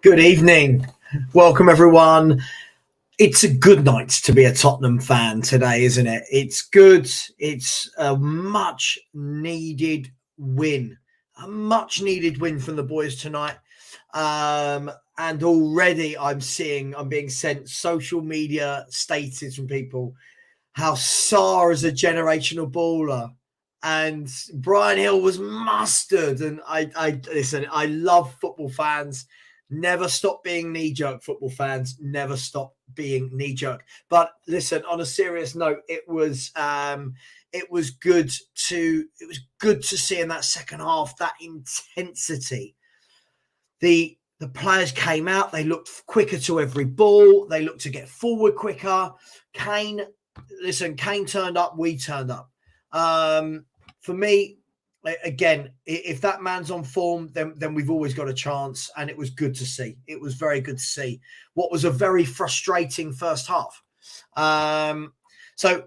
Good evening. Welcome, everyone. It's a good night to be a Tottenham fan today, isn't it? It's good. It's a much needed win. A much needed win from the boys tonight. And already I'm being sent social media status from people how Sarr is a generational baller. And Brian Hill was mustard. And I listen, I love football fans. Never stop being knee-jerk, football fans. Never stop being knee-jerk. But listen, on a serious note, it was good to see in that second half that intensity. The players came out. They looked quicker to every ball. They looked to get forward quicker. Kane turned up. We turned up. For me, again, if that man's on form, then we've always got a chance, and it was good to see. It was very good to see what was a very frustrating first half. So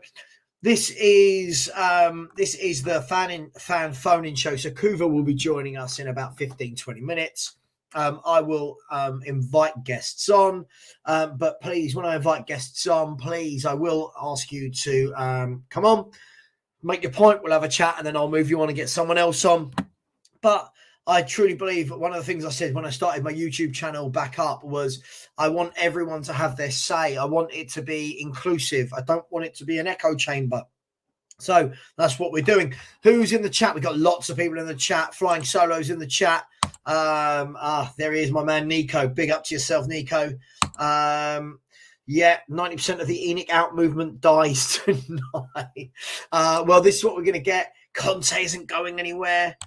this is the fan phone-in show. So Kuva will be joining us in about 15-20 minutes. I will invite guests on, but please, when I invite guests on, please, I will ask you to come on. Make your point, we'll have a chat, and then I'll move you on and get someone else on. But I truly believe one of the things I said when I started my YouTube channel back up was I want everyone to have their say. I want it to be inclusive. I don't want it to be an echo chamber. So that's what we're doing. Who's in the chat? We've got lots of people in the chat. Flying Solo's in the chat. There he is, my man Nico. Big up to yourself, Nico. Yeah, 90% of the ENIC out movement dies tonight. Well, this is what we're going to get. Conte isn't going anywhere.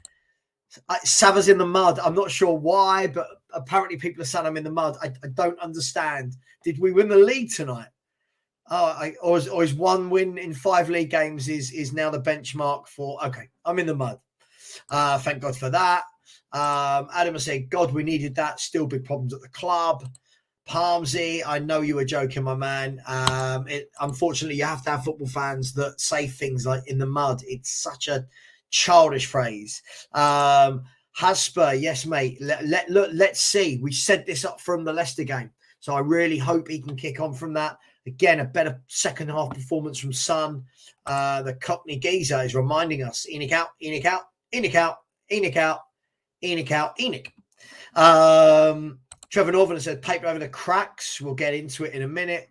Savva's in the mud. I'm not sure why, but apparently people are saying I'm in the mud. I don't understand. Did we win the league tonight? Or is one win in 5 league games is now the benchmark for... Okay, I'm in the mud. Thank God for that. Adam has said, God, we needed that. Still big problems at the club. Palmsy, I know you were joking, my man. Unfortunately, you have to have football fans that say things like in the mud. It's such a childish phrase. Hasper, yes, mate. Let's see. We set this up from the Leicester game. So I really hope he can kick on from that. Again, a better second half performance from Son. The Cockney geezer is reminding us, ENIC out, ENIC out, ENIC out, ENIC out, ENIC out, ENIC. Trevor Northern said paper over the cracks. We'll get into it in a minute.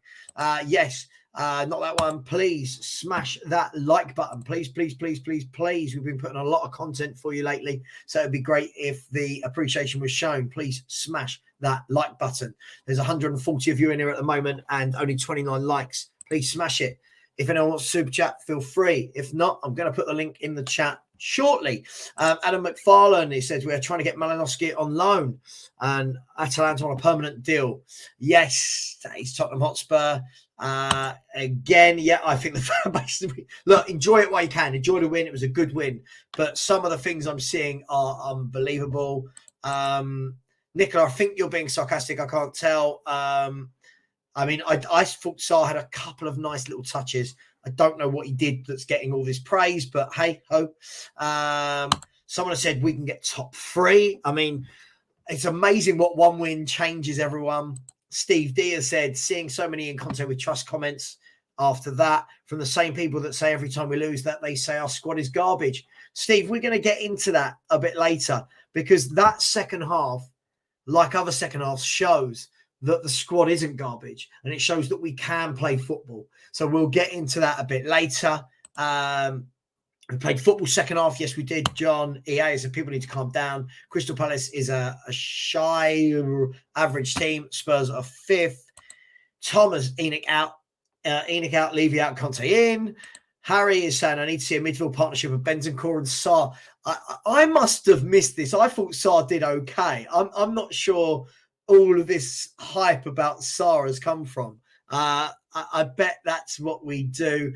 Yes, not that one. Please smash that like button. Please, please, please, please, please. We've been putting a lot of content for you lately, so it'd be great if the appreciation was shown. Please smash that like button. There's 140 of you in here at the moment and only 29 likes. Please smash it. If anyone wants to super chat, feel free. If not, I'm going to put the link in the chat shortly. Adam McFarlane, he says, we're trying to get Malinowski on loan and Atalanta on a permanent deal. Yes, that is Tottenham Hotspur. Again, yeah, I think the fan base... Look, enjoy it while you can. Enjoy the win. It was a good win. But some of the things I'm seeing are unbelievable. Nicola, I think you're being sarcastic. I can't tell. I mean, I thought Sarr had a couple of nice little touches. I don't know what he did that's getting all this praise, but hey ho. Someone has said we can get top 3. I mean, it's amazing what one win changes everyone. Steve D has said seeing so many in Conte with trust comments after that from the same people that say every time we lose that they say our squad is garbage. Steve, we're going to get into that a bit later because that second half, like other second halves, shows that the squad isn't garbage and it shows that we can play football. So we'll get into that a bit later. We played football second half. Yes, we did. John EA said people need to calm down. Crystal Palace is a shy average team. Spurs are 5th. Thomas, ENIC out, Levy out, Conte in. Harry is saying, I need to see a midfield partnership of Bentancur and Sarr. I must have missed this. I thought Sarr did okay. I'm not sure all of this hype about Sarr has come from. I bet that's what we do.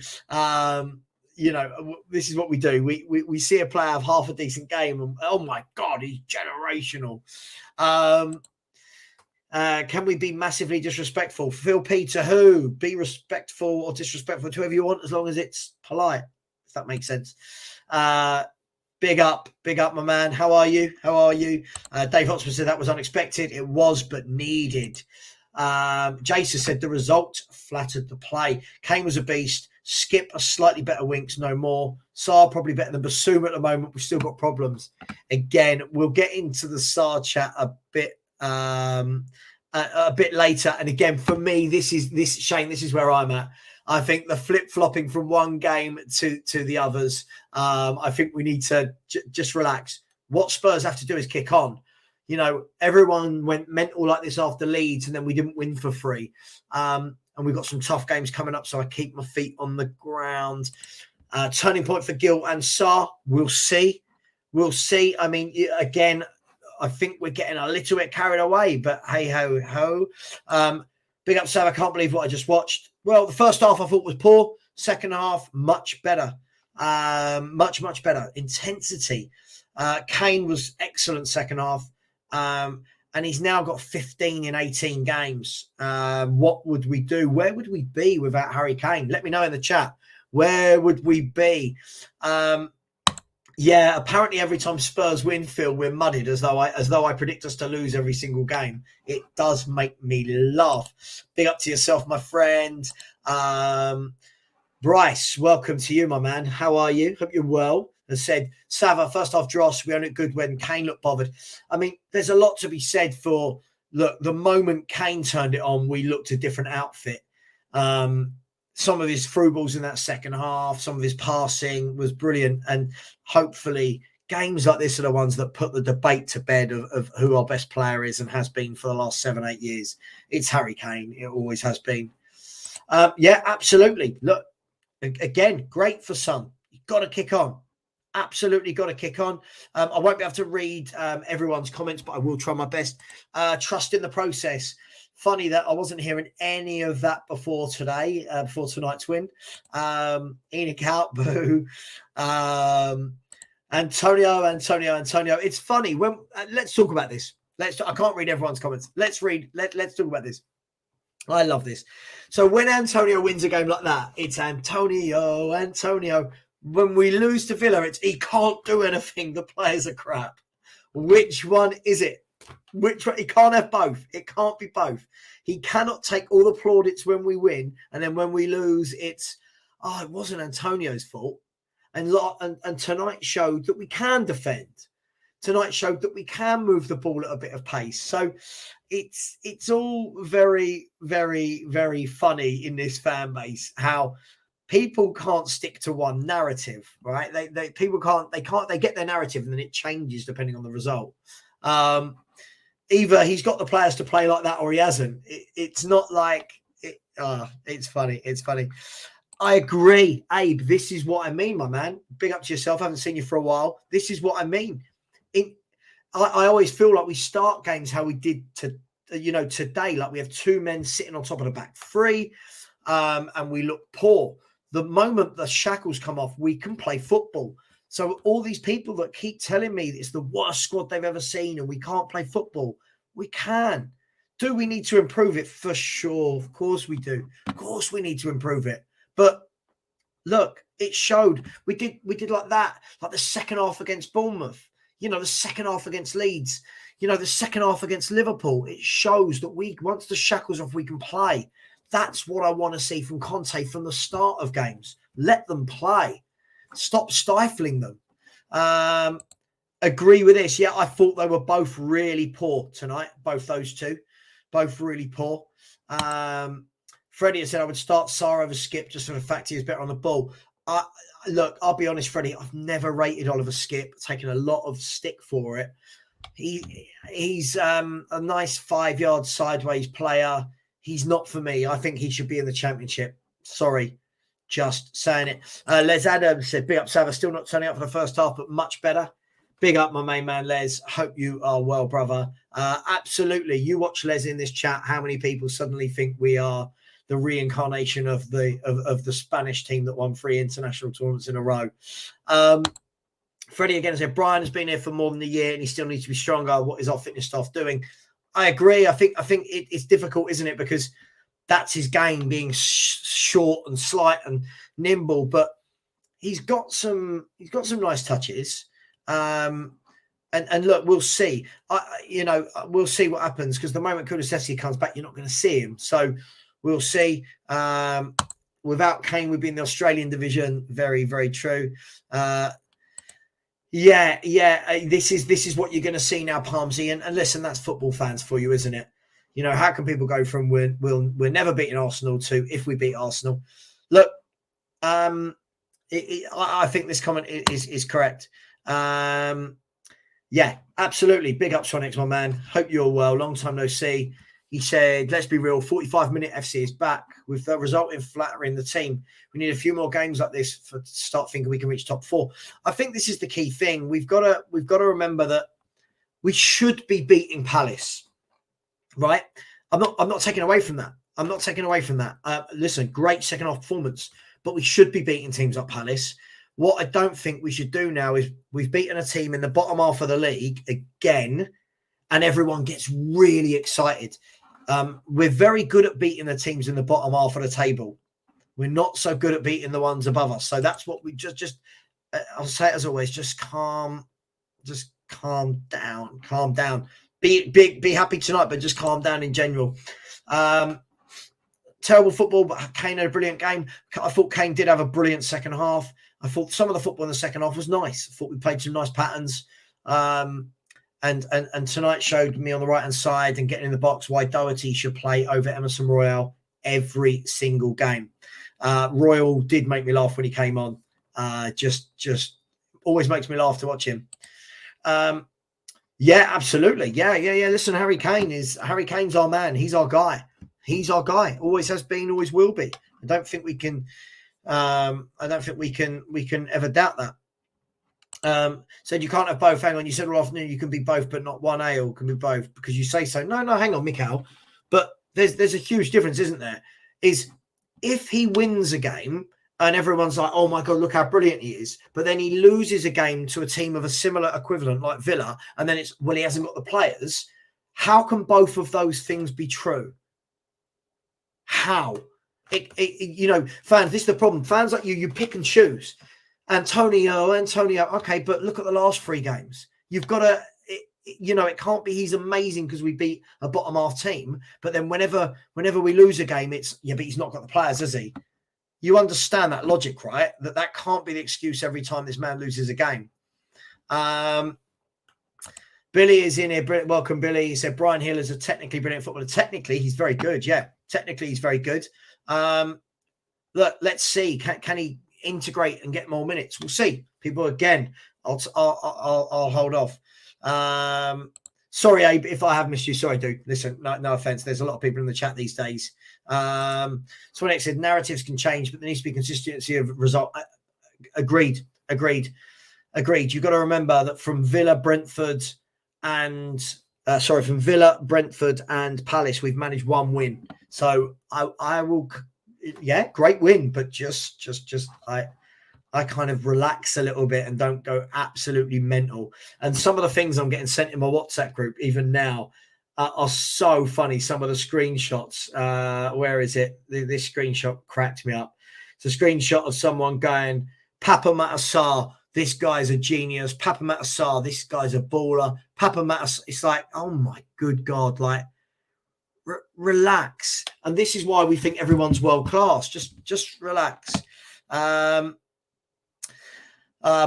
This is what we do. We see a player have half a decent game and, oh my God, he's generational. Can we be massively disrespectful? Phil Peter, who? Be respectful or disrespectful to whoever you want as long as it's polite, if that makes sense. Big up, my man. How are you? Dave Hotspur said that was unexpected. It was, but needed. Jason said the result flattered the play. Kane was a beast. Skip a slightly better Winks, no more. Sarr probably better than Basuma at the moment. We've still got problems. Again, we'll get into the Sarr chat a bit later. And again, for me, Shane, this is where I'm at. I think the flip-flopping from one game to the others, I think we need to just relax. What Spurs have to do is kick on. You know, everyone went mental like this after Leeds, and then we didn't win for free. And we've got some tough games coming up, so I keep my feet on the ground. Turning point for Gil and Sarr. We'll see. I mean, again, I think we're getting a little bit carried away, but hey ho. Big up, Savva. I can't believe what I just watched. Well, the first half I thought was poor. Second half, much better. Much better. Intensity. Kane was excellent second half. And he's now got 15 in 18 games. What would we do? Where would we be without Harry Kane? Let me know in the chat. Where would we be? Yeah, apparently every time Spurs win, Phil, we're muddied as though I predict us to lose every single game. It does make me laugh. Big up to yourself, my friend. Bryce, welcome to you, my man. How are you? Hope you're well. Has said, Savva, first half dross, we only looked good when Kane looked bothered. I mean, there's a lot to be said for, look, the moment Kane turned it on, we looked a different outfit. Some of his through balls in that second half, some of his passing was brilliant. And hopefully games like this are the ones that put the debate to bed of who our best player is and has been for the last 7-8 years. It's Harry Kane. It always has been. Yeah, absolutely. Look, again, great for Son. You've got to kick on. Absolutely got to kick on. I won't be able to read everyone's comments, but I will try my best. Trust in the process. Funny that I wasn't hearing any of that before today, before tonight's win. Enoch out, boo. Antonio. It's funny when let's talk about this. I can't read everyone's comments. Let's talk about this. I love this. So when Antonio wins a game like that, it's Antonio. When we lose to Villa, it's he can't do anything. The players are crap. Which one is it? Which one? He can't have both. It can't be both. He cannot take all the plaudits when we win, and then when we lose, it's it wasn't Antonio's fault. And tonight showed that we can defend. Tonight showed that we can move the ball at a bit of pace. So it's all very, very, very funny in this fan base how people can't stick to one narrative, right? They get their narrative and then it changes depending on the result. Either he's got the players to play like that or he hasn't. It's not like it's funny. It's funny. I agree, Abe. This is what I mean, my man. Big up to yourself. I haven't seen you for a while. This is what I mean. I always feel like we start games how we did today. Like we have two men sitting on top of the back three, and we look poor. The moment the shackles come off, we can play football. So all these people that keep telling me it's the worst squad they've ever seen and we can't play football, we can. Do we need to improve it? For sure. Of course we do. Of course we need to improve it. But look, it showed. We did like that, like the second half against Bournemouth, the second half against Leeds, the second half against Liverpool. It shows that once the shackles off, we can play. That's what I want to see from Conte from the start of games. Let them play. Stop stifling them. Agree with this. Yeah, I thought they were both really poor tonight. Both those two. Both really poor. Freddie said I would start Sarr over Skip just for the fact he is better on the ball. Look, I'll be honest, Freddie. I've never rated Oliver Skip. Taken a lot of stick for it. He's a nice 5-yard sideways player. He's not for me. I think he should be in the Championship. Sorry, just saying it. Les Adams said, big up, Savva. Still not turning up for the first half, but much better. Big up, my main man, Les. Hope you are well, brother. Absolutely. You watch Les in this chat. How many people suddenly think we are the reincarnation of the Spanish team that won 3 international tournaments in a row? Freddie again said, Brian has been here for more than a year and he still needs to be stronger. What is our fitness staff doing? I agree. I think it's difficult, isn't it? Because that's his game, being short and slight and nimble. But he's got some nice touches. And look, we'll see. We'll see what happens, because the moment Kulusevski comes back, you're not going to see him. So we'll see. Without Kane, we'd be in the Australian division. Very, very true. This is what you're going to see now, Palmsy. And listen, that's football fans for you, isn't it? You know, how can people go from we're never beating Arsenal to if we beat Arsenal? Look, I think this comment is correct. Yeah, absolutely. Big up, Sonics, my man. Hope you're well. Long time no see. He said, let's be real, 45-minute FC is back with the result in flattering the team. We need a few more games like this to start thinking we can reach top 4. I think this is the key thing. We've got to remember that we should be beating Palace, right? I'm not taking away from that. I'm not taking away from that. Listen, great second half performance, but we should be beating teams like Palace. What I don't think we should do now is we've beaten a team in the bottom half of the league again, and everyone gets really excited. We're very good at beating the teams in the bottom half of the table. We're not so good at beating the ones above us. So that's what we just I'll say it as always, just calm down. Be happy tonight, but just calm down in general. Terrible football, but Kane had a brilliant game. I thought Kane did have a brilliant second half. I thought some of the football in the second half was nice. I thought we played some nice patterns. And tonight showed me on the right-hand side and getting in the box why Doherty should play over Emerson Royale every single game. Royal did make me laugh when he came on. Just always makes me laugh to watch him. Yeah, absolutely. Yeah. Listen, Harry Kane's our man. He's our guy. Always has been, always will be. I don't think we can ever doubt that. Said you can't have both. Hang on, you said all afternoon you can be both, but not one A, or can be both because you say so. No, hang on, Mikhail. But there's a huge difference, isn't there? Is if he wins a game and everyone's like, oh my God, look how brilliant he is, but then he loses a game to a team of a similar equivalent like Villa, and then it's, well, he hasn't got the players. How can both of those things be true? How? Fans, this is the problem. Fans like you pick and choose. Antonio, okay, but look at the last 3 games. You've got to, it can't be he's amazing because we beat a bottom half team, but then whenever we lose a game, it's, yeah, but he's not got the players, has he? You understand that logic, right? That can't be the excuse every time this man loses a game. Billy is in here. Welcome, Billy. He said Brian Hill is a technically brilliant footballer. Technically, he's very good. Yeah, technically, he's very good. Look, let's see. Can he integrate and get more minutes? We'll see. People, again, I'll hold off. Sorry, Abe, if I have missed you. Sorry, dude. Listen, no offense. There's a lot of people in the chat these days. Someone else said narratives can change, but there needs to be consistency of result. Agreed. You've got to remember that from Villa, Brentford, and Palace, we've managed 1 win. So I will, yeah, great win, but just I kind of relax a little bit and don't go absolutely mental. And some of the things I'm getting sent in my WhatsApp group, even now, are so funny. Some of the screenshots, where is it? This screenshot cracked me up. It's a screenshot of someone going, Papa Matassar, this guy's a genius. Papa Matassar, this guy's a baller. Papa Matassar, it's like, oh my good God, like, relax. And this is why we think everyone's world class. Just relax.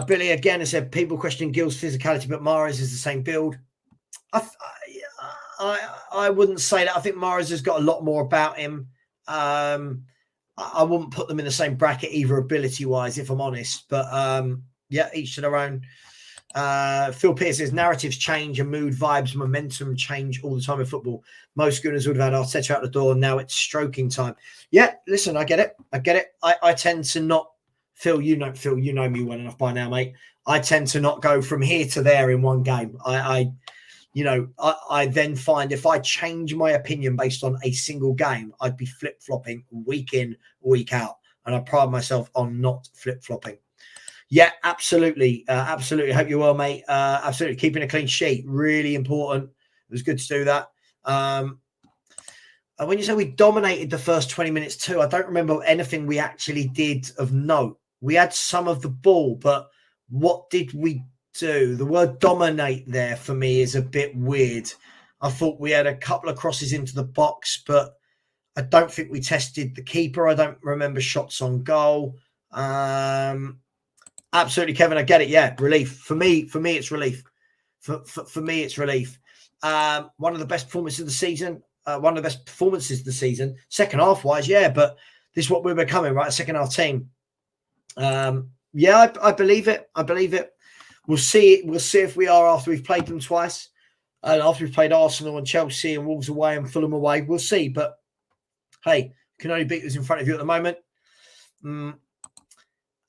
Billy again has said people question Gil's physicality, but Mahrez is the same build. I wouldn't say that. I think Mahrez has got a lot more about him. I wouldn't put them in the same bracket either ability wise, if I'm honest. But yeah, each to their own. Phil Pierce says narratives change and mood, vibes, momentum change all the time in football. Most gooners would have had Arteta out the door. Now it's stroking time. Yeah, listen, I get it. I tend to not, Phil, you know me well enough by now, mate. I tend to not go from here to there in one game. I then find if I change my opinion based on a single game, I'd be flip-flopping week in, week out. And I pride myself on not flip-flopping. Yeah, absolutely. Absolutely. Hope you're well, mate. Absolutely. Keeping a clean sheet, really important. It was good to do that. When you say we dominated the first 20 minutes too, I don't remember anything we actually did of note. We had some of the ball, but what did we do. The word dominate there for me is a bit weird. I thought we had a couple of crosses into the box, but I don't think we tested the keeper. I don't remember shots on goal. Absolutely, Kevin. I get it. Yeah, relief. For me, it's relief. For me, it's relief. One of the best performances of the season. One of the best performances of the season. Second half wise, yeah, but this is what we're becoming, right? A second half team. Yeah, I believe it. I believe it. We'll see. We'll see if we are after we've played them twice, and after we've played Arsenal and Chelsea and Wolves away and Fulham away. We'll see. But hey, can only beat who's in front of you at the moment.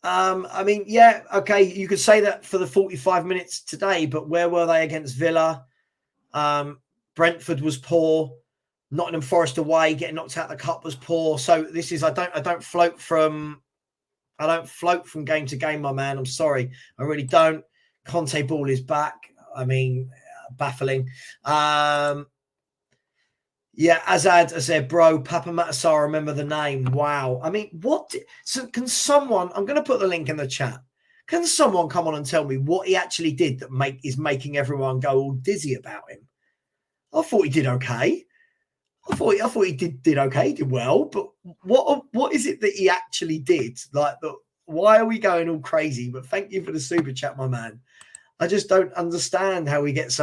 I mean, yeah, okay, you could say that for the 45 minutes today, but where were they against Villa? Brentford was poor. Nottingham Forest away, getting knocked out of the cup was poor. So this is I don't float from game to game, my man. I'm sorry, I really don't. Conte ball is back. I mean, baffling. Yeah, Azad, I said, bro, Papa Matasar, remember the name. Wow. I mean, so can someone, I'm going to put the link in the chat. Can someone come on and tell me what he actually did that is making everyone go all dizzy about him? I thought he did okay. I thought he did okay, he did well, but what is it that he actually did? Like, why are we going all crazy? But thank you for the super chat, my man. I just don't understand how we get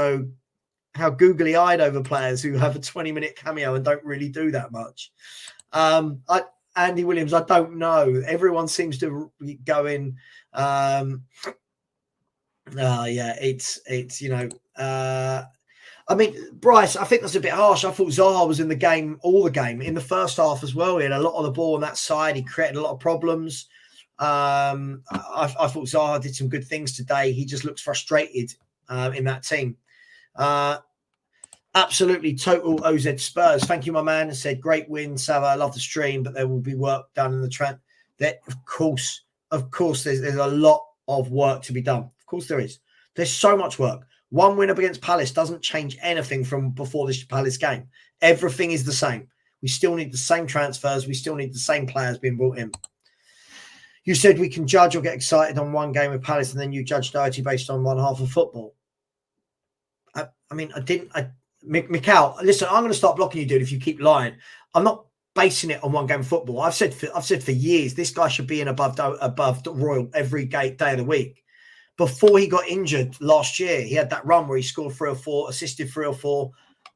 how googly-eyed over players who have a 20-minute cameo and don't really do that much. Andy Williams, I don't know. Everyone seems to be going. Yeah, it's you know. I mean, Bryce, I think that's a bit harsh. I thought Zaha was in the game, all the game, in the first half as well. He had a lot of the ball on that side. He created a lot of problems. I thought Zaha did some good things today. He just looks frustrated in that team. Absolutely, total OZ Spurs. Thank you, my man. I said, great win, Savva. I love the stream, but there will be work done in the trend. Of course, there's a lot of work to be done. Of course, there is. There's so much work. One win up against Palace doesn't change anything from before this Palace game. Everything is the same. We still need the same transfers. We still need the same players being brought in. You said we can judge or get excited on one game with Palace, and then you judge Doherty based on one half of football. I mean, I didn't. Mikhail, listen, I'm going to start blocking you, dude, if you keep lying. I'm not basing it on one game of football. I've said for years, this guy should be in above Royal every day of the week. Before he got injured last year, he had that run where he scored 3 or 4, assisted 3 or 4,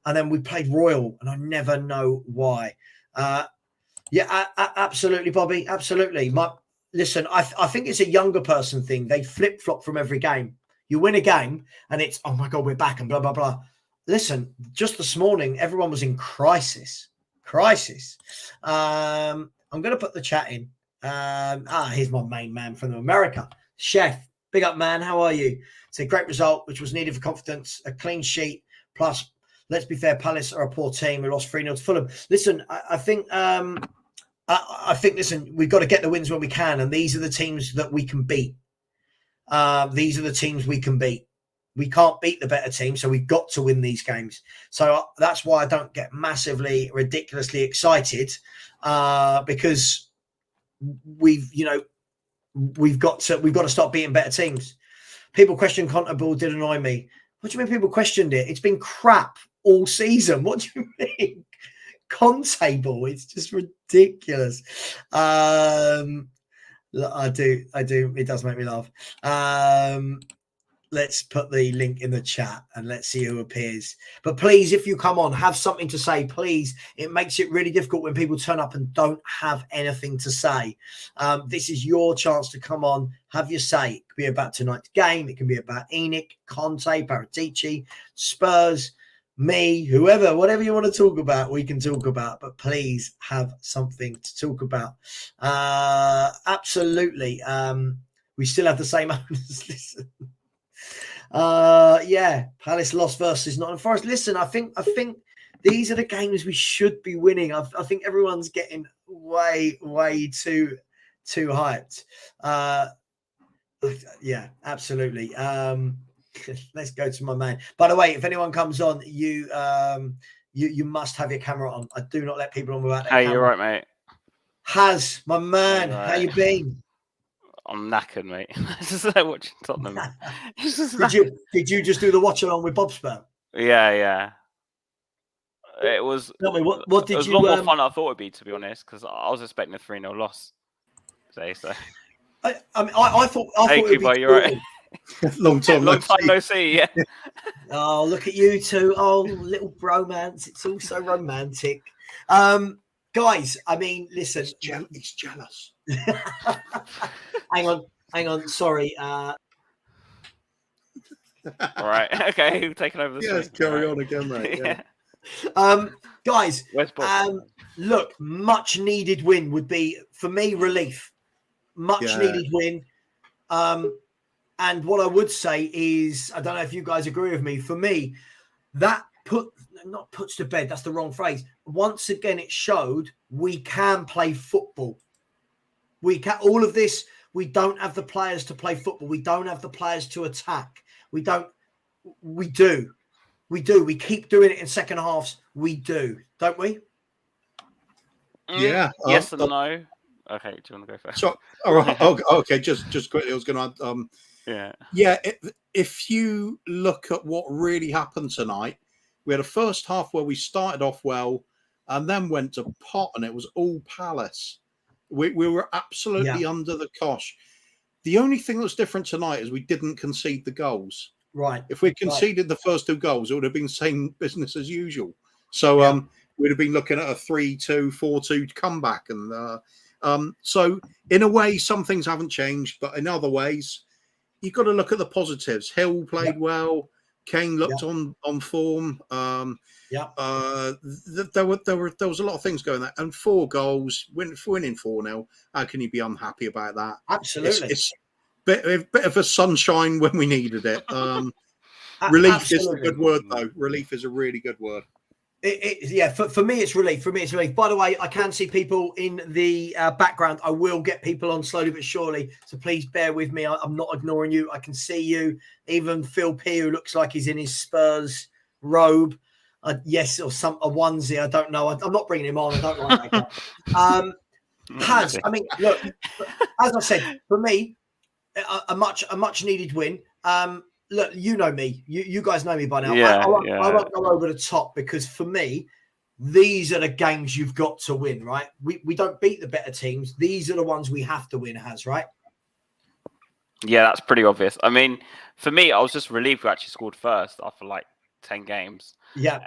and then we played Royal, and I never know why. Yeah, absolutely, Bobby, absolutely. Listen, I think it's a younger person thing. They flip-flop from every game. You win a game, and it's, oh my God, we're back, and blah, blah, blah. Listen, just this morning, everyone was in crisis. I'm going to put the chat in. Here's my main man from America. Chef, big up, man. How are you? It's a great result, which was needed for confidence. A clean sheet. Plus, let's be fair, Palace are a poor team. We lost 3-0 to Fulham. Listen, I think, listen, we've got to get the wins when we can, and these are the teams that we can beat. These are the teams we can beat. We can't beat the better team, so we've got to win these games. So that's why I don't get massively, ridiculously excited, because we've got to start beating better teams. People question Conte ball did annoy me. What do you mean people questioned it? It's been crap all season. What do you mean? Conte ball, it's just ridiculous. I do. It does make me laugh. Let's put the link in the chat and let's see who appears. But please, if you come on, have something to say, please. It makes it really difficult when people turn up and don't have anything to say. This is your chance to come on, have your say. It could be about tonight's game. It can be about Enoch, Conte, Paratici, Spurs, me, whoever, whatever you want to talk about, we can talk about. But please have something to talk about. Absolutely. We still have the same owners. Listen. Yeah, Palace lost versus Nottingham Forest. Listen, I think these are the games we should be winning. I think everyone's getting way too hyped. Yeah, absolutely. Let's go to my man. By the way, if anyone comes on, you must have your camera on. I do not let people on without their camera. You're right, mate. Has, my man, how you been? I'm knackered, mate. It's just like watching Tottenham. Did you just do the watch along with Bob Spur? Yeah. It was. Tell me, what did it was you? a lot more fun than I thought it'd be, to be honest, because I was expecting a 3-0 loss today. So I thought it'd be you're right. long time no see. Yeah. Oh, look at you two. Oh, little bromance. It's all so romantic. Guys, I mean, listen. He's jealous. Hang on. Sorry. All right. Okay. Taking over the Yeah, let's carry on again, mate. Yeah. Guys, Bob? Look, much needed win would be, for me, relief. Much needed win. And what I would say is, I don't know if you guys agree with me, for me, that puts to bed, that's the wrong phrase. Once again, it showed we can play football. We can, all of this, we don't have the players to play football. We don't have the players to attack. We do. We keep doing it in second halves. We do, don't we? Yeah. Yes and no. Okay, do you want to go first? So, all right. Okay, just quickly, I was going to add. Yeah. If you look at what really happened tonight, we had a first half where we started off well, and then went to pot, and it was all Palace. We were absolutely under the cosh. The only thing that's different tonight is we didn't concede the goals. Right. If we conceded the first 2 goals, it would have been same business as usual. So we'd have been looking at a 3-2, 4-2 comeback, and so in a way, some things haven't changed, but in other ways, you've got to look at the positives. Hill played well. Kane looked on form. There was a lot of things going there, and 4 goals, winning 4-0. How can you be unhappy about that? Absolutely, it's a bit of a sunshine when we needed it. Relief is a good word, though. Relief is a really good word. For me, it's relief. By the way, I can see people in the background. I will get people on slowly but surely, so please bear with me. I'm not ignoring you. I can see you. Even Phil P, who looks like he's in his Spurs robe. Yes, or a onesie. I don't know. I'm not bringing him on. I don't like that. I mean, look, as I said, for me, a much needed win. Look, you know me. You guys know me by now. I won't go over the top, because for me, these are the games you've got to win, right? We don't beat the better teams. These are the ones we have to win, right? Yeah, that's pretty obvious. I mean, for me, I was just relieved we actually scored first after like 10 games. Yeah.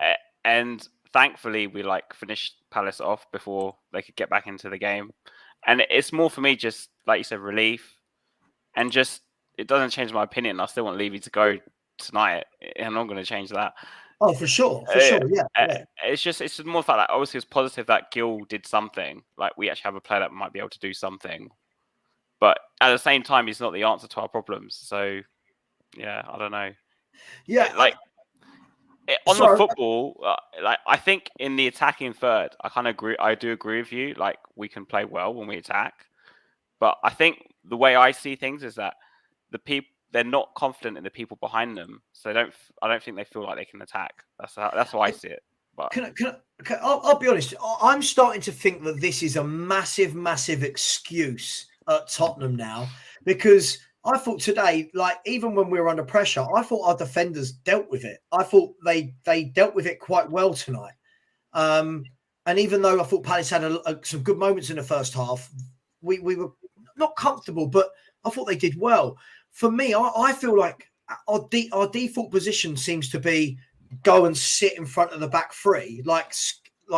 And thankfully, we finished Palace off before they could get back into the game. And it's more for me, just like you said, relief, and just, it doesn't change my opinion. I still want Levy to go tonight. I'm not going to change that. Oh, for sure. Yeah. It's just more the fact that obviously it's positive that Gil did something. Like, we actually have a player that might be able to do something. But at the same time, he's not the answer to our problems. So, yeah, I don't know. Yeah. On the football, I think in the attacking third, I kind of agree. I do agree with you. Like, we can play well when we attack. But I think the way I see things is that they're not confident in the people behind them, so I don't think they feel like they can attack. That's how I see it. But I'll be honest. I'm starting to think that this is a massive excuse at Tottenham now, because I thought today, like, even when we were under pressure, I thought our defenders dealt with it. I thought they dealt with it quite well tonight. And even though I thought Palace had some good moments in the first half, we were not comfortable, but I thought they did well. For me, I feel like our default position seems to be go and sit in front of the back three, like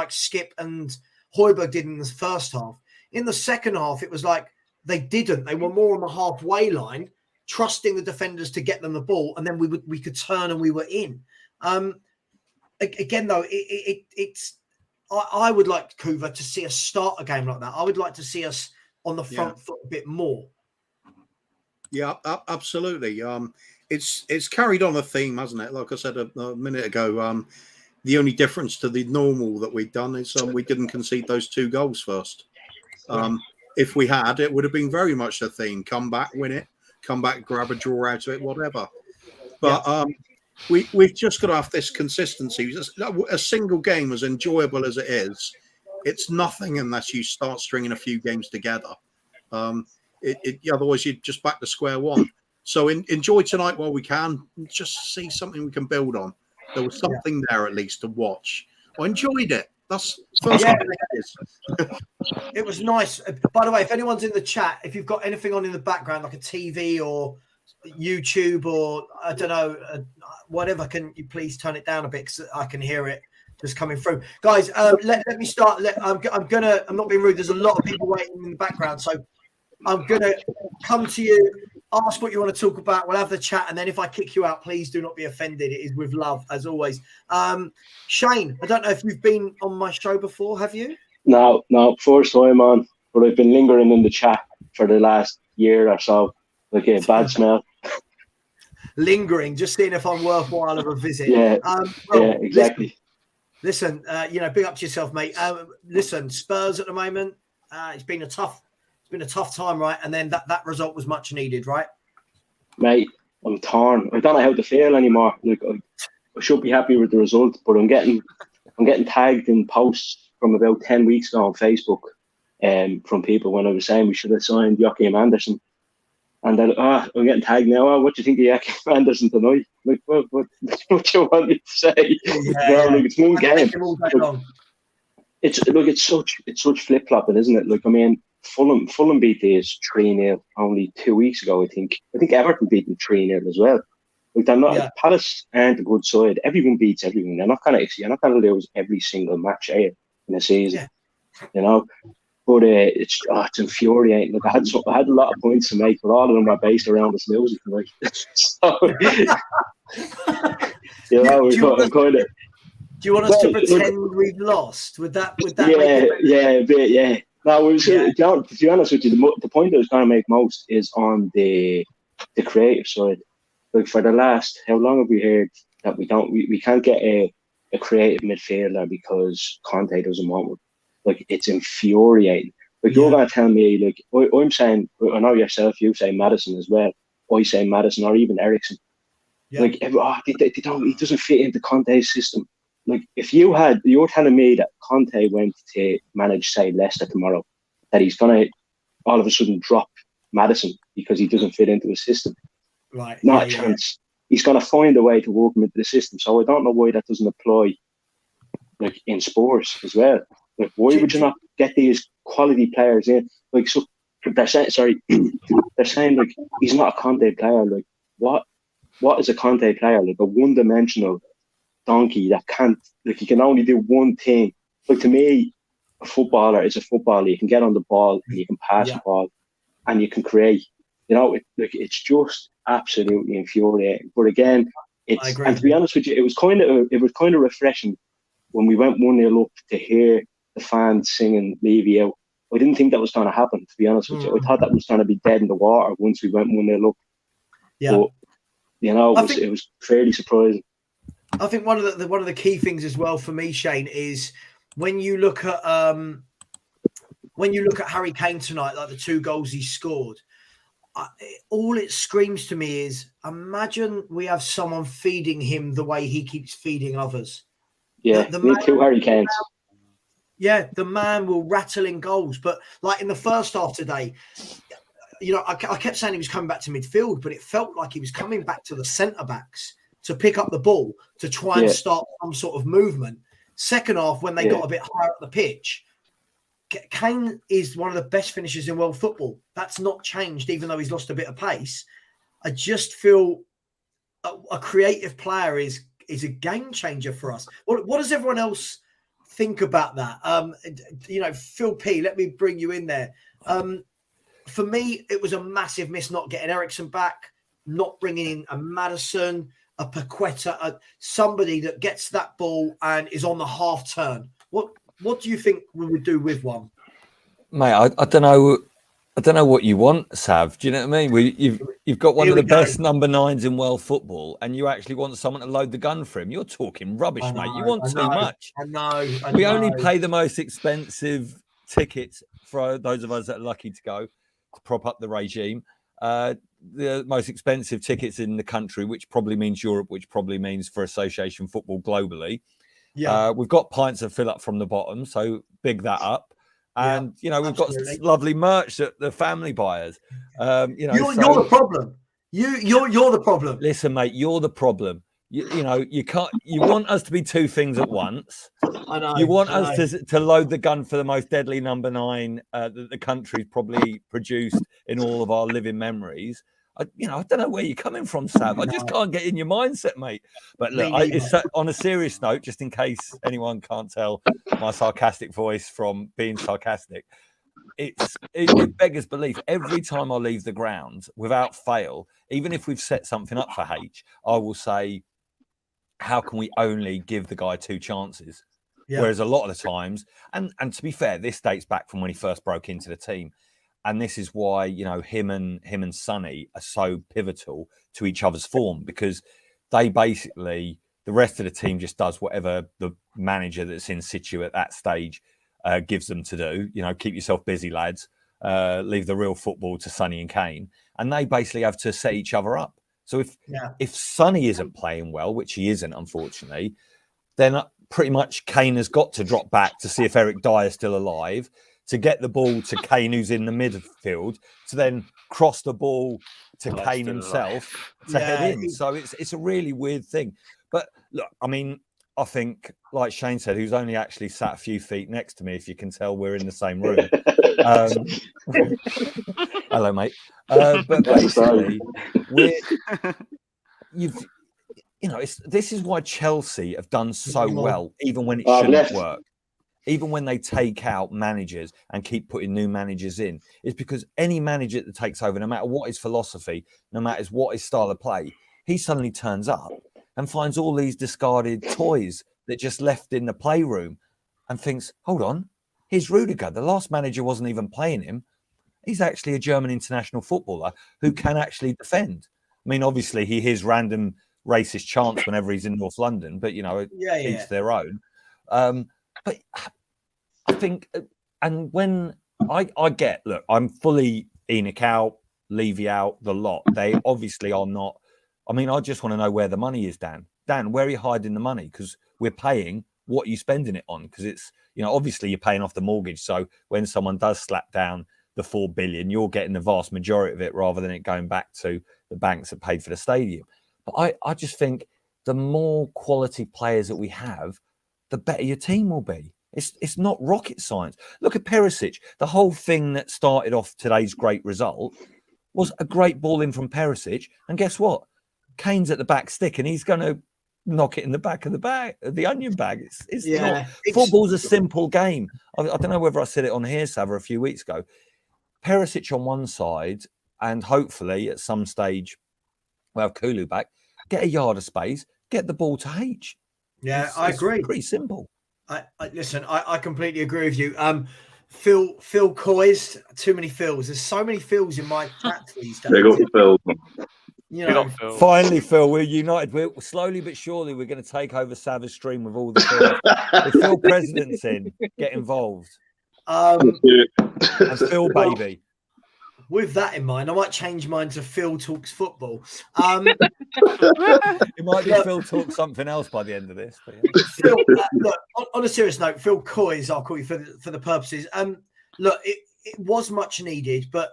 Skip and Højbjerg did in the first half. In the second half, it was like they didn't. They were more on the halfway line, trusting the defenders to get them the ball, and then we could turn and we were in. Again, though, it's I would like Kuva to see us start a game like that. I would like to see us on the front foot a bit more. Yeah, absolutely. It's carried on a theme, hasn't it? Like I said a minute ago, the only difference to the normal that we've done is we didn't concede those 2 goals first. If we had, it would have been very much the theme: come back, win it, come back, grab a draw out of it, whatever. But we've just got to have this consistency. A single game, as enjoyable as it is, it's nothing unless you start stringing a few games together. Otherwise, you'd just back to square one. So enjoy tonight while we can. Just see something we can build on. There was something there at least to watch. I enjoyed it. That's first thing it is. It was nice. By the way, if anyone's in the chat, if you've got anything on in the background, like a TV or YouTube or I don't know, whatever, can you please turn it down a bit so I can hear it just coming through, guys. Let me start. I'm not being rude. There's a lot of people waiting in the background, so I'm gonna come to you, ask what you want to talk about. We'll have the chat, and then if I kick you out, please do not be offended. It is with love, as always. Shane, I don't know if you've been on my show before. Have you? No, first time on, but I've been lingering in the chat for the last year or so. Like a bad smell. Lingering, just seeing if I'm worthwhile of a visit. Yeah, yeah, exactly. Listen, big up to yourself, mate. Listen, Spurs at the moment. It's been a tough time, right? And then that result was much needed, right? Mate, I'm torn. I don't know how to feel anymore. Like I should be happy with the result, but I'm getting tagged in posts from about 10 weeks ago on Facebook, from people when I was saying we should have signed Joachim Andersen. And then, I'm getting tagged now. Oh, what do you think of Joachim Andersen tonight? Like, what do you want me to say? Like, it's one game. It's such flip flopping, isn't it? Like, I mean, Fulham beat these 3-0 only 2 weeks ago. I think Everton beat them 3-0 as well. Like, they're not. Palace aren't a good side. Everyone beats everyone. You're not gonna lose every single match in a season, you know. But it's infuriating. Look, I had a lot of points to make, but all of them are based around us losing tonight. So, you know, do you want us to pretend we've lost? Would that? A bit, yeah. No, to be honest with you, the point I was going to make most is on the creative side. Like, for the last, how long have we heard that we can't get a creative midfielder because Conte doesn't want one? Like, it's infuriating. Like, you're going to tell me, like, I'm saying, I know yourself, you say Maddison as well. I say Maddison or even Eriksen. Yeah. Like, he doesn't fit into Conte's system. Like, if you're telling me that Conte went to manage, say, Leicester tomorrow, that he's going to all of a sudden drop Maddison because he doesn't fit into the system. Right. Not a chance. He's going to find a way to work him into the system. So I don't know why that doesn't apply, like, in Spurs as well. Like, why would you not get these quality players in? Like, so they're saying, they're saying, like, he's not a Conte player. Like, what is a Conte player? Like, a one-dimensional donkey that can't, like, he can only do one thing. Like, to me, a footballer is a footballer. You can get on the ball and you can pass the ball and you can create. You know, it's just absolutely infuriating. But again, and to be honest with you, it was kind of refreshing when we went 1-0 up to hear the fans singing "Leave Out." I didn't think that was going to happen, to be honest with you. I thought that was going to be dead in the water once we went 1-0 up. Yeah. But, you know, it was fairly surprising. I think one of the key things as well for me, Shane, is when you look at Harry Kane tonight, like the 2 goals he scored. All it screams to me is, imagine we have someone feeding him the way he keeps feeding others. Yeah, me too, Harry Kane. Yeah, the man will rattle in goals. But like in the first half today, you know, I kept saying he was coming back to midfield, but it felt like he was coming back to the centre-backs to pick up the ball, to try and start some sort of movement. Second half, when they got a bit higher up the pitch, Kane is one of the best finishers in world football. That's not changed, even though he's lost a bit of pace. I just feel a creative player is a game changer for us. What does everyone else think about that? You know, Phil P, let me bring you in there. For me, it was a massive miss not getting Eriksen back, not bringing in a Maddison, a Paqueta, somebody that gets that ball and is on the half turn. What do you think we would do with one? Mate, I don't know. I don't know what you want, Sav. Do you know what I mean? You've got one of the best number 9s in world football, and you actually want someone to load the gun for him. You're talking rubbish, mate. You want too much. I know. We only pay the most expensive tickets for those of us that are lucky to go to prop up the regime. The most expensive tickets in the country, which probably means Europe, which probably means for association football globally. Yeah, we've got pints of fill up from the bottom, so big that up. And we've absolutely. got lovely merch that the family buyers. You're the problem. You're the problem. Listen, mate, you're the problem. You can't. You want us to be two things at once. I know. You want us to load the gun for the most deadly number 9 that the country's probably produced in all of our living memories. I don't know where you're coming from, Sav. I just can't get in your mindset, mate. But look, on a serious note, just in case anyone can't tell my sarcastic voice from being sarcastic, it beggars belief. Every time I leave the ground, without fail, even if we've set something up for H, I will say, how can we only give the guy 2 chances? Yeah. Whereas a lot of the times, and to be fair, this dates back from when he first broke into the team. And this is why, him and Sonny are so pivotal to each other's form, because they basically, the rest of the team just does whatever the manager that's in situ at that stage gives them to do. Keep yourself busy, lads. Leave the real football to Sonny and Kane. And they basically have to set each other up. So if Sonny isn't playing well, which he isn't, unfortunately, then pretty much Kane has got to drop back to see if Eric Dyer's still alive, to get the ball to Kane, who's in the midfield, to then cross the ball to Kane himself to head in. So it's a really weird thing. But look, I mean, I think, like Shane said, who's only actually sat a few feet next to me, if you can tell we're in the same room. Hello, mate. But basically, this is why Chelsea have done so well, even when it shouldn't work. Even when they take out managers and keep putting new managers in, is because any manager that takes over, no matter what his philosophy, no matter what his style of play, he suddenly turns up and finds all these discarded toys that just left in the playroom and thinks, hold on, here's Rudiger. The last manager wasn't even playing him. He's actually a German international footballer who can actually defend. I mean, obviously, he hears random racist chants whenever he's in North London, but, each their own. But I think, and when I get, look, I'm fully Enoch out, Levy out, the lot. They obviously are not. I mean, I just want to know where the money is, Dan. Dan, where are you hiding the money? Because we're paying. What are you spending it on? Because it's, obviously you're paying off the mortgage. So when someone does slap down the 4 billion, you're getting the vast majority of it rather than it going back to the banks that paid for the stadium. But I just think the more quality players that we have, the better your team will be. It's not rocket science. Look at Perisic. The whole thing that started off today's great result was a great ball in from Perisic. And guess what? Kane's at the back stick and he's going to knock it in the back of the onion bag. It's not. Football's a simple game. I don't know whether I said it on here, Savva, a few weeks ago. Perisic on one side, and hopefully at some stage we'll have Kulu back. Get a yard of space. Get the ball to H. Yeah, I agree. It's pretty simple. Listen, I completely agree with you. Phil Coy's, too many Phils. There's so many Phils in my chat these days. They got Phil. Phil. Finally, Phil, we're united. We're slowly but surely we're going to take over Savage Stream with all the Phil. If Phil President's in, get involved. And Phil Baby. With that in mind, I might change mine to Phil Talks Football. It might be Phil Talks something else by the end of this. But yeah. Phil, look, on a serious note, Phil Coy's, I'll call you for the purposes. Look, it was much needed, but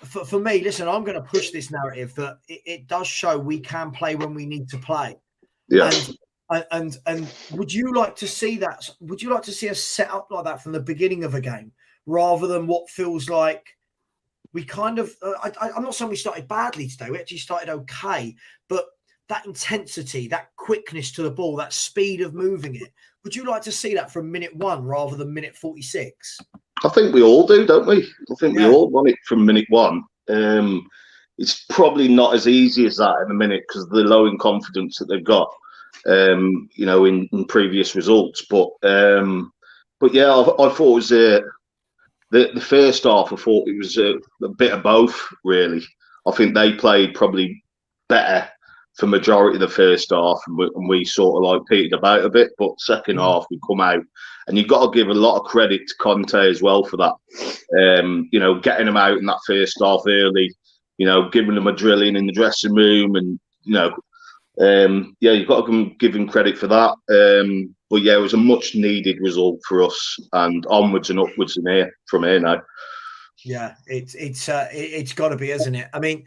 for me, listen, I'm going to push this narrative that it does show we can play when we need to play. Yeah. And would you like to see that? Would you like to see us set up like that from the beginning of a game, rather than what feels like we kind of? I'm not saying we started badly today. We actually started okay, but that intensity, that quickness to the ball, that speed of moving it. Would you like to see that from minute 1 rather than minute 46? I think we all do, don't we? I think we all want it from minute 1. It's probably not as easy as that in a minute because of the low in confidence that they've got, in previous results. But yeah, I thought it was the first half. I thought it was a bit of both, really. I think they played probably better for majority of the first half, and we sort of like petered about a bit. But second half, we come out, and you've got to give a lot of credit to Conte as well for that. Getting them out in that first half early, giving them a drilling in the dressing room, and Yeah, you've got to give him credit for that. But yeah, it was a much needed result for us, and onwards and upwards from here now. Yeah, it's got to be, isn't it? I mean,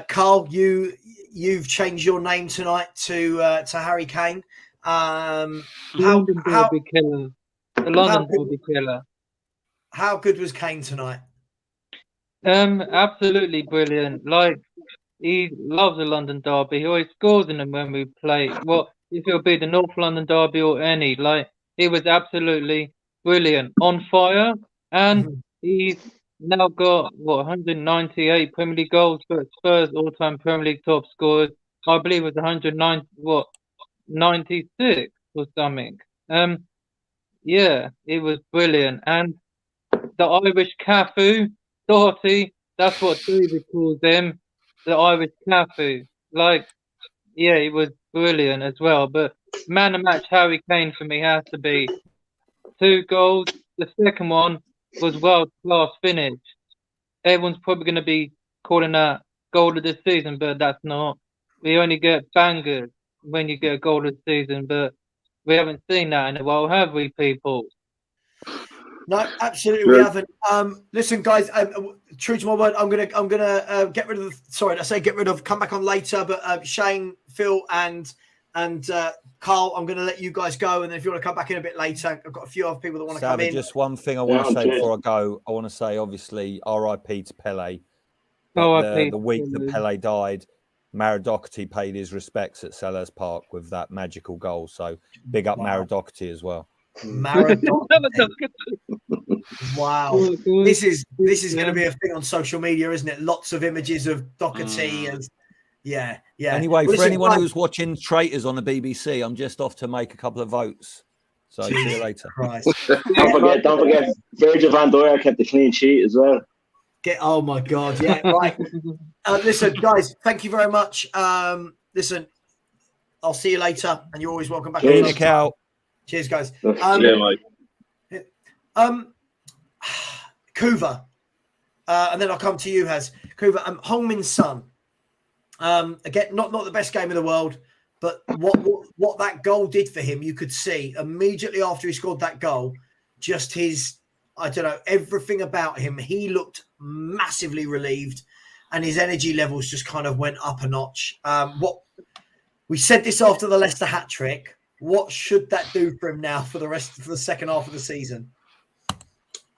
Carl, you've changed your name tonight to Harry Kane. London Derby killer. The London Derby killer. How good was Kane tonight? Absolutely brilliant. Like, he loves the London Derby. He always scores in them when we play. Well, if it'll be the North London Derby or any, like, he was absolutely brilliant, on fire, and he's now got 198 Premier League goals for Spurs, all-time Premier League top scorers. I believe it was 96 or something. Yeah, it was brilliant, and the Irish Cafu, Doherty, that's what David calls him, the Irish Cafu. Like, yeah, it was brilliant as well. But man of match Harry Kane for me has to be 2 goals. The second one was world class finish. Everyone's probably going to be calling that goal of the season, but that's not. We only get bangers when you get a goal of the season, but we haven't seen that in a while, have we, people? No, absolutely, we haven't. Listen, guys, true to my word, I'm gonna get rid of the. Sorry, I say get rid of. Come back on later, but Shane, Phil, and Carl, I'm gonna let you guys go, and then if you want to come back in a bit later, I've got a few other people that want to come in. Just one thing I want to say before I go. I want to say, obviously, R.I.P. to Pele. The week that Pele died, Maradocchi paid his respects at Selhurst Park with that magical goal. So big up Maradocchi as well. Maradocchi. Wow, this is going to be a thing on social media, isn't it? Lots of images of Doherty and yeah. Anyway, for anyone who's watching Traitors on the BBC, I'm just off to make a couple of votes. So see you later. Don't forget, Virgil van Dijk kept the clean sheet as well. Oh my God, yeah, right. Listen, guys, thank you very much. Listen, I'll see you later, and you're always welcome back. Cheers, Cal. Cheers, guys. Mate. Kuva, and then I'll come to you, Has. Kuva, Heung-min's son. Again, not the best game in the world, but what that goal did for him, you could see immediately after he scored that goal, just his, I don't know, everything about him. He looked massively relieved, and his energy levels just kind of went up a notch. What we said this after the Leicester hat trick. What should that do for him now for the second half of the season?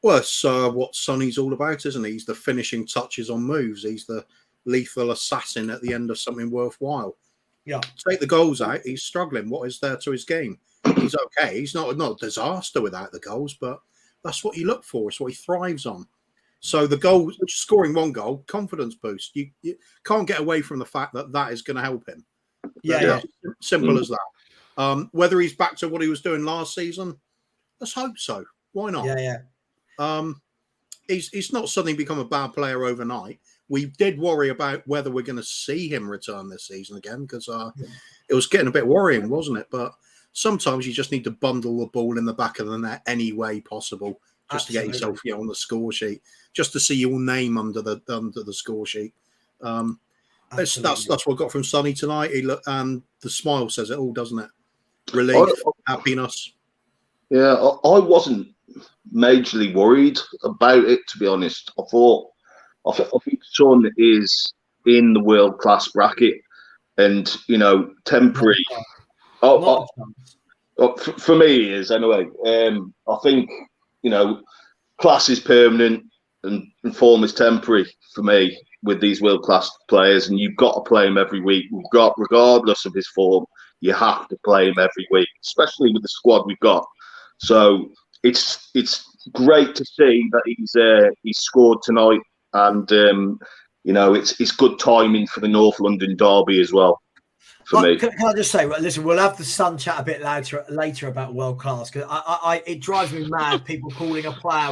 Well, it's what Sonny's all about, isn't he? He's the finishing touches on moves. He's the lethal assassin at the end of something worthwhile. Yeah. Take the goals out, he's struggling. What is there to his game? He's okay. He's not a disaster without the goals, but that's what you look for. It's what he thrives on. So the goal, scoring 1 goal, confidence boost. You can't get away from the fact that is going to help him. Yeah. Simple as that. Whether he's back to what he was doing last season, let's hope so. Why not? Yeah. He's not suddenly become a bad player overnight. We did worry about whether we're going to see him return this season again because it was getting a bit worrying, wasn't it? But sometimes you just need to bundle the ball in the back of the net any way possible, just to get yourself on the score sheet, just to see your name under the score sheet. That's what I got from Sonny tonight. And the smile says it all, doesn't it? Relief, happiness. Yeah, I wasn't majorly worried about it, to be honest. I think Son is in the world class bracket, and temporary. For me, he is anyway. I think class is permanent and form is temporary for me with these world class players, and you've got to play him every week. Regardless of his form, you have to play him every week, especially with the squad we've got. So it's great to see that he's scored tonight, and it's good timing for the North London derby as well. For me, can I just say, listen, we'll have the Sun chat a bit later about world class, because it drives me mad people calling a player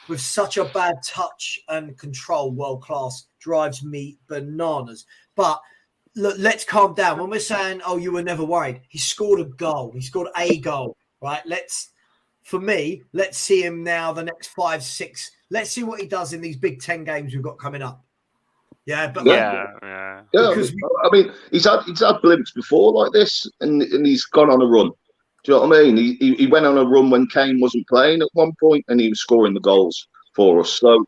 with such a bad touch and control world class. Drives me bananas. But look, let's calm down. When we're saying, oh, you were never worried, he scored a goal. He scored a goal, right? Let's see him now the next 5, 6. Let's see what he does in these big 10 games we've got coming up. Yeah, but Yeah. because I mean, he's had blimps before like this, and he's gone on a run. Do you know what I mean? He went on a run when Kane wasn't playing at one point, and he was scoring the goals for us. So,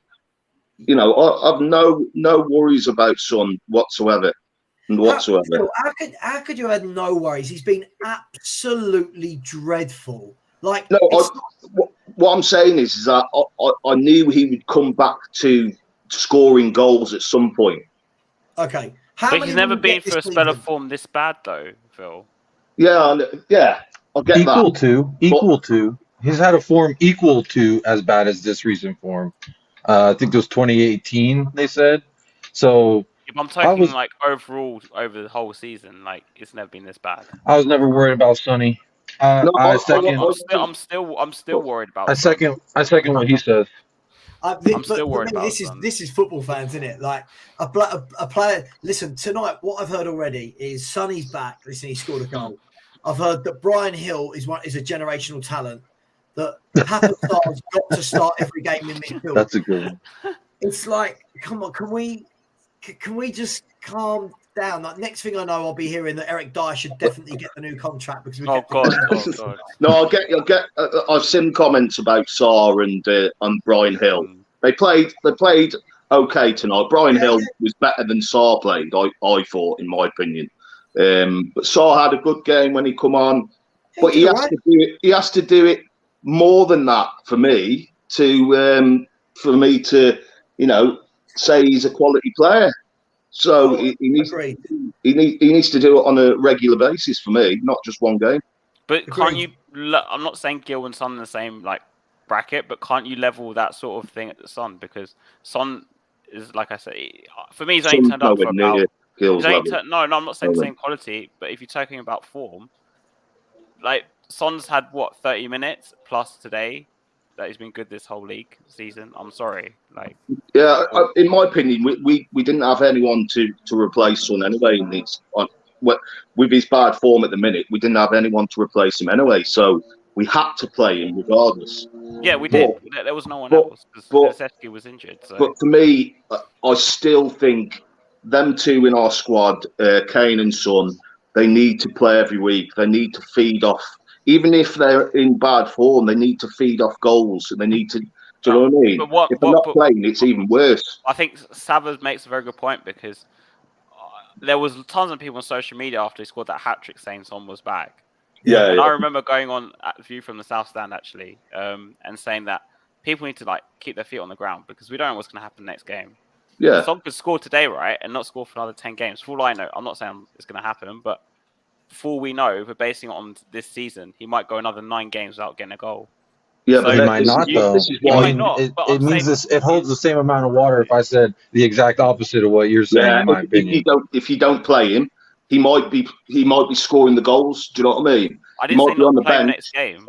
you know, I've no worries about Son whatsoever. How could you have no worries? He's been absolutely dreadful. Like, no, what I'm saying is that I knew he would come back to scoring goals at some point. Okay, but he's never been through a spell of form this bad, though, Phil. Yeah, I'll get equal that. to. He's had a form equal to as bad as this recent form. I think it was 2018. They said so. If I'm talking like overall over the whole season, like it's never been this bad. I was never worried about Sonny. I'm still worried about. I second what he says. I'm still worried about this is football fans, isn't it? Like a player. Listen, tonight what I've heard already is Sonny's back. Listen, he scored a goal. I've heard that Brian Hill is a generational talent. That Papenstaal's got to start every game in midfield. That's a good one. It's like, come on, can we just calm down? Like, next thing I know, I'll be hearing that Eric Dyer should definitely get the new contract because God. No, I've seen comments about Sarr and Brian Hill. They played okay tonight. Brian Hill was better than Sarr played. I thought, in my opinion. But Sarr had a good game when he come on, but he has to do it more than that for me to say he's a quality player. So he needs to do it on a regular basis for me, not just one game. But can't you? I'm not saying Gil and Son in the same bracket, but can't you level that sort of thing at the Son? Because Son is, like I say, for me, he's only turned up for about. No, I'm not saying the same quality, but if you're talking about form, like Son's had 30 minutes plus today. That he's been good this whole league season. I'm sorry, in my opinion, we didn't have anyone to replace Son anyway. With his bad form at the minute, we didn't have anyone to replace him anyway. So we had to play him regardless. Yeah, we did. There was no one else because Kulusevski was injured. So. But for me, I still think them two in our squad, Kane and Son, they need to play every week. They need to feed off. Even if they're in bad form, they need to feed off goals, and they need to. Do you know what I mean? If they're not playing, it's even worse. I think Savva makes a very good point because there was tons of people on social media after he scored that hat trick saying Son was back. Yeah, I remember going on at View from the South Stand actually, and saying that people need to keep their feet on the ground because we don't know what's going to happen next game. Yeah, Son could score today, right, and not score for another 10 games. For all I know, I'm not saying it's going to happen, but. For all we know, we're basing it on this season. He might go another 9 games without getting a goal. Yeah, but he might not, though. It means it holds the same amount of water if I said the exact opposite of what you're saying, in my opinion. If you don't play him, he might be scoring the goals. Do you know what I mean? I didn't say not play him next game.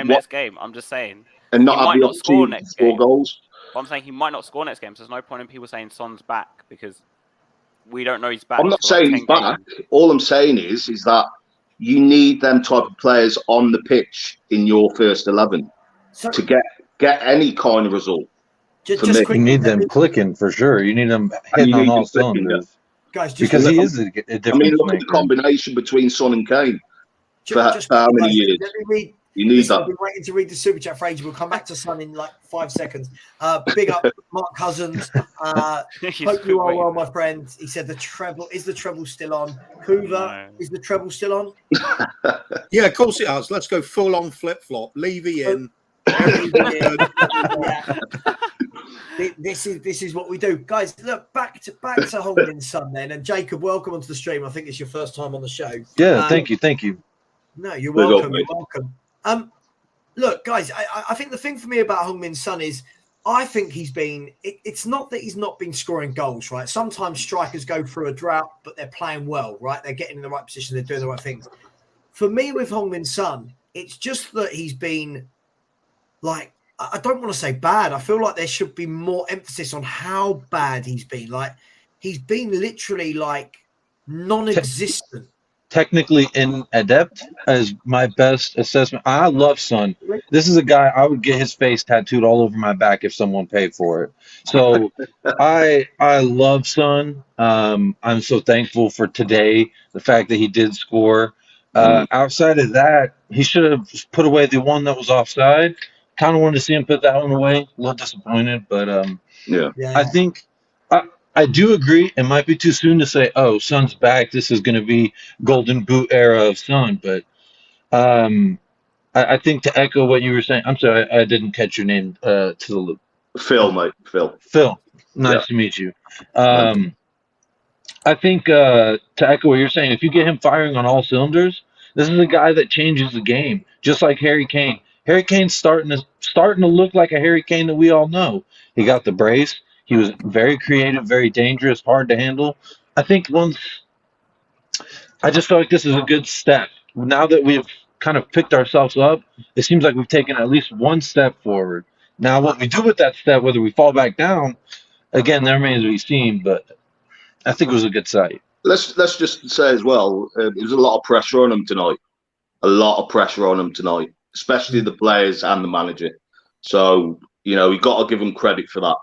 Next game. I'm just saying and not have might the not score next game. Goals. But I'm saying he might not score next game. So there's no point in people saying Son's back because we don't know he's back. I'm not saying he's back. All I'm saying is that you need them type of players on the pitch in your first 11 to get any kind of result. You need them clicking for sure. You need them hitting on all cylinders. Guys, because he is a difference look at the combination between Son and Kane. For how many years? You need that. I've been waiting to read the super chat for ages. We'll come back to Son in 5 seconds. Big up, Mark Cousins. Hope you are well, my friend. He said is the treble still on? Hoover, is the treble still on? Yeah, of course it has. Let's go full on flip flop. Levy in. This is what we do, guys. Look, back to Heung-min's Son then. And Jacob, welcome onto the stream. I think it's your first time on the show. Yeah, thank you. No, you're welcome. You're welcome. Look, guys, I think the thing for me about Heung-min's Son is I think he's been. It's not that he's not been scoring goals, right? Sometimes strikers go through a drought, but they're playing well, right? They're getting in the right position. They're doing the right things. For me, with Heung-min's Son, it's just that he's been I don't want to say bad. I feel like there should be more emphasis on how bad he's been. He's been literally non-existent. technically inadept as my best assessment. I love Son. This is a guy I would get his face tattooed all over my back if someone paid for it. So I love Son. I'm so thankful for today, the fact that he did score. Outside of that, he should have put away the one that was offside. Kind of wanted to see him put that one away. A little disappointed, but I think I do agree. It might be too soon to say, "Oh, Son's back. This is going to be golden boot era of Son." But I think to echo what you were saying, I'm sorry, I didn't catch your name to the loop. Phil, mate. Phil. Phil, nice to meet you. I think to echo what you're saying, if you get him firing on all cylinders, this is a guy that changes the game, just like Harry Kane. Harry Kane's starting to look like a Harry Kane that we all know. He got the brace. He was very creative, very dangerous, hard to handle. I just feel like this is a good step. Now that we've kind of picked ourselves up, it seems like we've taken at least one step forward. Now, what we do with that step, whether we fall back down, again, that remains to be seen, but I think it was a good sight. Let's just say as well, there's a lot of pressure on them tonight. A lot of pressure on them tonight, especially the players and the manager. So, you got to give them credit for that.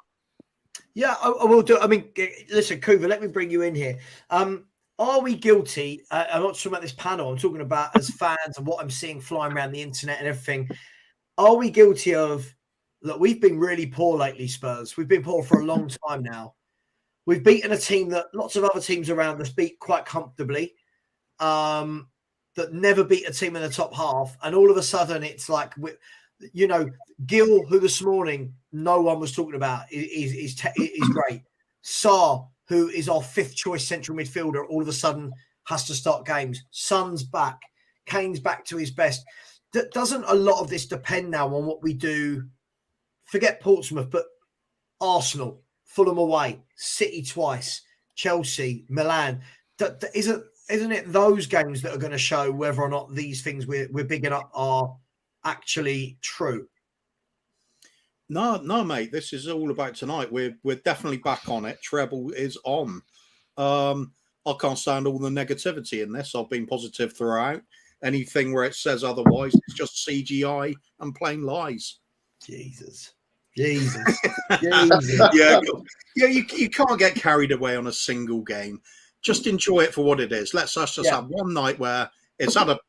Yeah, I will do. I mean, listen, Kuva, let me bring you in here. Are we guilty? I'm not talking about this panel. I'm talking about as fans and what I'm seeing flying around the internet and everything. Are we guilty of, look, we've been really poor lately, Spurs. We've been poor for a long time now. We've beaten a team that lots of other teams around us beat quite comfortably, that never beat a team in the top half. And all of a sudden, it's like, Gil, who this morning no one was talking about, is great. Sarr, who is our fifth choice central midfielder, all of a sudden has to start games. Son's back. Kane's back to his best. Doesn't a lot of this depend now on what we do? Forget Portsmouth, but Arsenal, Fulham away, City twice, Chelsea, Milan. Isn't it those games that are going to show whether or not these things we're bigging up are actually true? No, mate. This is all about tonight. We're definitely back on it. Treble is on. I can't stand all the negativity in this. I've been positive throughout. Anything where it says otherwise, it's just CGI and plain lies. Jesus. Yeah, you can't get carried away on a single game. Just enjoy it for what it is. Let's just have one night where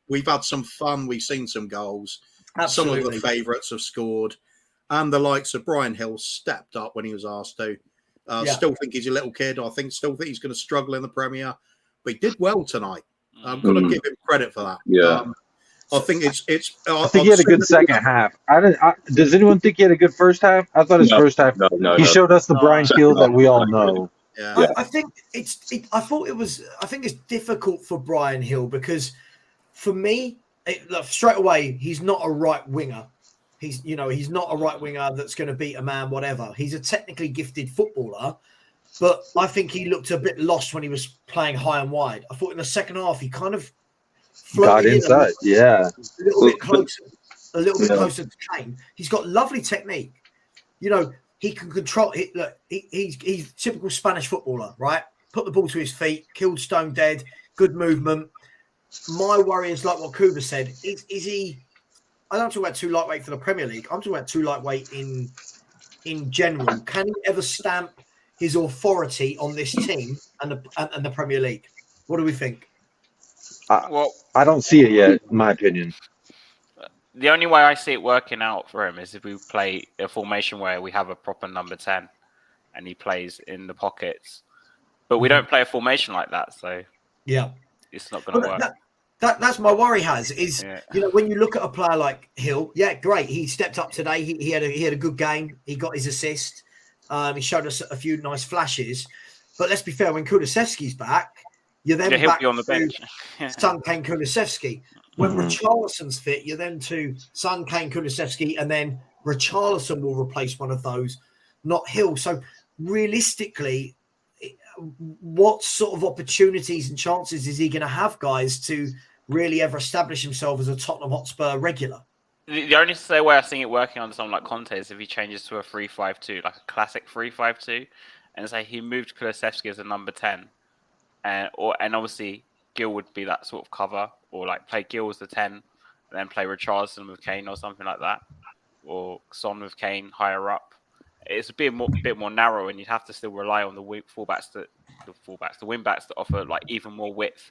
we've had some fun. We've seen some goals. Absolutely. Some of the favourites have scored. And the likes of Brian Hill stepped up when he was asked to. Still think he's a little kid. Still think he's going to struggle in the Premier. But he did well tonight. I'm going to give him credit for that. Yeah. I think it's. I think he had a good second half. Does anyone think he had a good first half? I thought his first half. He showed us the Brian Hill that we all know. Yeah. I think I think it's difficult for Brian Hill because, for me, straight away he's not a right winger. He's not a right winger that's going to beat a man, whatever. He's a technically gifted footballer, but I think he looked a bit lost when he was playing high and wide. I thought in the second half he kind of got inside, a little bit closer to Kane. He's got lovely technique. He can control it. Look, he's typical Spanish footballer, right? Put the ball to his feet, killed stone dead, good movement. My worry is like what Kuba said. Is he? I don't talk about too lightweight for the Premier League. I'm talking about too lightweight in general. Can he ever stamp his authority on this team and the Premier League? What do we think? I don't see it yet, in my opinion. The only way I see it working out for him is if we play a formation where we have a proper number 10 and he plays in the pockets. But we don't play a formation like that, so it's not going to work. That's my worry, when you look at a player like Hill, great. He stepped up today. He had a good game. He got his assist. He showed us a few nice flashes. But let's be fair, when Kulusevski's back, you're then he'll back be on the bench. Son, Kane, Kulusevski. When Richarlison's fit, you're then to Son, Kane, Kulusevski, and then Richarlison will replace one of those, not Hill. So realistically, what sort of opportunities and chances is he going to have, guys, to really ever establish himself as a Tottenham Hotspur regular? The only way I've seen it working on someone like Conte is if he changes to a 3-5-2, like a classic 3-5-2, and say he moved Kulusevski as a number 10, and obviously Gill would be that sort of cover, or like play Gill as the 10, and then play Richarlison with Kane or something like that, or Son with Kane higher up. It's a bit more narrow, and you'd have to still rely on the wing backs to offer like even more width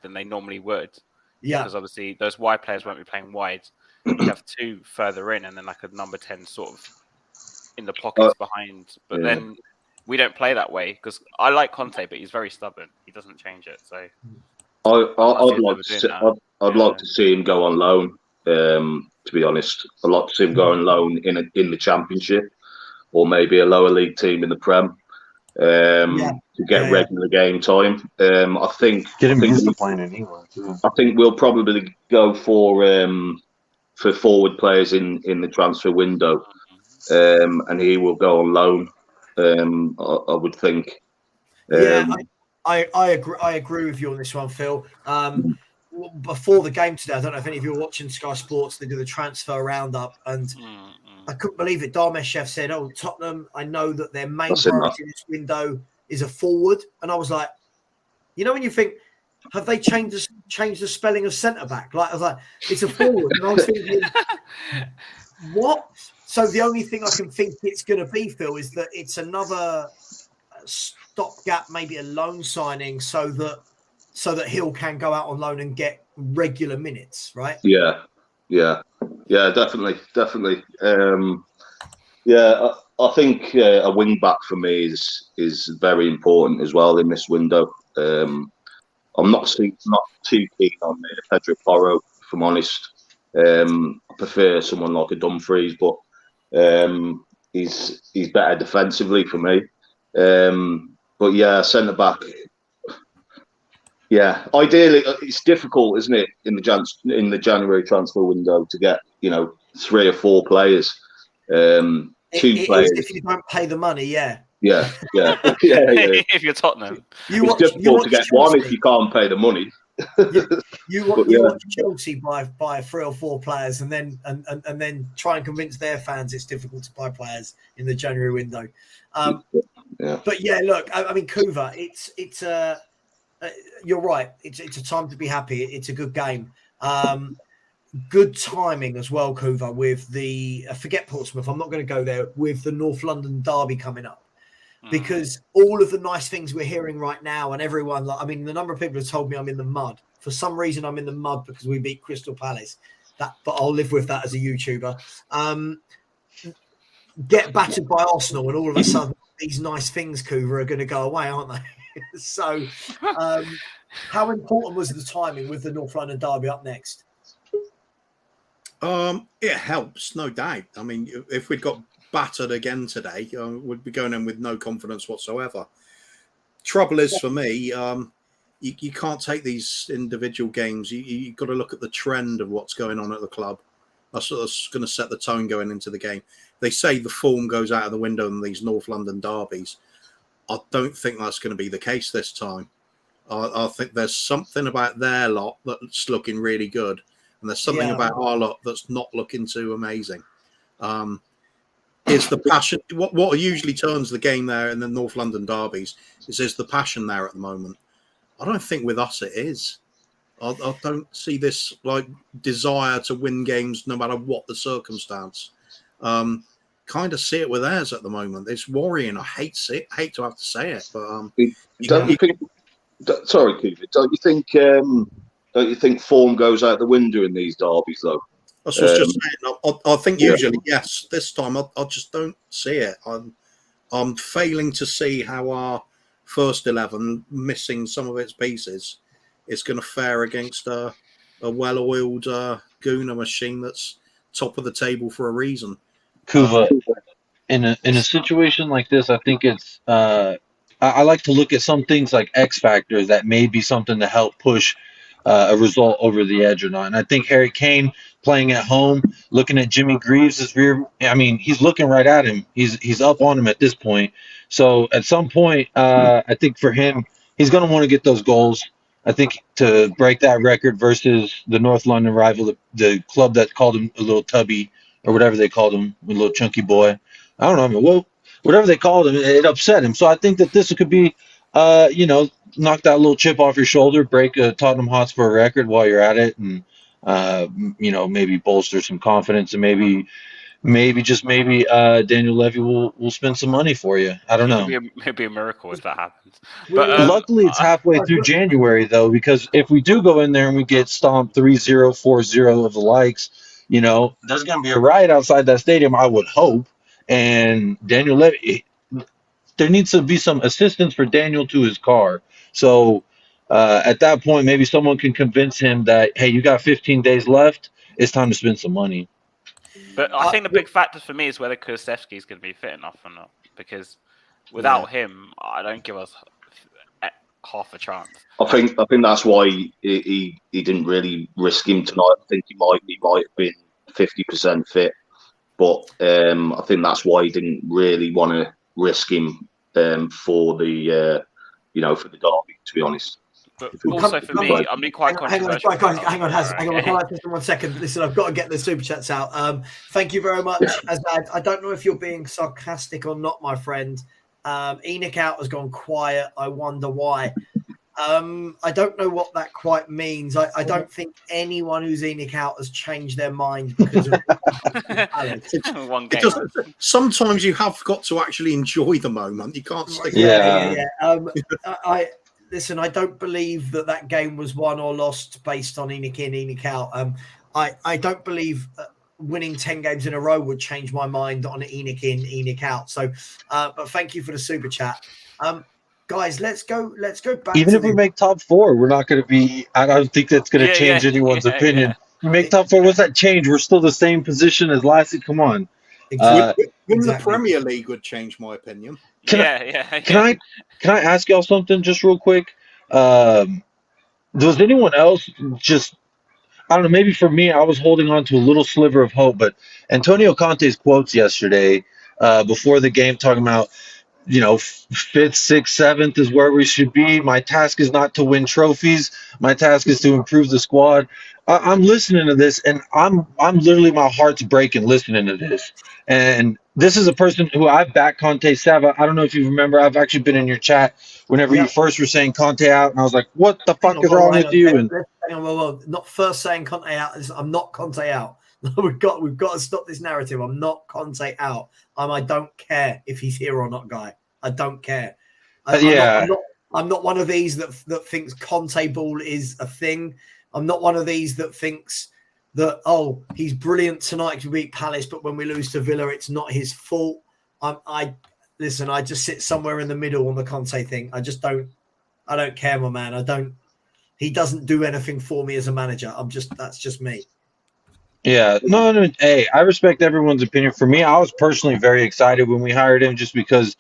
than they normally would. Yeah, because obviously those wide players won't be playing wide. You have 2 further in, and then like a number 10 sort of in the pockets behind. But then we don't play that way because I like Conte, but he's very stubborn. He doesn't change it. So I'd like to see him go on loan. To be honest, I'd like to see him go on loan in the Championship, or maybe a lower league team in the Prem. To get regular game time. I think get him used to playing in England too. I think we'll probably go for forward players in the transfer window, and he will go on loan. I would think. I agree. I agree with you on this one, Phil. Before the game today, I don't know if any of you were watching Sky Sports. They do the transfer roundup, and I couldn't believe it. Darmeshev said, "Oh, Tottenham, I know that their main priority in this window is a forward." And I was like, you know, when you think, have they changed the spelling of centre back? Like, I was like, it's a forward. And I was thinking, what? So the only thing I can think it's going to be, Phil, is that it's another stopgap, maybe a loan signing, so that Hill can go out on loan and get regular minutes, right? Yeah, definitely. I think a wing back for me is very important as well in this window. I'm not too keen on Pedro Porro, if I'm honest. I prefer someone like a Dumfries, but he's better defensively for me. But yeah, centre back. Yeah, ideally it's difficult, isn't it, in the January transfer window to get 3 or 4 players. 2 players if you don't pay the money. Yeah. If you're Tottenham, it's difficult to get Chelsea. One if you can't pay the money. you watch Chelsea buy 3 or 4 players, and then try and convince their fans it's difficult to buy players in the January window. But yeah, look, I mean, Kuva, it's you're right. It's a time to be happy. It's a good game. Good timing as well, Kuva, with the forget Portsmouth. I'm not going to go there with the North London derby coming up, because all of the nice things we're hearing right now, and everyone, the number of people have told me I'm in the mud. For some reason, I'm in the mud because we beat Crystal Palace. But I'll live with that as a YouTuber. Get battered by Arsenal, and all of a sudden, these nice things, Kuva, are going to go away, aren't they? So, how important was the timing with the North London derby up next? It helps, no doubt. I mean, if we'd got battered again today, we'd be going in with no confidence whatsoever. Trouble is, for me, you can't take these individual games. You've got to look at the trend of what's going on at the club. That's going to set the tone going into the game. They say the form goes out of the window in these North London derbies. I don't think that's going to be the case this time. I think there's something about their lot that's looking really good, and there's something about our lot that's not looking too amazing. Is the passion what usually turns the game there in the North London derbies? Is the passion there at the moment? I don't think with us it is. I don't see this like desire to win games no matter what the circumstance. Kind of see it with theirs at the moment. It's worrying. I hate to have to say it, but don't you think? Sorry, Keith. Don't you think form goes out the window in these derbies though? That's what I was just saying. I think usually yes. This time I just don't see it. I'm failing to see how our first 11, missing some of its pieces, is going to fare against a well-oiled Gooner machine that's top of the table for a reason. Kuva, in a situation like this, I think it's I like to look at some things like X factors that may be something to help push a result over the edge or not. And I think Harry Kane playing at home, looking at Jimmy Greaves' rear, I mean, he's looking right at him. He's up on him at this point. So at some point, I think for him, he's going to want to get those goals. I think to break that record versus the North London rival, the club that called him a little tubby, or whatever they called him, a little chunky boy. I don't know. Whatever they called him, it upset him. So I think that this could be, knock that little chip off your shoulder, break a Tottenham Hotspur record while you're at it, and maybe bolster some confidence, and maybe Daniel Levy will spend some money for you. I don't know. It'd be a miracle if that happens. But luckily, it's halfway through January though, because if we do go in there and we get stomped 3-0, 4-0 of the likes, there's going to be a riot outside that stadium, I would hope. And Daniel Levy, there needs to be some assistance for Daniel to his car. So at that point, maybe someone can convince him that, hey, you got 15 days left. It's time to spend some money. But I think the big factor for me is whether Kulusevski is going to be fit enough or not. Because without him, I don't give us half a chance. I think that's why he didn't really risk him tonight. I think he might have been 50% fit, but I think that's why he didn't really want to risk him for the for the derby. To be honest. But also for me, I'm being quite controversial. Hang on, just 1 second. Listen, I've got to get the super chats out. Thank you very much, Azad. I don't know if you're being sarcastic or not, my friend. Enoch out has gone quiet. I wonder why. I don't know what that quite means. I don't think anyone who's Enoch out has changed their mind because of Alex. One game. Sometimes you have got to actually enjoy the moment. You can't stick. Listen, I don't believe that game was won or lost based on Enoch in, Enoch out. I don't believe winning 10 games in a row would change my mind on Enoch in, Enoch out. So, but thank you for the super chat. Guys, let's go back. Even if we make top 4, we're not going to be. I don't think that's going to change anyone's opinion. We make top 4. What's that change? We're still the same position as last year. Come on. Exactly. The Premier League would change my opinion. Can I ask y'all something just real quick? Does anyone else just, I don't know, maybe for me, I was holding on to a little sliver of hope, but Antonio Conte's quotes yesterday before the game talking about, 5th, 6th, 7th is where we should be. My task is not to win trophies. My task is to improve the squad. I'm listening to this, and I'm literally, my heart's breaking listening to this. And this is a person who I've backed Conte. Savva, I don't know if you remember, I've actually been in your chat whenever you first were saying Conte out, and I was like, what the fuck is wrong with you? And not first saying Conte out. I'm not Conte out. We've got to stop this narrative. I'm not Conte out. I don't care if he's here or not, guy. I don't care. I'm not one of these that thinks Conte ball is a thing. I'm not one of these that thinks that, he's brilliant tonight to beat Palace, but when we lose to Villa, it's not his fault. I just sit somewhere in the middle on the Conte thing. I don't care, my man. He doesn't do anything for me as a manager. That's just me. Yeah, no, hey, I respect everyone's opinion. For me, I was personally very excited when we hired him just because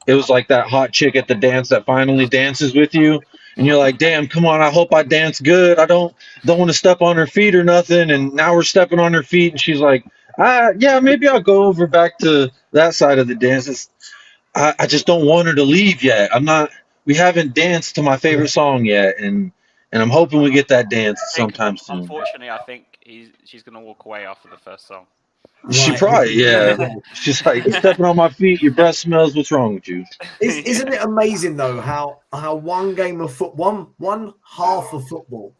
it was like that hot chick at the dance that finally dances with you. And you're like, damn, come on, I hope I dance good. I don't want to step on her feet or nothing. And now we're stepping on her feet. And she's like, yeah, maybe I'll go over back to that side of the dance. I just don't want her to leave yet. We haven't danced to my favorite song yet. And I'm hoping we get that dance sometime soon. Unfortunately, I think she's going to walk away after the first song. She probably, She's like, you're stepping on my feet. Your breath smells. What's wrong with you? Isn't it amazing though how one game of football, one half of football,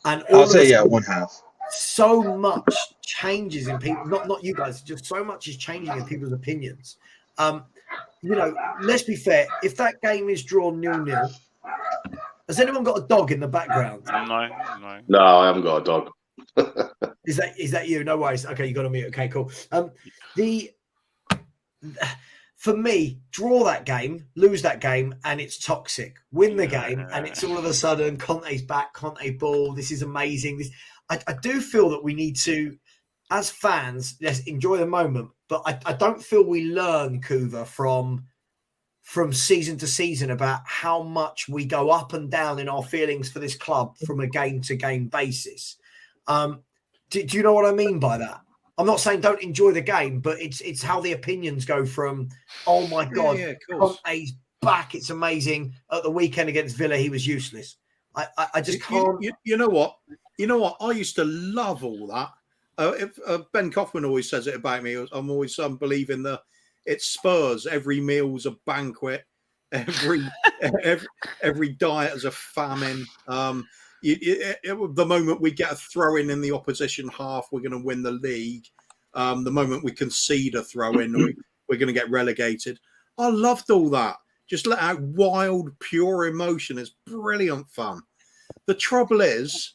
and I'll say one half. So much changes in people. Not you guys. Just so much is changing in people's opinions. Let's be fair. If that game is drawn 0-0, has anyone got a dog in the background? No, I haven't got a dog. Is that you? No worries. Okay, you got on mute. Okay, cool. For me, draw that game, lose that game, and it's toxic. Win the game, and it's all of a sudden Conte's back, Conte ball. This is amazing. I do feel that we need to, as fans, let's enjoy the moment. But I don't feel we learn, Kuva, from season to season about how much we go up and down in our feelings for this club from a game-to-game basis. Do you know what I mean by that? I'm not saying don't enjoy the game, but it's how the opinions go from, oh my God, Conte's back, it's amazing. At the weekend against Villa, he was useless. I just can't. You know what? I used to love all that. Ben Kaufman always says it about me. I'm always believing that it's Spurs. Every meal's a banquet. every diet as a famine. The moment we get a throw in the opposition half, we're going to win the league. The moment we concede a throw in, we're going to get relegated. I loved all that. Just let out wild, pure emotion. It's brilliant fun. The trouble is,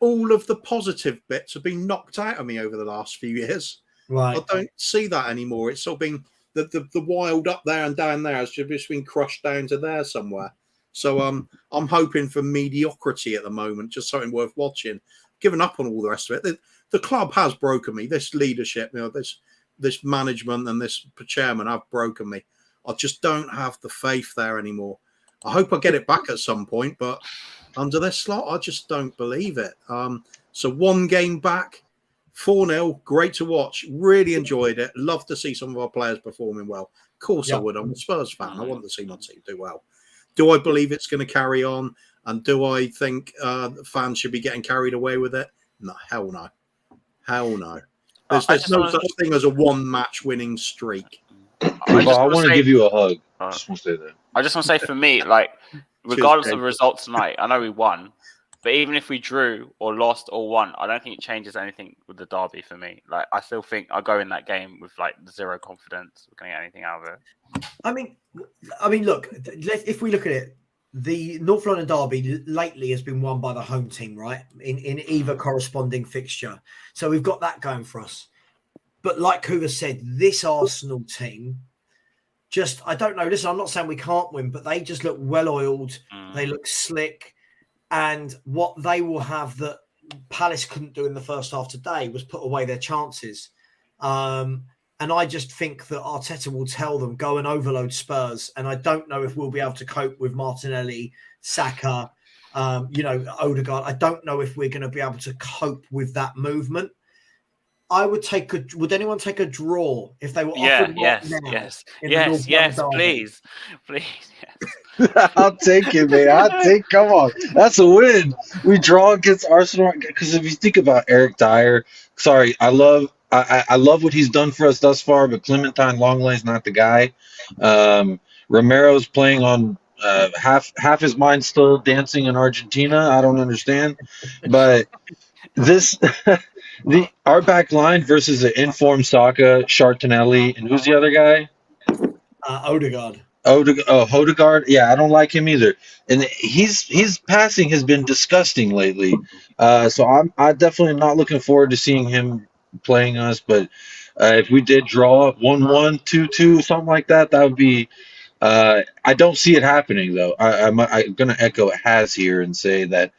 all of the positive bits have been knocked out of me over the last few years. Right. I don't see that anymore. It's sort of been the wild up there and down there has just been crushed down to there somewhere. So I'm hoping for mediocrity at the moment, just something worth watching. Given up on all the rest of it. The club has broken me. This leadership, this management and this chairman have broken me. I just don't have the faith there anymore. I hope I get it back at some point, but under this slot, I just don't believe it. So one game back, 4-0, great to watch. Really enjoyed it. Love to see some of our players performing well. Of course I would. I'm a Spurs fan. I want to see my team do well. Do I believe it's going to carry on? And do I think fans should be getting carried away with it? No, hell no. Hell no. There's no such thing as a one-match winning streak. I want to give you a hug. I just want to say that. I just want to say, for me, like, regardless of the result tonight, I know we won, but even if we drew or lost or won, I don't think it changes anything with the derby for me. Like, I still think I go in that game with like zero confidence we're going to get anything out of it. I mean, look, if we look at it, the North London derby lately has been won by the home team, right? In either corresponding fixture. So we've got that going for us. But like Hoover said, this Arsenal team, just, I don't know. Listen, I'm not saying we can't win, but they just look well-oiled. They look slick. And what they will have that Palace couldn't do in the first half today was put away their chances. And I just think that Arteta will tell them, go and overload Spurs. And I don't know if we'll be able to cope with Martinelli, Saka, Odegaard. I don't know if we're going to be able to cope with that movement. I would would anyone take a draw if they were offered yes, please, yes. I'll take it, man. Come on. That's a win. We draw against Arsenal. Because if you think about Eric Dyer, sorry, I love what he's done for us thus far, but Clementine Lenglet's not the guy. Romero's playing on half his mind still dancing in Argentina. I don't understand. But this our back line versus an informed Saka, Martinelli, and who's the other guy? Odegaard. Odegaard. Yeah, I don't like him either. And his passing has been disgusting lately. So I definitely am not looking forward to seeing him playing us. But if we did draw 1-1, 2-2, something like that, that would be. I don't see it happening though. I'm going to echo Has here and say that.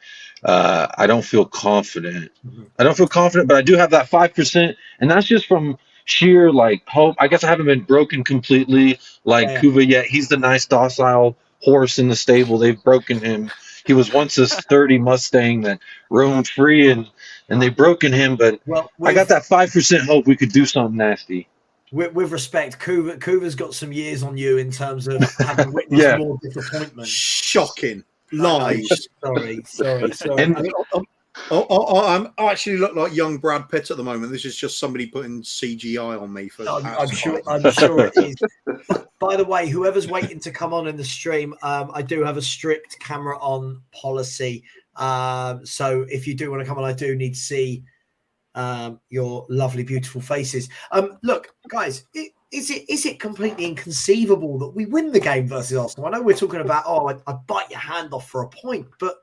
I don't feel confident. I don't feel confident, but I do have that 5%, and that's just from sheer like hope. I guess I haven't been broken completely like Kuva yet. He's the nice docile horse in the stable. They've broken him. He was once a sturdy Mustang that roamed free, and they've broken him. But I got that 5% hope we could do something nasty. With respect, Kuva's got some years on you in terms of having witnessed more disappointment. Shocking. Lies. Sorry. I actually look like young Brad Pitt at the moment. This is just somebody putting CGI on me. I'm sure it is. By the way, whoever's waiting to come on in the stream, I do have a strict camera on policy. So if you do want to come on, I do need to see your lovely, beautiful faces. Look, guys, is it completely inconceivable that we win the game versus Arsenal? I know we're talking about, I'd bite your hand off for a point, but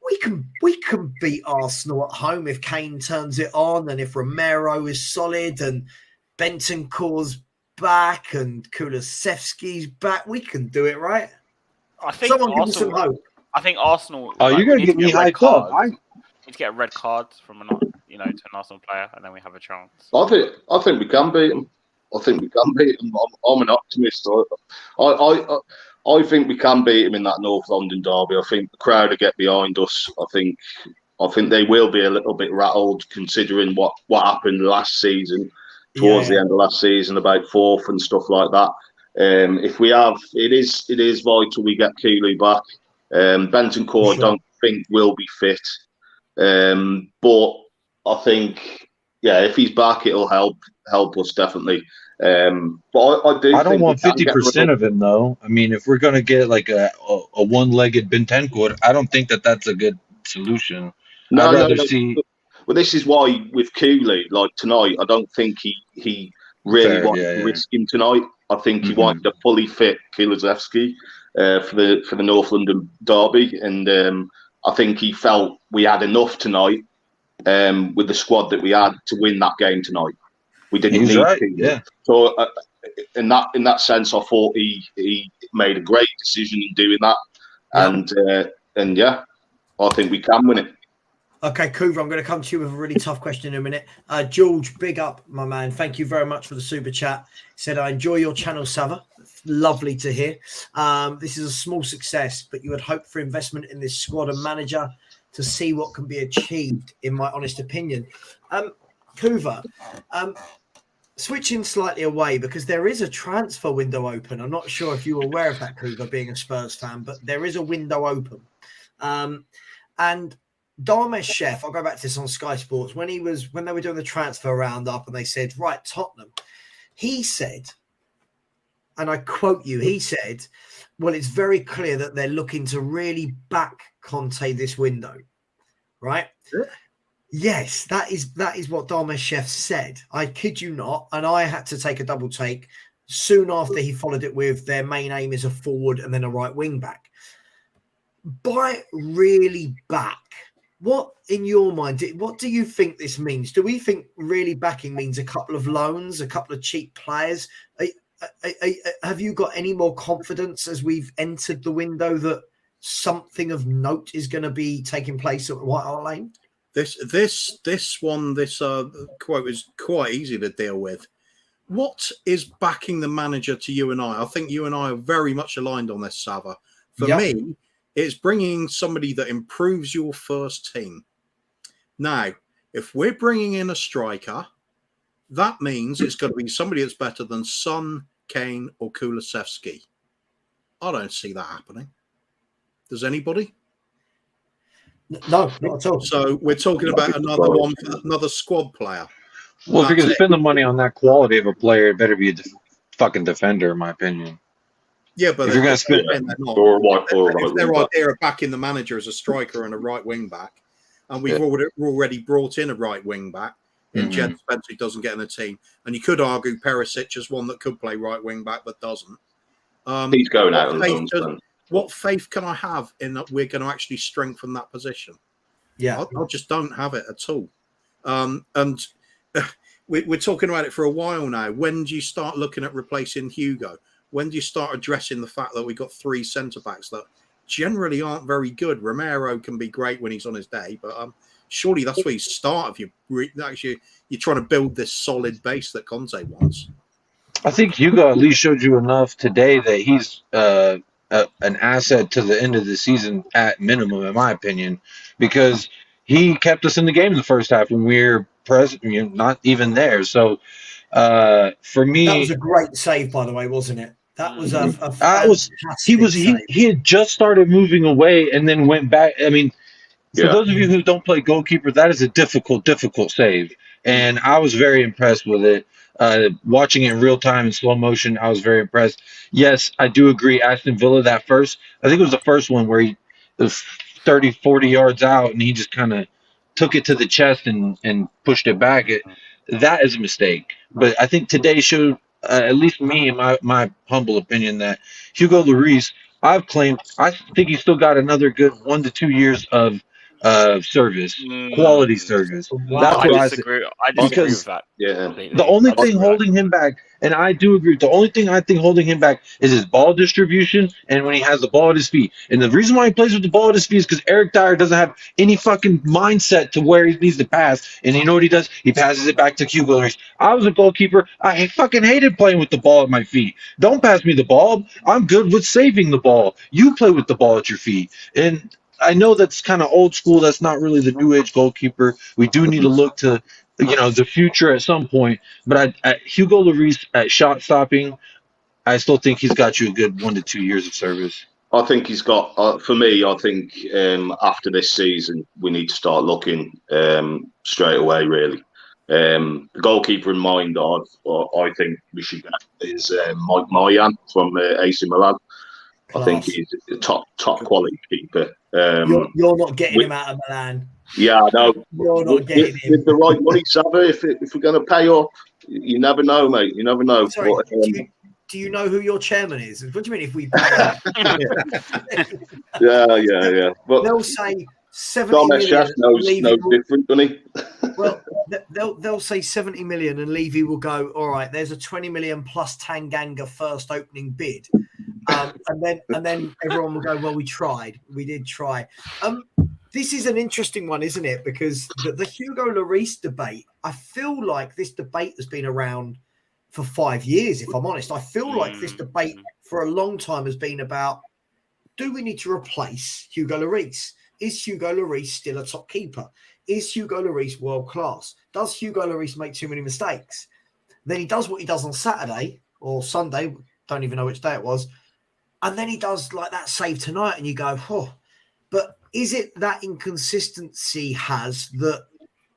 we can beat Arsenal at home if Kane turns it on and if Romero is solid and Bentancur's back and Kulusevski's back. We can do it, right? I think someone give me some hope. I think Arsenal. Oh, you're gonna get me hyped up. We need to get a red card from to an Arsenal player, and then we have a chance. I think we can beat them. I'm an optimist. I think we can beat them in that North London derby. I think the crowd will get behind us. I think they will be a little bit rattled considering what happened last season, towards the end of last season, about fourth and stuff like that. If we have, it is vital we get Keeley back. Bentancur, I don't think will be fit, but I think if he's back, it'll help us definitely. But I do. I don't think want 50% of him though. I mean, if we're gonna get like a one-legged Bentancur, I don't think that's a good solution. I'd rather see. Well, this is why with Cooley, like tonight, I don't think he really wanted to risk him tonight. I think he wanted a fully fit Kulusevski for the North London derby, and I think he felt we had enough tonight with the squad that we had to win that game tonight. We didn't need Cooley. Yeah. So in that sense, I thought he made a great decision in doing that, and yeah, I think we can win it. Okay, Coover, I'm going to come to you with a really tough question in a minute. George, big up, my man. Thank you very much for the super chat. He said, I enjoy your channel, Savva. Lovely to hear. This is a small success, but you would hope for investment in this squad and manager to see what can be achieved, in my honest opinion. Coover, switching slightly away, because there is a transfer window open. I'm not sure if you were aware of that, Coover, being a Spurs fan, but there is a window open. And Dharmesh Chef, I'll go back to this on Sky Sports, when they were doing the transfer roundup and they said, right, Tottenham, he said, and I quote you, he said, well, it's very clear that they're looking to really back Conte this window, right? Sure. Yes, that is what Dharmesh Chef said. I kid you not, and I had to take a double take soon after he followed it with their main aim is a forward and then a right wing back. By really back, what, in your mind, what do you think this means? Do we think really backing means a couple of loans, a couple of cheap players? Have you got any more confidence as we've entered the window that something of note is going to be taking place at White Hart Lane? This quote is quite easy to deal with. What is backing the manager to you and I? I think you and I are very much aligned on this, Savva. For me, it's bringing somebody that improves your first team. Now, if we're bringing in a striker, that means it's got to be somebody that's better than Son, Kane, or Kulusevski. I don't see that happening. Does anybody? No, not at all. So we're talking about another squad player. Well, if you're going to spend the money on that quality of a player, it better be a fucking defender, in my opinion. Yeah, but if you're going to spend if their idea of backing the manager as a striker and a right wing back, and we've already brought in a right wing back in Jed Spence, who doesn't get in the team, and you could argue Perisic as one that could play right wing back but doesn't. He's going out on loan. What faith can I have in that we're going to actually strengthen that position? Yeah, I just don't have it at all. And we're talking about it for a while now. When do you start looking at replacing Hugo? When do you start addressing the fact that we got three centre backs that generally aren't very good? Romero can be great when he's on his day, but surely that's where you start if you're trying to build this solid base that Conte wants. I think Hugo at least showed you enough today that he's an asset to the end of the season at minimum, in my opinion, because he kept us in the game in the first half when we were present, not even there. So for me, that was a great save, by the way, wasn't it? That was he had just started moving away and then went back. I mean, for those of you who don't play goalkeeper, that is a difficult save, and I was very impressed with it. Watching it in real time in slow motion, I was very impressed. Yes, I do agree. Aston Villa, I think it was the first one where he was 30, 40 yards out and he just kind of took it to the chest and pushed it back. That is a mistake. But I think today showed, at least me, in my humble opinion, that Hugo Lloris, I think he's still got another good 1 to 2 years of service, quality service. Wow. That's what I disagree with that. Yeah. The only thing holding him back, and I do agree, the only thing I think holding him back is his ball distribution and when he has the ball at his feet. And the reason why he plays with the ball at his feet is because Eric Dyer doesn't have any fucking mindset to where he needs to pass. And you know what he does? He passes it back to Hugo Lloris. I was a goalkeeper. I fucking hated playing with the ball at my feet. Don't pass me the ball. I'm good with saving the ball. You play with the ball at your feet. And I know that's kind of old school. That's not really the new age goalkeeper. We do need to look to, the future at some point. But Hugo Lloris at shot stopping, I still think he's got you a good 1 to 2 years of service. I think he's got. For me, I think after this season, we need to start looking straight away, really, The goalkeeper in mind, I think we should get is Mike Moyan from AC Milan. Class. I think he's a top quality keeper. You're not getting him out of Milan. Yeah, I know. You're not getting him. With the right money, Savva, if we're going to pay up, you never know, mate. You never know. Sorry, But, do you know who your chairman is? What do you mean if we pay? yeah. But they'll say 70 million. knows different, doesn't he? Well, they'll say 70 million, and Levy will go, all right, there's a 20 million plus Tanganga first opening bid. And then everyone will go, well, we did try. This is an interesting one, isn't it? Because the Hugo Lloris debate, I feel like this debate has been around for 5 years, if I'm honest. I feel like this debate for a long time has been about, do we need to replace Hugo Lloris? Is Hugo Lloris still a top keeper? Is Hugo Lloris world class? Does Hugo Lloris make too many mistakes? Then he does what he does on Saturday or Sunday, don't even know which day it was, and then he does like that save tonight, and you go, oh, but is it that inconsistency that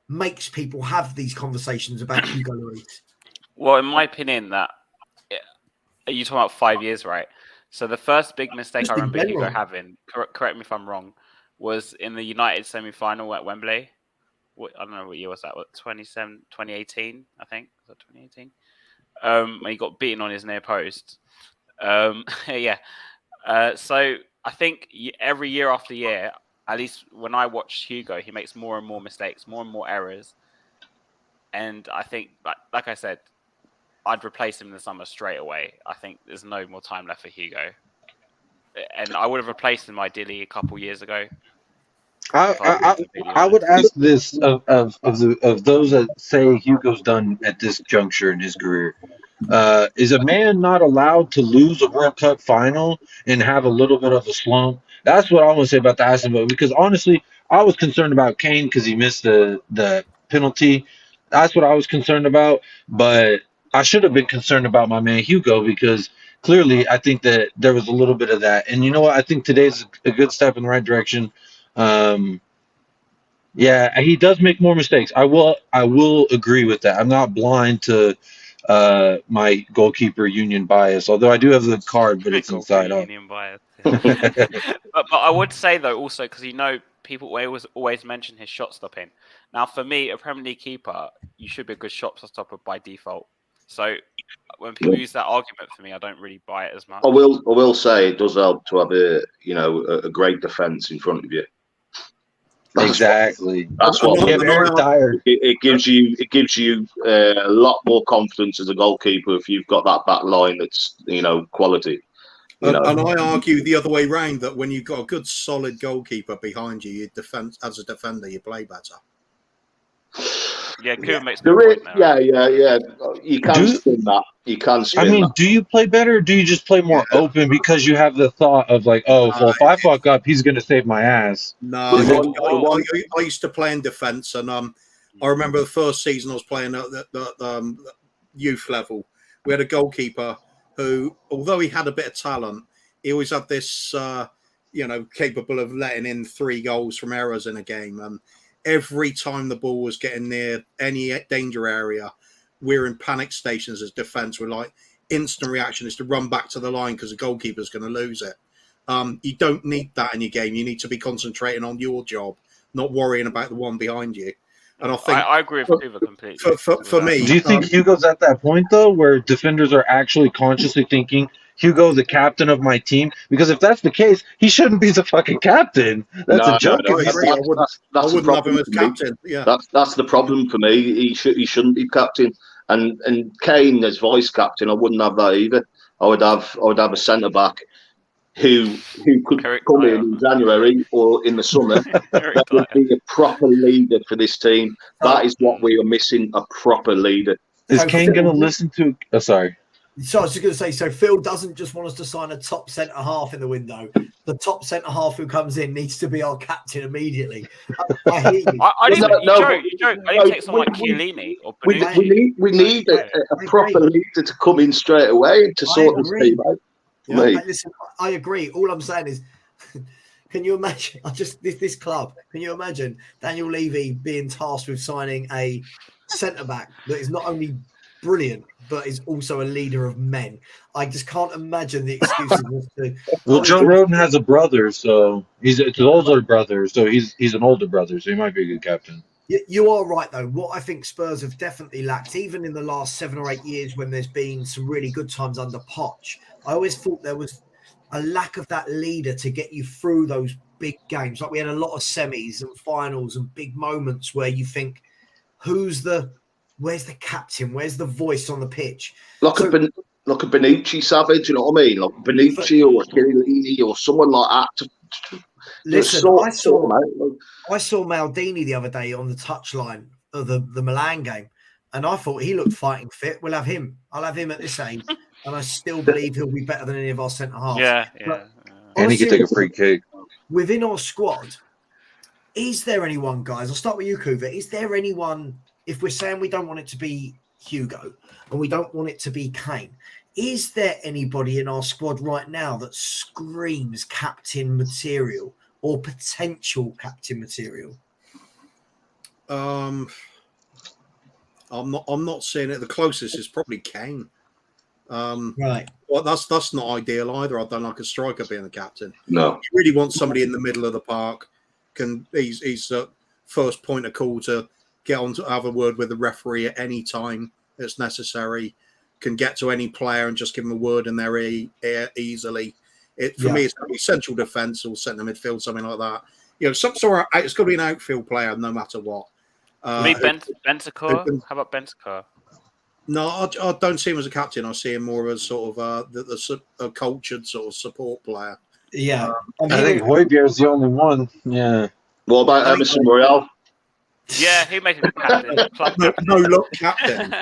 makes people have these conversations about Hugo Lloris? Well, in my opinion, are you talking about 5 years, right? So the first big mistake I remember Hugo having, correct me if I'm wrong, was in the United semi-final at Wembley. I don't know what year was that. 2018, I think. Was that 2018? When he got beaten on his near post. Yeah. So I think every year after year, at least when I watch Hugo, he makes more and more mistakes, more and more errors. And I think, like I said, I'd replace him in the summer straight away. I think there's no more time left for Hugo. And I would have replaced him ideally a couple years ago. I would ask this of those that say Hugo's done at this juncture in his career. Is a man not allowed to lose a World Cup final and have a little bit of a slump? That's what I want to say about the Aston Villa, because honestly, I was concerned about Kane because he missed the penalty. That's what I was concerned about, but I should have been concerned about my man Hugo, because clearly I think that there was a little bit of that. And you know what? I think today's a good step in the right direction. Yeah, he does make more mistakes. I will agree with that. I'm not blind to my goalkeeper union bias, although I do have the card, but it's inside out. Union bias. but I would say though also, because people always mention his shot stopping. Now for me, a Premier League keeper, you should be a good shot stopper by default. So when people use that argument for me, I don't really buy it as much. I will say it does help to have a great defence in front of you. Exactly. That's what get very tired. It gives you a lot more confidence as a goalkeeper if you've got that back line that's quality. And I argue the other way round, that when you've got a good solid goalkeeper behind you, as a defender, you play better. Yeah, Kieran makes the point now. Yeah. You can spin that. You can spin that. Do you play better, or do you just play more open because you have the thought of like, if I fuck up, he's going to save my ass? No, I used to play in defence, and I remember the first season I was playing at the youth level. We had a goalkeeper who, although he had a bit of talent, he always had this, capable of letting in 3 goals from errors in a game. And every time the ball was getting near any danger area, we're in panic stations as defence. We're like, instant reaction is to run back to the line because the goalkeeper's going to lose it. You don't need that in your game. You need to be concentrating on your job, not worrying about the one behind you. And I think I agree with Hugo completely. For me, do you think Hugo's at that point though, where defenders are actually consciously thinking, Hugo, the captain of my team? Because if that's the case, he shouldn't be the fucking captain. That's a joke. I wouldn't have him as captain. Yeah, that's the problem for me. He shouldn't be captain. And Kane as vice captain, I wouldn't have that either. I would have a centre back who could come in January or in the summer. That would be a proper leader for this team. That is what we are missing, a proper leader. Is Kane going to listen to... Oh, sorry. So I was just going to say, so Phil doesn't just want us to sign a top centre-half in the window. The top centre-half who comes in needs to be our captain immediately. I hear you. You joke. I didn't take someone like Chiellini or Bonucci. We need a proper leader to come in straight away to sort this team out. Listen, I agree. All I'm saying is, can you imagine? This club. Can you imagine Daniel Levy being tasked with signing a centre back that is not only brilliant but is also a leader of men. I just can't imagine the excuses as to. Well, Joe Roden has a brother, so it's an older brother, so he's an older brother, so he might be a good captain. You are right, though. What I think Spurs have definitely lacked, even in the last 7 or 8 years when there's been some really good times under Poch, I always thought there was a lack of that leader to get you through those big games. Like we had a lot of semis and finals and big moments where you think, where's the captain? Where's the voice on the pitch? Like a Bonucci, Savage, you know what I mean? Like Bonucci or Chiellini or someone like that. Listen, I saw Maldini the other day on the touchline of the Milan game, and I thought he looked fighting fit. We'll have him. I'll have him at this age, and I still believe he'll be better than any of our centre halves. Yeah. And he can take a free kick. Within our squad, is there anyone, guys? I'll start with you, Kuva. Is there anyone, if we're saying we don't want it to be Hugo and we don't want it to be Kane, is there anybody in our squad right now that screams captain material or potential captain material? I'm not seeing it. The closest is probably Kane. Right. Well, that's not ideal either. I don't like a striker being the captain. No. You really want somebody in the middle of the park. He's first point of call to get on to have a word with the referee at any time that's necessary. Can get to any player and just give them a word in their ear easily. For me, it's going to be central defence or centre midfield, something like that. You know, it's got to be an outfield player no matter what. Bentancur? How about Bentancur? No, I don't see him as a captain. I see him more as sort of a cultured sort of support player. Yeah. I think Højbjerg is the only one. Yeah. What about Emerson Royale? Yeah, he makes a good captain. No look captain.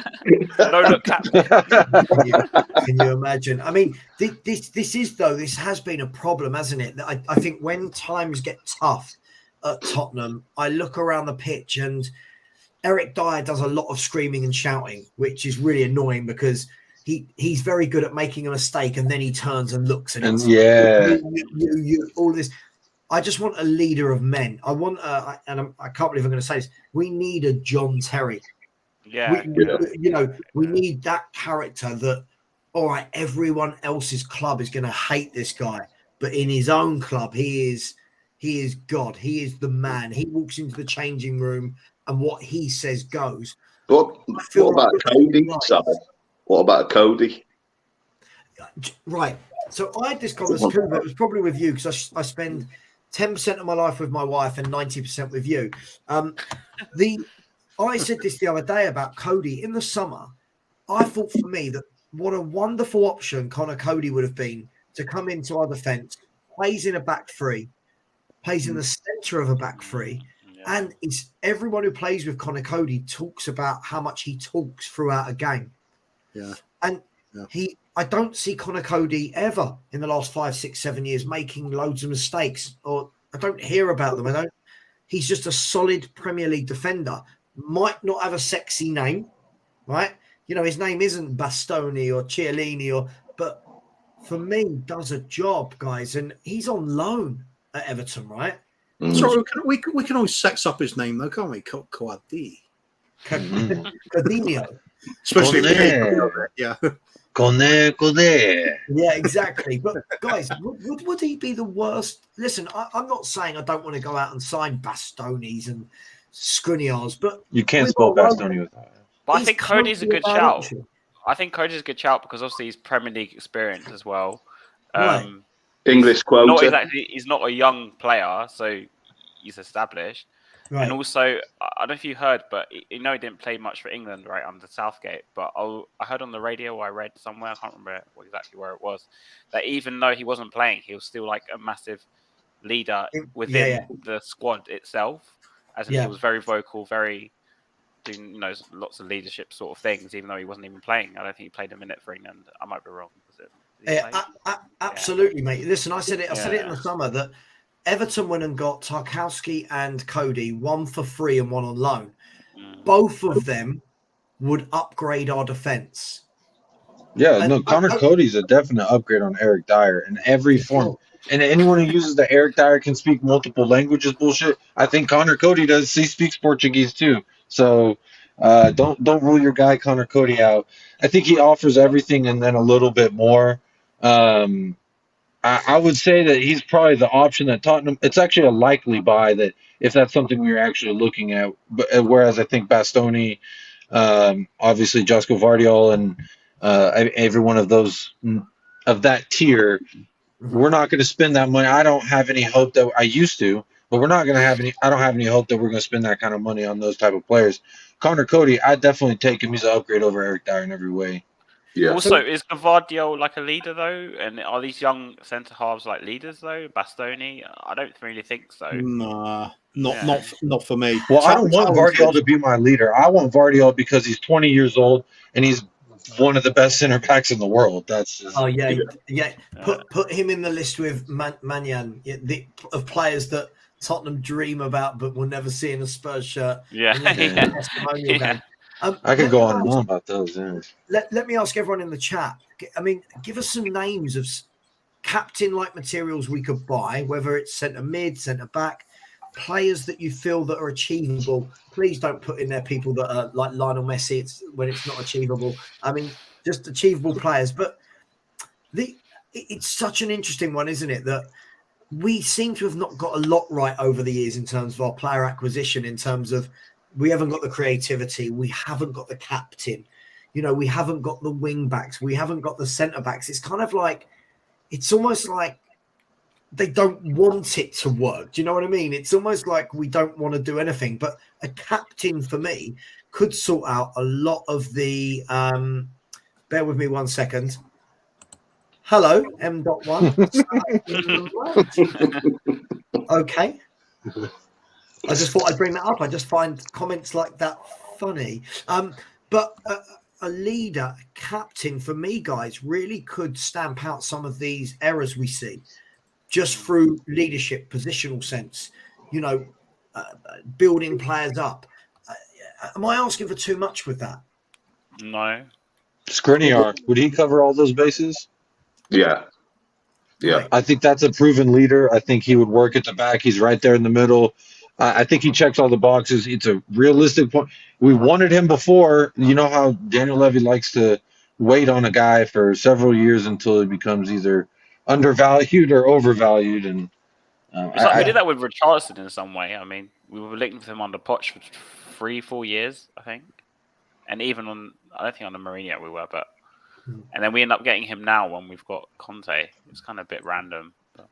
No look captain. Can you imagine? I mean, this has been a problem, hasn't it? I think when times get tough at Tottenham, I look around the pitch and Eric Dyer does a lot of screaming and shouting, which is really annoying because he's very good at making a mistake and then he turns and looks and you all this. I just want a leader of men. I want, I can't believe I'm going to say this. We need a John Terry. Yeah. We need that character that, all right, everyone else's club is going to hate this guy, but in his own club, he is God. He is the man. He walks into the changing room and what he says goes. What about Cody? What about Cody? Right. So I had this conversation. It was probably with you because I spend 10% of my life with my wife and 90% with you. I said this the other day about Cody in the summer. I thought for me that what a wonderful option Connor Cody would have been to come into our defence, plays in a back three, plays in the centre of a back three. And it's everyone who plays with Connor Cody talks about how much he talks throughout a game. Yeah. And I don't see Connor Cody ever in the last 5, 6, 7 years making loads of mistakes, or I don't hear about them. He's just a solid Premier League defender. Might not have a sexy name, right? You know, his name isn't Bastoni or Chiellini, but for me, does a job, guys. And he's on loan at Everton, right? Sorry, we can always sex up his name though, can't we? Coadi. Coutinho. Especially Conte. Yeah, exactly. But guys, would he be the worst? Listen, I'm not saying I don't want to go out and sign Bastonis and Skriniars, but you can't spell Bastoni with that. But I think Cody's a good shout. I think Cody's a good shout because obviously he's Premier League experience as well. Right. English quota. Not exactly. He's not a young player, so he's established. Right. And also, I don't know if you heard, but he didn't play much for England, right, under Southgate. But I heard on the radio, or I read somewhere, I can't remember exactly where it was, that even though he wasn't playing, he was still like a massive leader within the squad itself. As in, he was very vocal, very doing lots of leadership sort of things, even though he wasn't even playing. I don't think he played a minute for England. I might be wrong. Absolutely, mate. Listen, I said it in the summer that Everton went and got Tarkowski and Cody, one for free and one on loan. Both of them would upgrade our defence. Yeah, Connor Cody's a definite upgrade on Eric Dyer in every form. And anyone who uses the Eric Dyer can speak multiple languages bullshit, I think Connor Cody does. He speaks Portuguese too. So Don't rule your guy Connor Cody out. I think he offers everything and then a little bit more. I would say that he's probably the option that Tottenham. It's actually a likely buy that if that's something we were actually looking at. But whereas I think Bastoni, obviously Josko Vardiol, and every one of those of that tier, we're not going to spend that money. I don't have any hope that I used to, but we're not going to have any. I don't have any hope that we're going to spend that kind of money on those type of players. Connor Cody, I definitely take him. He's an upgrade over Eric Dyer in every way. Yeah. Also, is Gavardio like a leader though? And are these young centre halves like leaders though? Bastoni, I don't really think so. Nah, not for me. Well, I don't want Vardiol to be my leader. I want Vardiol because he's 20 years old and he's one of the best center backs in the world. That's just, yeah. Put him in the list with Mannion, of players that Tottenham dream about but will never see in a Spurs shirt. Yeah. I could go on and on about those. Yeah. Let me ask everyone in the chat. I mean, give us some names of captain-like materials we could buy, whether it's centre mid, centre back, players that you feel that are achievable. Please don't put in there people that are like Lionel Messi. When it's not achievable. I mean, just achievable players. But it's such an interesting one, isn't it? That we seem to have not got a lot right over the years in terms of our player acquisition, in terms of we haven't got the creativity. We haven't got the captain. We haven't got the wing backs. We haven't got the centre backs. It's kind of like, it's almost like they don't want it to work. Do you know what I mean? It's almost like we don't want to do anything. But a captain for me could sort out a lot of the. Bear with me 1 second. Hello, M.1. Okay. I just thought I'd bring that up. I just find comments like that funny. But a leader, a captain, for me, guys, really could stamp out some of these errors we see just through leadership, positional sense, building players up. Am I asking for too much with that? No. Skriniar, would he cover all those bases? Yeah. Yeah. I think that's a proven leader. I think he would work at the back. He's right there in the middle. I think he checks all the boxes. It's a realistic point. We wanted him before. You know how Daniel Levy likes to wait on a guy for several years until he becomes either undervalued or overvalued. And we did that with Richarlison in some way. I mean, we were linked with him under Poch for 3-4 years, I think. And even I don't think on the Mourinho we were, but and then we end up getting him now when we've got Conte. It's kind of a bit random. But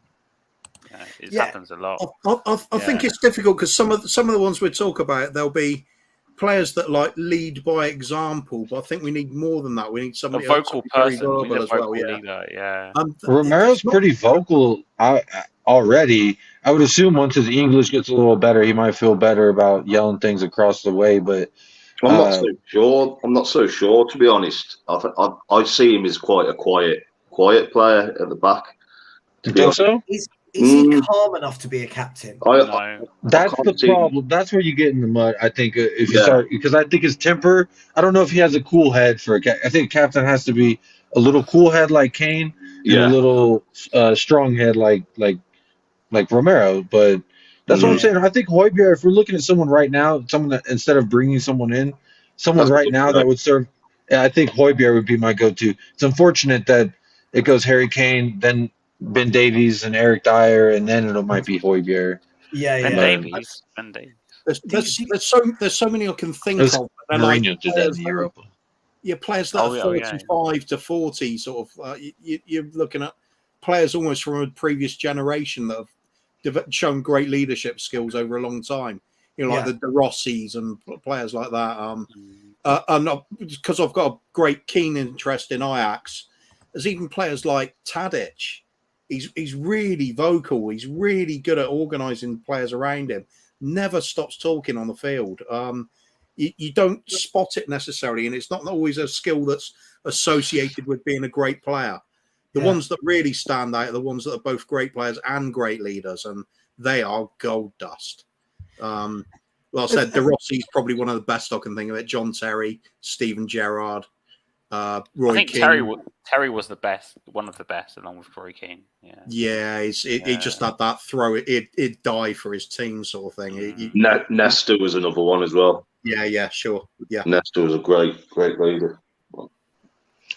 it happens a lot. I think it's difficult because some of the ones we talk about, there'll be players that like lead by example, but I think we need more than that. We need somebody a vocal person, we need a vocal leader. Yeah. Romero's pretty vocal already. I would assume once his English gets a little better, he might feel better about yelling things across the way. But I'm not so sure. I'm not so sure, to be honest. I see him as quite a quiet player at the back. You think so? Is he calm enough to be a captain? That's the problem. That's where you get in the mud. I think if you start, because I think his temper. I don't know if he has a cool head for a captain. I think a captain has to be a little cool head like Kane, and a little strong head like Romero. But that's what I'm saying. I think Højbjerg, if we're looking at someone right now, someone that instead of bringing someone in, that would serve. Yeah, I think Højbjerg would be my go-to. It's unfortunate that it goes Harry Kane, then Ben Davies and Eric Dyer, and then it might be Højbjerg. Ben Davies. There's so many I can think of. Mourinho did that in Europa. Yeah, players that are 45 to 40, sort of. You're looking at players almost from a previous generation that have shown great leadership skills over a long time. Like the De Rossi's and players like that. Because I've got a great keen interest in Ajax. There's even players like Tadic. He's really vocal. He's really good at organising players around him. Never stops talking on the field. You don't spot it necessarily, and it's not always a skill that's associated with being a great player. The ones that really stand out are the ones that are both great players and great leaders, and they are gold dust. Well, I said De Rossi's probably one of the best I can think of it. John Terry, Steven Gerrard. Roy I think Keane. Terry was the best, one of the best, along with Roy Keane. Yeah, he just had that throw. It die for his team sort of thing. Nesta was another one as well. Yeah, sure. Yeah, Nesta was a great leader.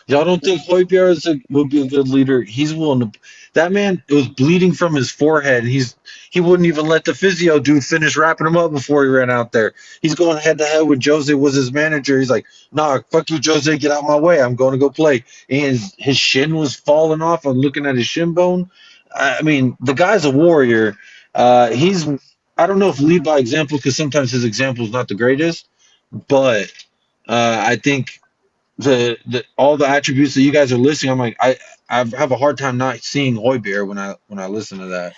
Y'all don't think Højbjerg would be a good leader? He's willing to. That man, it was bleeding from his forehead. He wouldn't even let the physio dude finish wrapping him up before he ran out there. He's going head to head with Jose was his manager. He's like, "Nah, fuck you, Jose, get out my way. I'm going to go play." And his shin was falling off. I'm looking at his shin bone. I mean, the guy's a warrior. He's. I don't know if lead by example because sometimes his example is not the greatest, but I think. All the attributes that you guys are listing, I'm like I have a hard time not seeing Højbjerg when I listen to that.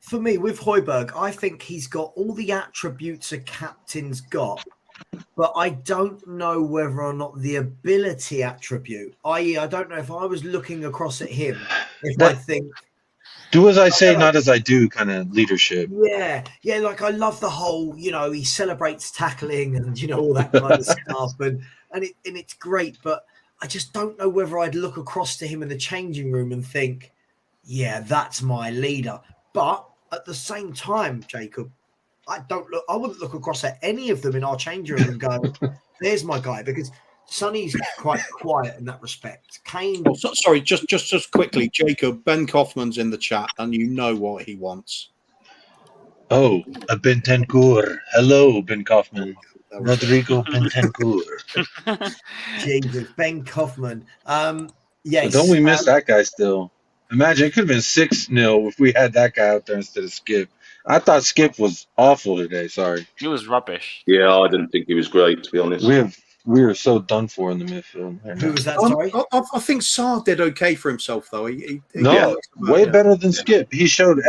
For me, with Højbjerg, I think he's got all the attributes a captain's got, but I don't know whether or not the ability attribute, i.e., I don't know if I was looking across at him, I think. Do as I say, not as I do kind of leadership. Yeah, like I love the whole, he celebrates tackling and, all that kind of stuff. And it's great, but I just don't know whether I'd look across to him in the changing room and think, yeah, that's my leader. But at the same time, Jacob, I wouldn't look across at any of them in our changing room and go, there's my guy, because Sonny's quite quiet in that respect. Kane. Oh, sorry, just quickly, Jacob. Ben Kaufman's in the chat, and you know what he wants. Oh, a Bentancur. Hello, Ben Kaufman. Rodrigo Bentancur. Jesus, Ben Kaufman. Yes. But don't we miss that guy still? Imagine it could have been 6-0 if we had that guy out there instead of Skip. I thought Skip was awful today. Sorry. He was rubbish. Yeah, I didn't think he was great, to be honest. We are so done for in the midfield. Who was that? Sorry, I think Sarr did okay for himself, though. Way better than Skip. He showed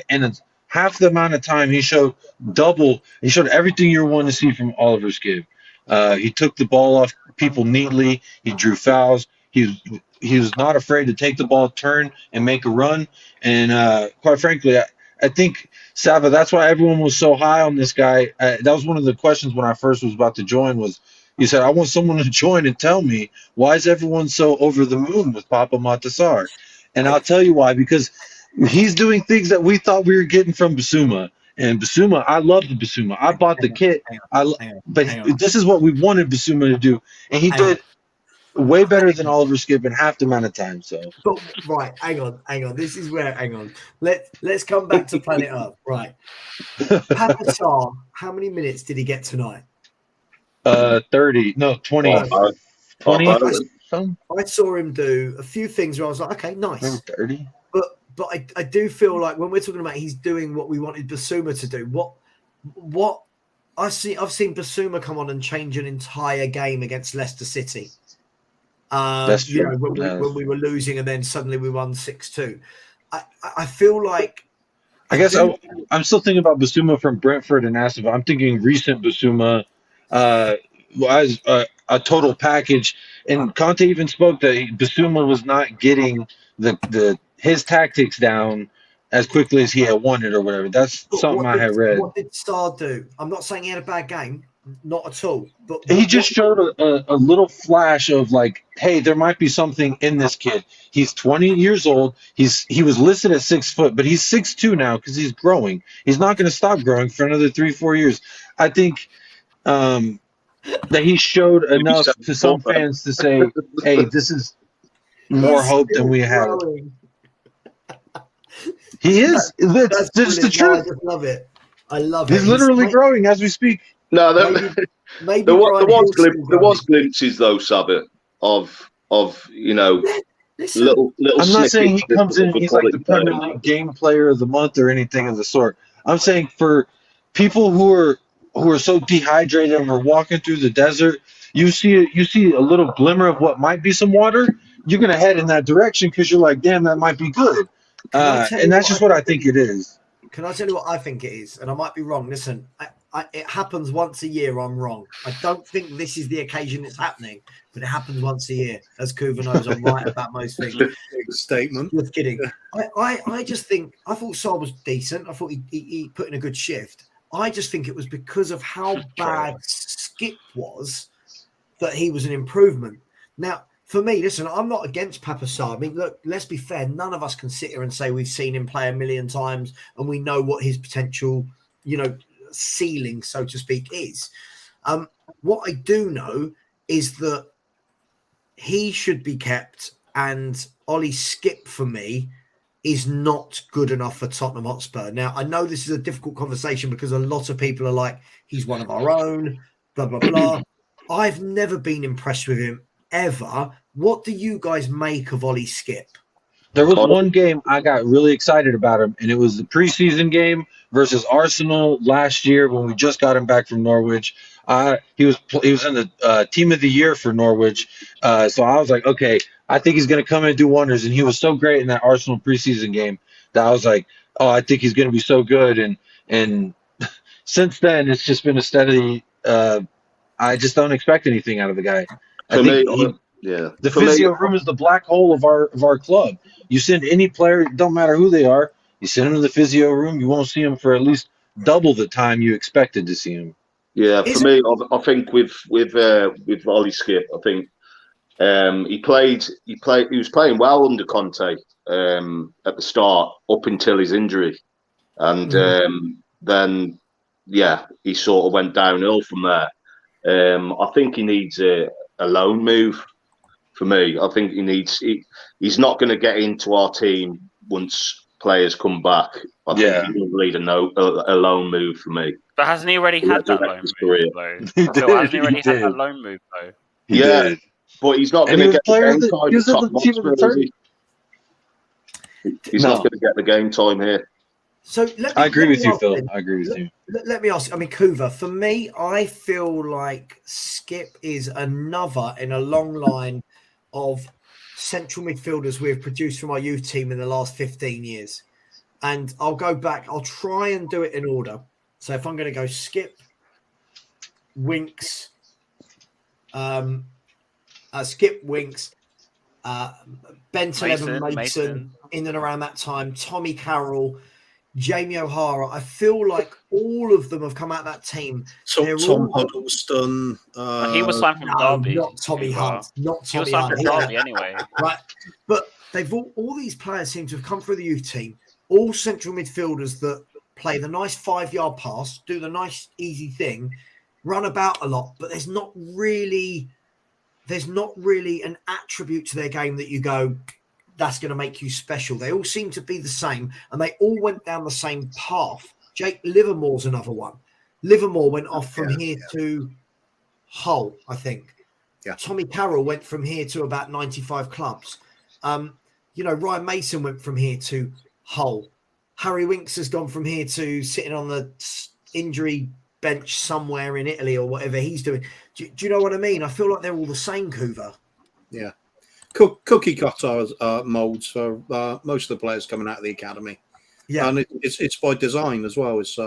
in half the amount of time. He showed double. He showed everything you want to see from Oliver Skip. He took the ball off people neatly. He drew fouls. He was not afraid to take the ball, turn, and make a run. And quite frankly, I think Savva. That's why everyone was so high on this guy. That was one of the questions when I first was about to join. Was he said, I want someone to join and tell me why is everyone so over the moon with Papa Matasar? And I'll tell you why, because he's doing things that we thought we were getting from Basuma. And Basuma, I love the Basuma. I bought the kit. But this is what we wanted Basuma to do. And he did way better than Oliver Skip in half the amount of time. So, but, right, hang on. This is where, Let's come back to Planet Earth. Right. Papatar, how many minutes did he get tonight? 30. No, 20. 20. I saw him do a few things where I was like, okay, nice. 30. But I do feel like when we're talking about he's doing what we wanted Basuma to do, what I've seen Basuma come on and change an entire game against Leicester City. That's true. When we were losing and then suddenly we won 6-2. I feel like I'm still thinking about Basuma from Brentford and Aston. I'm thinking recent Basuma as a total package. And Conte even spoke that Basuma was not getting his tactics down as quickly as he had wanted or whatever. That's something I had read. What did Sarr do? I'm not saying he had a bad game. Not at all. But he just showed a little flash of like, hey, there might be something in this kid. He's 20 years old. He was listed at 6 foot, but he's 6'2" now because he's growing. He's not going to stop growing for another 3-4 years. I think that he showed enough to some fans to say, hey, this is more hope than we had. He is. That's the truth. I just love it. I love it. He's literally growing as we speak. No, maybe there was glimpses though, Savva, of little. I'm not saying he comes in. He's like the Premier League game player of the month or anything of the sort. I'm saying for people who are so dehydrated and we're walking through the desert, you see a little glimmer of what might be some water. You're gonna head in that direction because you're like, damn, that might be good. And that's just what I think it is. Can I tell you what I think it is? And I might be wrong. Listen, it happens once a year. I'm wrong. I don't think this is the occasion it's happening, but it happens once a year. As Kuva knows, I'm right about most things. Statement. Just kidding. I just think I thought Sarr was decent. I thought he put in a good shift. I just think it was because of how bad Skip was. that he was an improvement. Now, for me, listen, I'm not against Papasar. I mean, look, let's be fair. None of us can sit here and say we've seen him play a million times and we know what his potential, ceiling, so to speak, is. What I do know is that he should be kept, and Ollie Skip, for me, is not good enough for Tottenham Hotspur. Now, I know this is a difficult conversation because a lot of people are like, he's one of our own, blah, blah, blah. I've never been impressed with him, ever. What do you guys make of Ollie Skip? There was one game I got really excited about him, and it was the preseason game versus Arsenal last year when we just got him back from Norwich. He was in the team of the year for Norwich, so I was like, okay, I think he's going to come in and do wonders. And he was so great in that Arsenal preseason game that I was like, oh, I think he's going to be so good. And since then, it's just been a steady. I just don't expect anything out of the guy. The physio room is the black hole of our club. You send any player, don't matter who they are, you send them to the physio room, you won't see them for at least double the time you expected to see them. Yeah, for me, I think with Ollie Skip, I think he was playing well under Conte at the start up until his injury, and then he sort of went downhill from there. I think he needs a loan move. For me, I think he's not going to get into our team once players come back. I think he will need a loan move for me. But hasn't he already had that loan move, though? Hasn't he already had that loan move, though? Yeah, but he's not going to get the game time. He's not going to get the game time here. So I agree with you, Phil. I agree with you. Let me ask. I mean, Kuva, for me, I feel like Skip is another in a long line of central midfielders we have produced from our youth team in the last 15 years. And I'll go back. I'll try and do it in order. So if I'm going to go Skip, Winks, Skip, Winks, Benton, Mason, in and around that time, Tommy Carroll, Jamie O'Hara. I feel like all of them have come out of that team. Tom Huddleston. He was signed from Derby. Not Tommy Hunt. Not Tommy He was signed from Derby anyway. Right. But they've all these players seem to have come through the youth team. All central midfielders that play the nice 5-yard pass, do the nice easy thing, run about a lot, but there's not really an attribute to their game that you go, that's going to make you special. They all seem to be the same, and they all went down the same path. Jake Livermore's another one. Livermore went off from here to Hull, I think. Yeah. Tommy Carroll went from here to about 95 clubs. Ryan Mason went from here to Hull. Harry Winks has gone from here to sitting on the injury bench somewhere in Italy or whatever he's doing. Do you know what I mean? I feel like they're all the same, Kuva. Yeah. Cookie cutter molds for most of the players coming out of the academy. Yeah, and it's by design as well. It's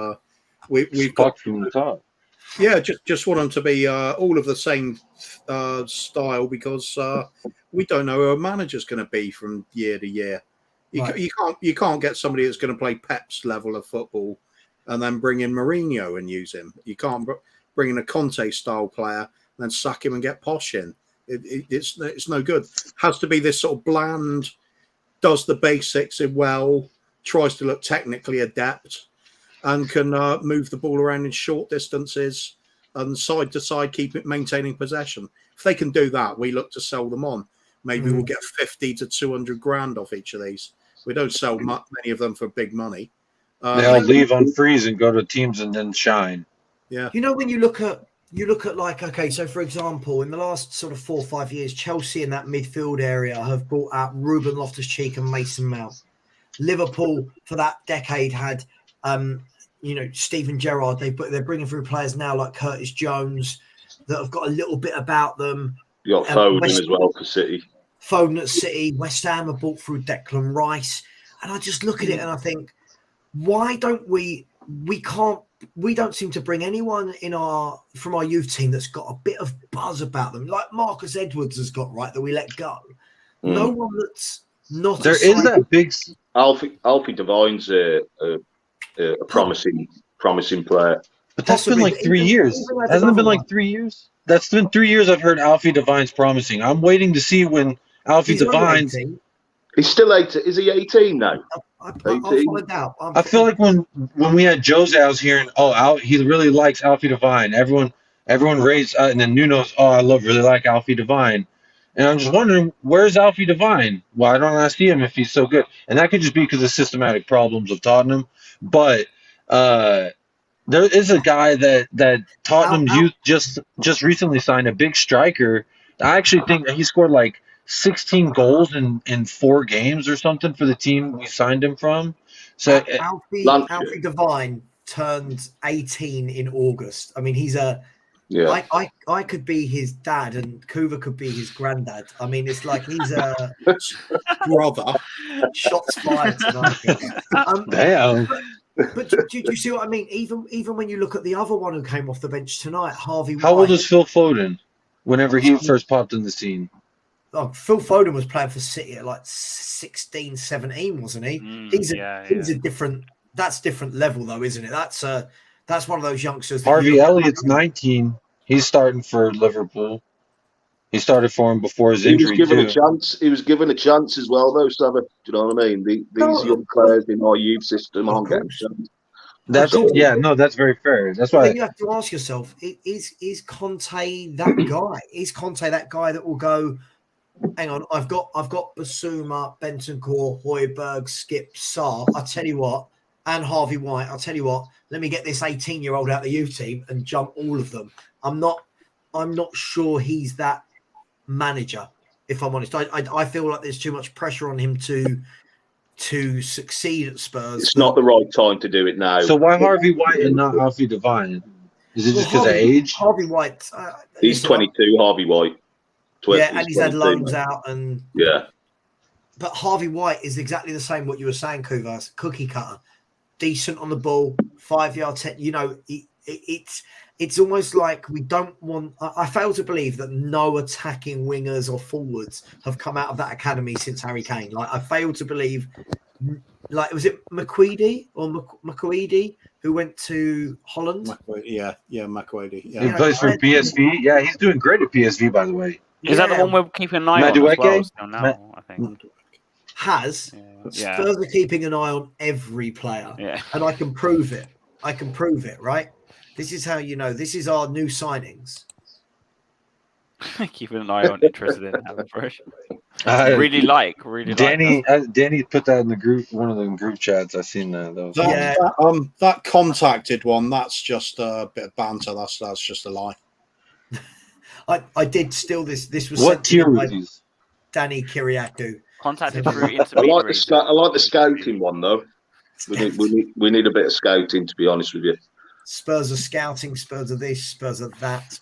we've got from the top. Yeah, just want them to be all of the same style because we don't know who a manager's going to be from year to year. You can't get somebody that's going to play Pep's level of football and then bring in Mourinho and use him. You can't bring in a Conte style player and then sack him and get Posh in. It's no good. Has to be this sort of bland, does the basics well, tries to look technically adept, and can move the ball around in short distances and side to side, maintaining possession. If they can do that, we look to sell them on. Maybe we'll get 50 to 200 grand off each of these. We don't sell many of them for big money. They'll leave on freeze and go to teams and then shine. Yeah. When you look at like, okay, so for example, in the last sort of 4 or 5 years, Chelsea in that midfield area have brought out Ruben Loftus-Cheek and Mason Mount. Liverpool for that decade had, Steven Gerrard. They're bringing through players now like Curtis Jones that have got a little bit about them. You got Foden as well for City. Foden at City. West Ham have bought through Declan Rice, and I just look at it and I think, why don't we don't seem to bring anyone from our youth team that's got a bit of buzz about them, like Marcus Edwards has got, right, that we let go. No one that's not. There is that big. Alfie Devine's a promising player. But that's been Possibly, like 3 even years. as Hasn't it another been like one. 3 years? That's been 3 years I've heard Alfie Devine's promising. I'm waiting to see when Alfie He's only Devine's. 18. He's still 18. Is he 18 now? I'll 18? find out. I feel like when we had Jose, I was hearing, he really likes Alfie Devine. Everyone raised, and then Nuno's, really like Alfie Devine. And I'm just wondering, where's Alfie Devine? Why don't I see him if he's so good? And that could just be because of systematic problems of Tottenham. But there is a guy that Tottenham youth just recently signed, a big striker. I actually think that he scored like 16 goals in 4 games or something for the team we signed him from. So Alfie Devine turned 18 in August. I mean, he's I could be his dad and Kuva could be his granddad. I mean, it's like he's a brother. Shots fired tonight. Damn. But do you see what I mean? Even when you look at the other one who came off the bench tonight, Harvey White. How old is Phil Foden whenever he first popped in the scene? Oh, Phil Foden was playing for City at like 16, 17, wasn't he? He's a different. That's different level though, isn't it? That's one of those youngsters. Harvey Elliott's 19. He's starting for Liverpool. He started for him before his injury. He was given a chance. He was given a chance as well, though, Savva. Do you know what I mean? These young players in our youth system aren't getting a chance. That's very fair. That's why you have to ask yourself: Is Conte that guy? Is Conte that guy that will go? Hang on, I've got Basuma, Bentancur, Højbjerg, Skip, Sarr. I tell you what, and Harvey White. I'll tell you what. Let me get this 18-year-old out of the youth team and jump all of them. I'm not sure he's that manager. If I'm honest, I feel like there's too much pressure on him to succeed at Spurs. It's not the right time to do it now. So why Harvey White and not Alfie Devine? Is it just because of age? Harvey White. He's 22. Harvey White. And he's had loans out and But Harvey White is exactly the same. What you were saying, Kuvas, cookie cutter, decent on the ball, 5 yard 10. You know, it's almost like we don't want. I fail to believe that no attacking wingers or forwards have come out of that academy since Harry Kane. Like I fail to believe. Like was it McQueedy or McQueedy who went to Holland? McQueedy. Yeah. He plays for PSV. Yeah, he's doing great at PSV, by the way. Is that the one we're keeping an eye on as well still now, I think? Spurs are keeping an eye on every player. Yeah. And I can prove it. Right? This is how you know. This is our new signings. Keeping an eye on, interested in having fresh. Really like. Danny put that in the group, one of the group chats. I seen that. That contacted one. That's just a bit of banter. That's just a lie. I did steal this. This was what tier was these? Danny Kiriakou. Contacted through intermediary. I like the scouting one though. We need a bit of scouting, to be honest with you. Spurs are scouting. Spurs are this. Spurs are that.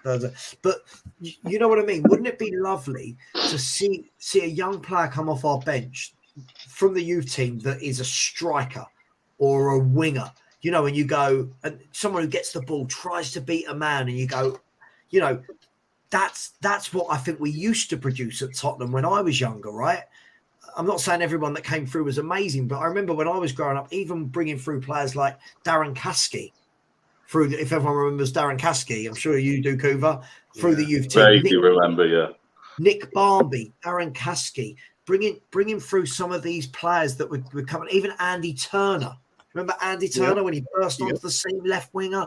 But you know what I mean. Wouldn't it be lovely to see a young player come off our bench from the youth team that is a striker or a winger? You know, and you go and someone who gets the ball tries to beat a man, and you go, you know. That's what I think we used to produce at Tottenham when I was younger, right? I'm not saying everyone that came through was amazing, but I remember when I was growing up, even bringing through players like Darren Caskey, if everyone remembers Darren Caskey, I'm sure you do, Kuva, through the youth team. If you remember, Nick Barmby, Darren Caskey, bringing through some of these players that would come, even Andy Turner. Remember Andy Turner when he burst onto the scene, left winger?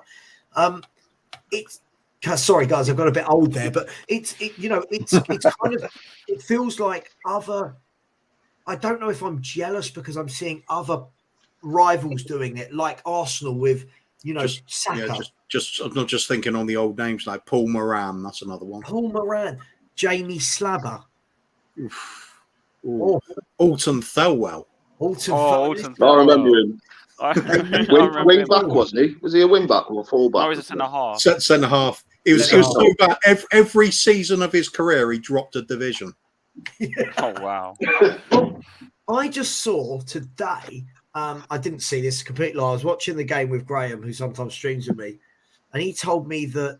Sorry, guys, I've got a bit old there, but it's kind of, it feels like other. I don't know if I'm jealous because I'm seeing other rivals doing it, like Arsenal with, Saka. I'm not just thinking on the old names like Paul Moran. That's another one. Paul Moran, Jamie Slabber, Alton Thelwell. I remember him. Wing back, wasn't he? Was he a wing back or a full back? I was a centre half. Centre half. It was so bad. Every season of his career, he dropped a division. Oh wow! I just saw today. I didn't see this completely. I was watching the game with Graham, who sometimes streams with me, and he told me that.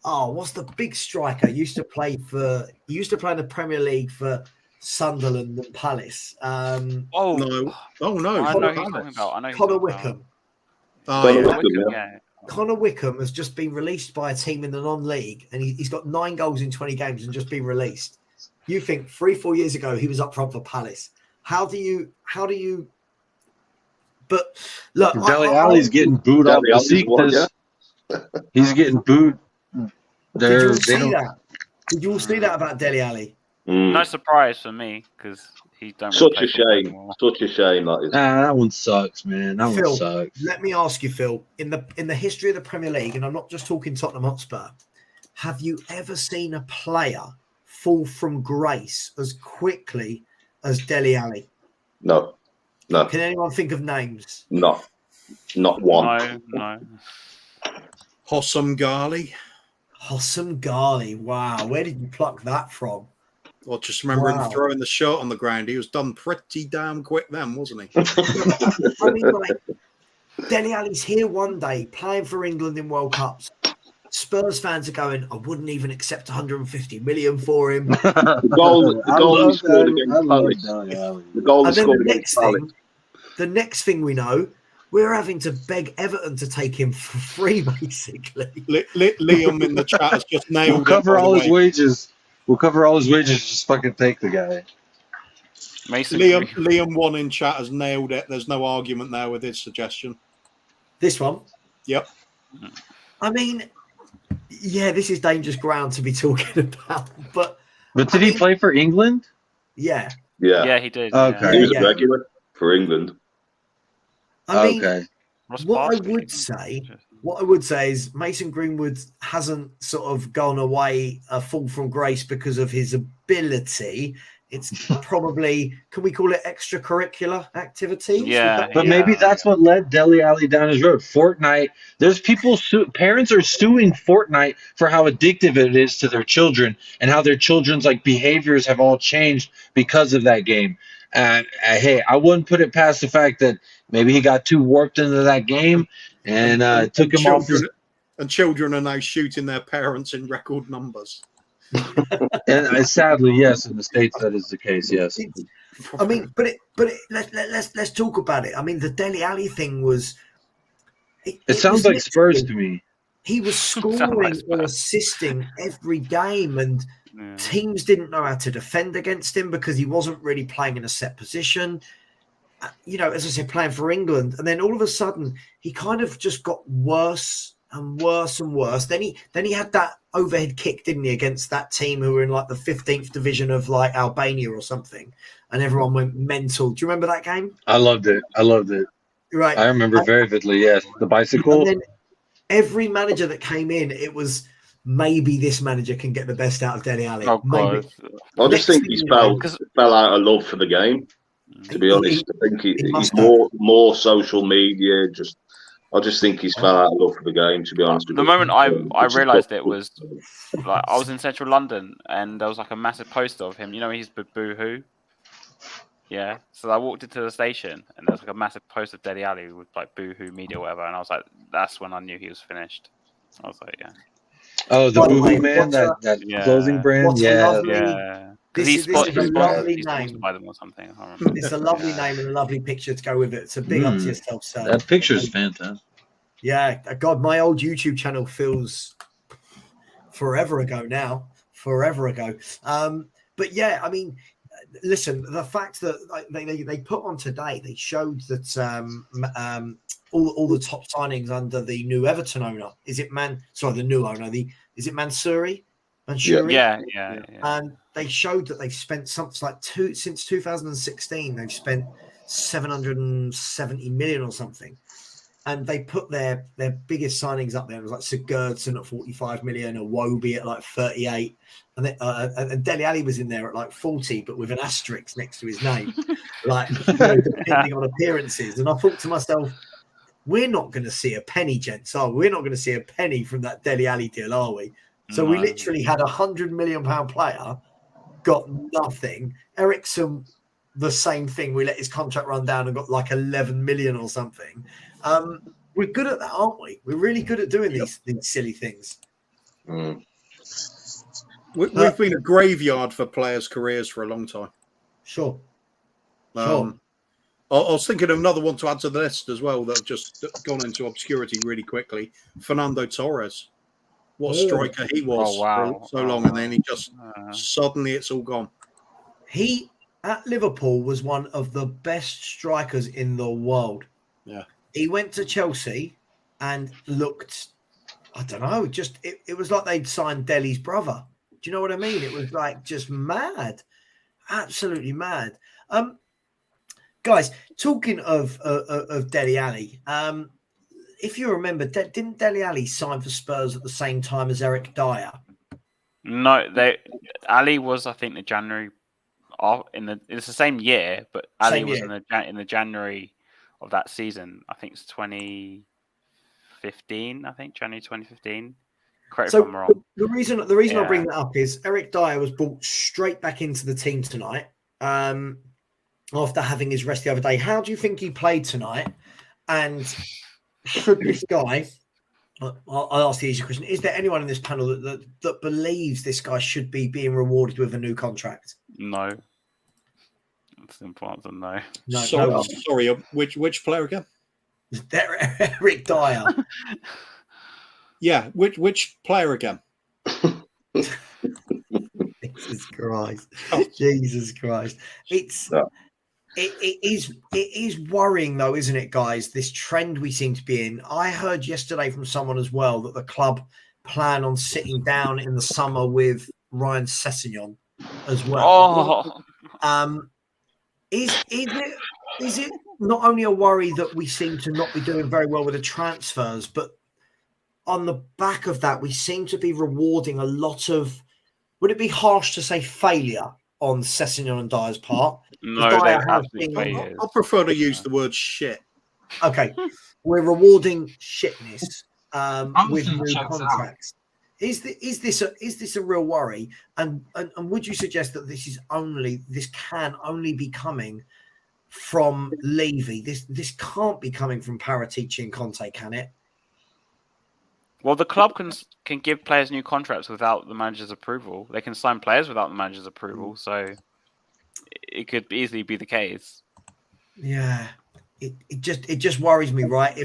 What's the big striker? He used to play in the Premier League for Sunderland and Palace. No. I know who you're talking about. Connor Wickham. Yeah. Connor Wickham has just been released by a team in the non-league, and he's got 9 goals in 20 games and just been released. You think 3-4 years ago he was up front for Palace? How do you? But look, Dele Alli's getting booed off the Besiktas. He's getting booed. Did you all see that? Did you all see that about Dele Alli? No surprise for me because he don't. Such a shame. Such a shame. That one sucks, man. That Phil, one sucks. Let me ask you, Phil. In the history of the Premier League, and I'm not just talking Tottenham Hotspur, have you ever seen a player fall from grace as quickly as Dele Alli? No. Can anyone think of names? No. Not one. No. Hossam Ghali. Hossam Ghali. Wow. Where did you pluck that from? Well, just remember him throwing the shirt on the ground. He was done pretty damn quick then, wasn't he? I mean, like, Dele Alli's here one day playing for England in World Cups. Spurs fans are going, I wouldn't even accept 150 million for him. The goal he scored against Palace. The goal he scored against Palace. The next thing we know, we're having to beg Everton to take him for free, basically. Liam in the chat has just nailed it. We'll cover all his wages. We'll cover all his wages. Just fucking take the guy. Liam 1 in chat has nailed it. There's no argument there with his suggestion. This one? Yep. I mean, yeah, this is dangerous ground to be talking about. But did he play for England? Yeah. Yeah, he did. Okay. He was a regular for England. I mean, okay. What I would say is Mason Greenwood hasn't sort of gone away a fall from grace because of his ability. It's probably, can we call it extracurricular activities? Yeah. But maybe that's what led Dele Alli down his road. Fortnite. There's people, parents are suing Fortnite for how addictive it is to their children and how their children's like behaviors have all changed because of that game. And hey, I wouldn't put it past the fact that maybe he got too warped into that game and took him off. And children are now shooting their parents in record numbers. And sadly, yes, in the States that is the case. Yes. I mean, but let's talk about it. I mean, the Dele Alli thing was. It sounds like Spurs to me. He was scoring or assisting every game, and teams didn't know how to defend against him because he wasn't really playing in a set position. You know, as I said, playing for England, and then all of a sudden he kind of just got worse and worse and worse. Then he had that overhead kick, didn't he, against that team who were in like the 15th division of like Albania or something, and everyone went mental. Do you remember that game? I loved it. Right. I remember very vividly. Yes, the bicycle. And then every manager that came in, it was maybe this manager can get the best out of Dele Alli. Oh, maybe. I just think he's fell out of love for the game. To be honest, I think he's more social media. I just think he's fell out of love for the game. To be honest, the moment I realised it was like I was in central London and there was like a massive poster of him. You know, he's Boo-Hoo. Yeah, so I walked into the station and there was like a massive poster of Dele Alli with like Boo-Hoo Media or whatever, and I was like, that's when I knew he was finished. I was like, yeah. Oh, the Boo-Hoo Man, that clothing brand, yeah. Because he's sponsored by them or something. I can't remember. It's a lovely name and a lovely picture to go with it. So big up to yourself, sir. That picture's fantastic. Yeah, God, my old YouTube channel feels forever ago now. But yeah, I mean, listen, the fact that they put on today, they showed that all the top signings under the new Everton owner. Is it the new owner? Is it Mansouri? Yeah. And they showed that they've spent something like since 2016, they've spent 770 million or something. And they put their biggest signings up there. It was like Sigurdsson at 45 million, or Wobie at like 38. And Dele Alli was in there at like 40, but with an asterisk next to his name, like depending on appearances. And I thought to myself, we're not going to see a penny, gents, are we? We're not going to see a penny from that Dele Alli deal, are we? So we literally had £100 million player, got nothing. Ericsson, the same thing. We let his contract run down and got like 11 million or something. We're good at that, aren't we? We're really good at doing these silly things. We've been a graveyard for players' careers for a long time. Sure. I was thinking of another one to add to the list as well that have just gone into obscurity really quickly. Fernando Torres. What a striker he was for so long, and then he just suddenly it's all gone. He at Liverpool was one of the best strikers in the world. Yeah. He went to Chelsea and looked, I don't know, just it was like they'd signed Dele's brother. Do you know what I mean? It was like just mad, absolutely mad. Guys, talking of Dele Alli, if you remember, didn't Dele Alli sign for Spurs at the same time as Eric Dyer? No, Ali was, I think, the January. It's the same year, but Ali was in the January of that season. I think it's 2015. I think January 2015. Correct if I'm wrong. The reason I bring that up is Eric Dyer was brought straight back into the team tonight after having his rest the other day. How do you think he played tonight? And should this guy? I'll ask the easy question: is there anyone in this panel that believes this guy should be being rewarded with a new contract? No. Simple answer, no. Sorry, which player again? Eric Dyer. Yeah, which player again? Jesus Christ. Jesus Christ. It is worrying though, isn't it, guys? This trend we seem to be in. I heard yesterday from someone as well that the club plan on sitting down in the summer with Ryan Sessegnon as well. Is it not only a worry that we seem to not be doing very well with the transfers, but on the back of that, we seem to be rewarding a lot of, would it be harsh to say failure on Sessegnon and Dyer's part? No, I prefer to use the word shit. Okay. We're rewarding shitness with new contracts. Is this a real worry? And would you suggest that this can only be coming from Levy? This can't be coming from Paratici and Conte, can it? Well, the club can give players new contracts without the manager's approval. They can sign players without the manager's approval. So it could easily be the case. Yeah, it just worries me, right?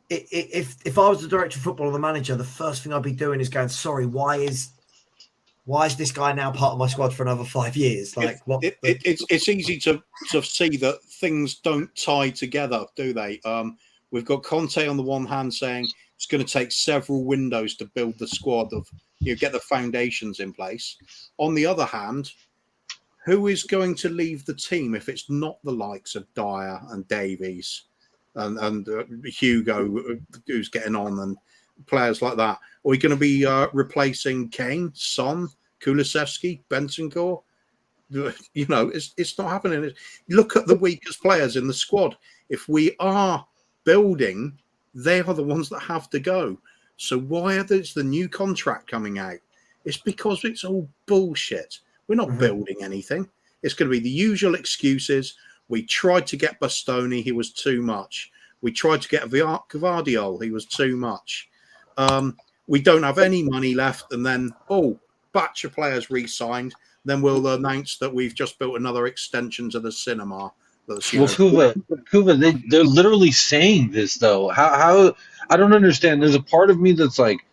If I was the director of football or the manager, the first thing I'd be doing is going, sorry, why is this guy now part of my squad for another 5 years? Like, it's easy to see that things don't tie together, do they? We've got Conte on the one hand saying it's going to take several windows to build the squad get the foundations in place. On the other hand, who is going to leave the team if it's not the likes of Dyer and Davies and Hugo, who's getting on, and players like that? Are we going to be replacing Kane, Son, Kulusevski, Bentancur? It's not happening. Look at the weakest players in the squad. If we are building, they are the ones that have to go. So why is the new contract coming out? It's because it's all bullshit. We're not building anything. It's going to be the usual excuses. We tried to get Bastoni, he was too much. We tried to get Gvardiol, he was too much. We don't have any money left, and then batch of players re-signed. Then we'll announce that we've just built another extension to the cinema. Kuva, they're literally saying this though. How I don't understand. There's a part of me that's like,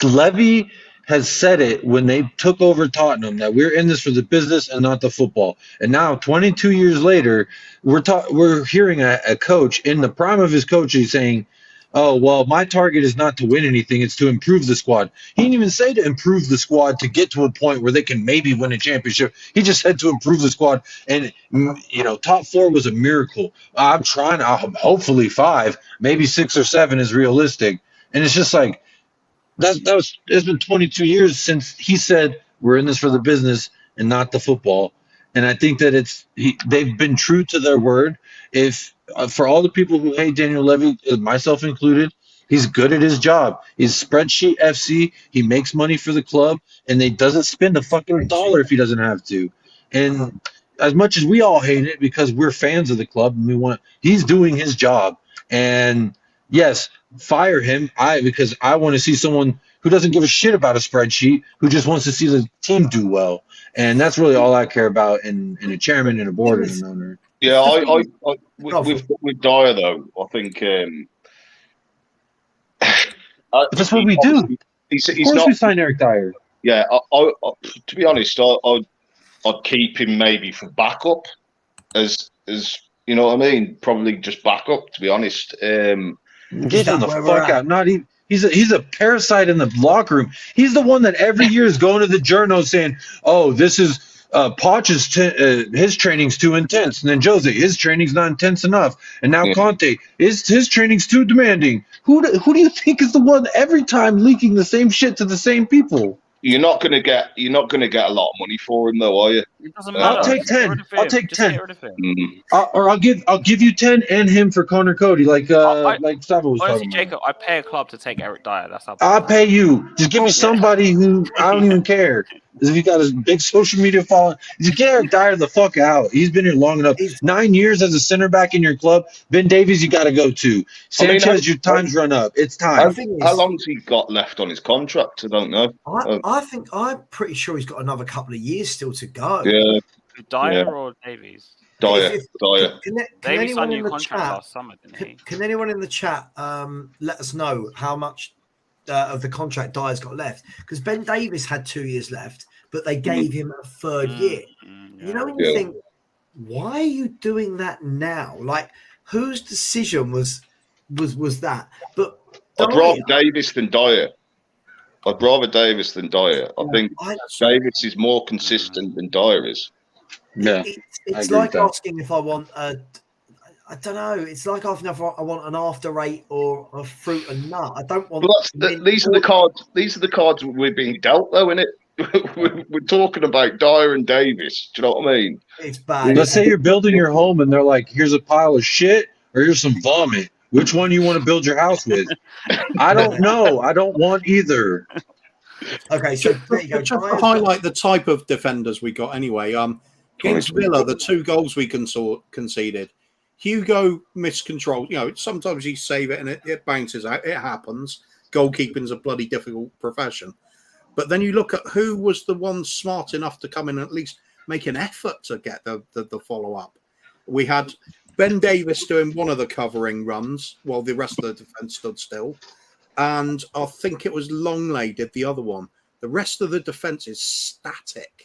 Levy has said it when they took over Tottenham that we're in this for the business and not the football. And now, 22 years later, we're hearing a coach in the prime of his coaching saying, "Oh, well, my target is not to win anything; it's to improve the squad." He didn't even say to improve the squad to get to a point where they can maybe win a championship. He just said to improve the squad, and top 4 was a miracle. I'm trying. Hopefully 5, maybe 6 or 7 is realistic, and it's just like. It's been 22 years since he said we're in this for the business and not the football, and I think that they've been true to their word. If for all the people who hate Daniel Levy, myself included, he's good at his job. He's spreadsheet FC. He makes money for the club, and he doesn't spend a fucking dollar if he doesn't have to. And as much as we all hate it because we're fans of the club and he's doing his job. And yes. Fire him because I want to see someone who doesn't give a shit about a spreadsheet, who just wants to see the team do well. And that's really all I care about in a chairman and a board and an owner. Yeah, with Dyer though, I think That's what we do. He's Of course, not. we sign Eric Dyer. Yeah, to be honest, I'd keep him maybe for backup, as you know what I mean. Probably just backup, to be honest. Get him the fuck out! Not even. He's a parasite in the locker room. He's the one that every year is going to the journal saying, "Oh, this is Poch's his training's too intense," and then Jose, his training's not intense enough, and now Conte, his training's too demanding. Who do you think is the one every time leaking the same shit to the same people? You're not gonna get a lot of money for him, though, are you? It doesn't matter. I'll take 10. I'll take 10. Get rid of him. Or I'll give you 10 and him for Connor Cody, like Savva was honestly, talking Jacob, about. I pay a club to take Eric Dyer. That's how. I'll pay you. Just give me somebody who I don't even care. If you got a big social media following, just get Eric Dyer the fuck out. He's been here long enough. 9 years as a center back in your club. Ben Davies, you got to go to. Sanchez, your time's run up. It's time. How long's he got left on his contract? I don't know. I'm pretty sure he's got another couple of years still to go. Yeah. Dyer or Davies? Dyer. Davies signed a new contract last summer, didn't he? Can anyone in the chat let us know how much of the contract Dyer's got left? Because Ben Davies had 2 years left, but they gave him a third year. You know, when you think, why are you doing that now? Like, whose decision was that? But I'd rather Davies than Dyer. I think Davies is more consistent than Dyer is. Yeah, it's like asking if I want I don't know. It's like asking if I want an after eight or a fruit and nut. I don't want. These are the cards. These are the cards we're being dealt, though, isn't it? We're talking about Dyer and Davies. Do you know what I mean? It's bad. Let's say you're building your home and they're like, "Here's a pile of shit, or here's some vomit. Which one do you want to build your house with?" I don't know. I don't want either. Okay, so there you go. Just to highlight the type of defenders we got anyway. Against Villa, the 2 goals we conceded. Hugo miscontrolled. You know, sometimes you save it and it bounces out. It happens. Goalkeeping's a bloody difficult profession. But then you look at who was the one smart enough to come in and at least make an effort to get the follow-up. We had Ben Davies doing one of the covering runs while the rest of the defence stood still. And I think it was Longley did the other one. The rest of the defence is static.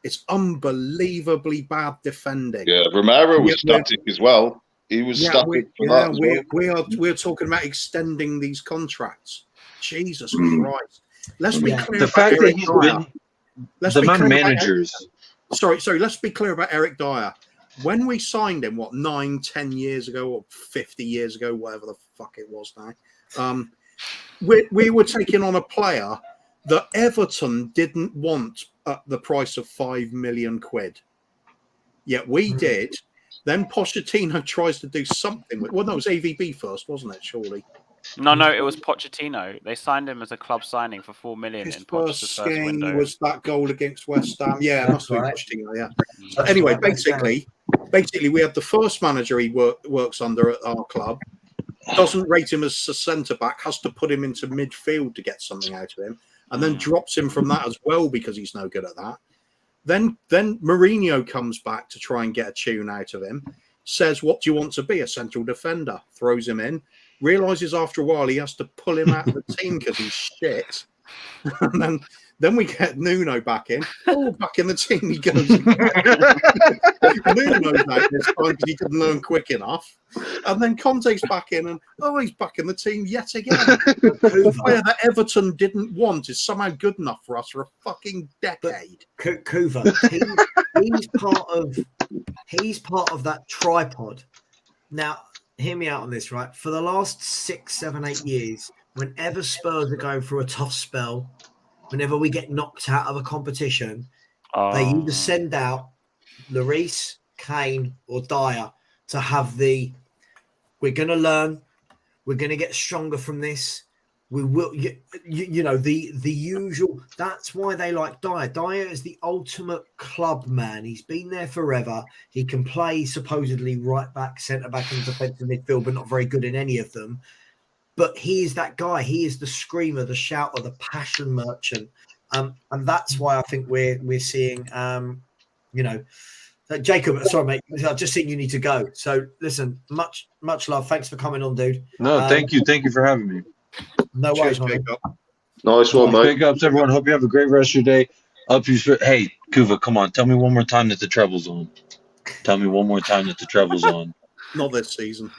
It's unbelievably bad defending. Yeah, Romero was static as well. He was static. We're talking about extending these contracts. Jesus Christ! Let's be clear. The fact that he's been the amount of managers. Sorry. Let's be clear about Eric Dyer. When we signed him, 9, 10 years ago, or 50 years ago, whatever the fuck it was now, we were taking on a player that Everton didn't want at the price of £5 million. Yet we did. Then Pochettino tries to do something with. Well, no, it was AVB first, wasn't it? Surely. No, it was Pochettino. They signed him as a club signing for $4 million. His first game was that goal against West Ham. Yeah, it must be Pochettino. Yeah. Anyway, basically, we had the first manager he works under at our club. Doesn't rate him as a centre back. Has to put him into midfield to get something out of him. And then drops him from that as well because he's no good at that. Then Mourinho comes back to try and get a tune out of him. Says, "What do you want to be? A central defender?" Throws him in. Realizes after a while he has to pull him out of the team because he's shit. And then we get Nuno back in. Oh, back in the team he goes. Nuno's out this time because he didn't learn quick enough. And then Conte's back in, and he's back in the team yet again. The player that Everton didn't want is somehow good enough for us for a fucking decade. Kuva, he's part of that tripod. Now, hear me out on this, right? For the last 6, 7, 8 years, whenever Spurs are going through a tough spell, whenever we get knocked out of a competition, they either send out Lloris, Kane, or Dyer to have we're going to learn, we're going to get stronger from this. We will, you know, the usual. That's why they like Dyer. Dyer is the ultimate club man. He's been there forever. He can play supposedly right back, centre back, and defensive midfield, but not very good in any of them. But he is that guy. He is the screamer, the shouter, the passion merchant, and that's why I think we're seeing, Jacob, sorry, mate. I've just seen you need to go. So listen, much love. Thanks for coming on, dude. No, thank you for having me. No Cheers, worries, Jacob. Nice one, mate. Big ups, everyone. Hope you have a great rest of your day. Hey, Kuva, come on. Tell me one more time that the treble's on. Tell me one more time that the treble's on. Not this season.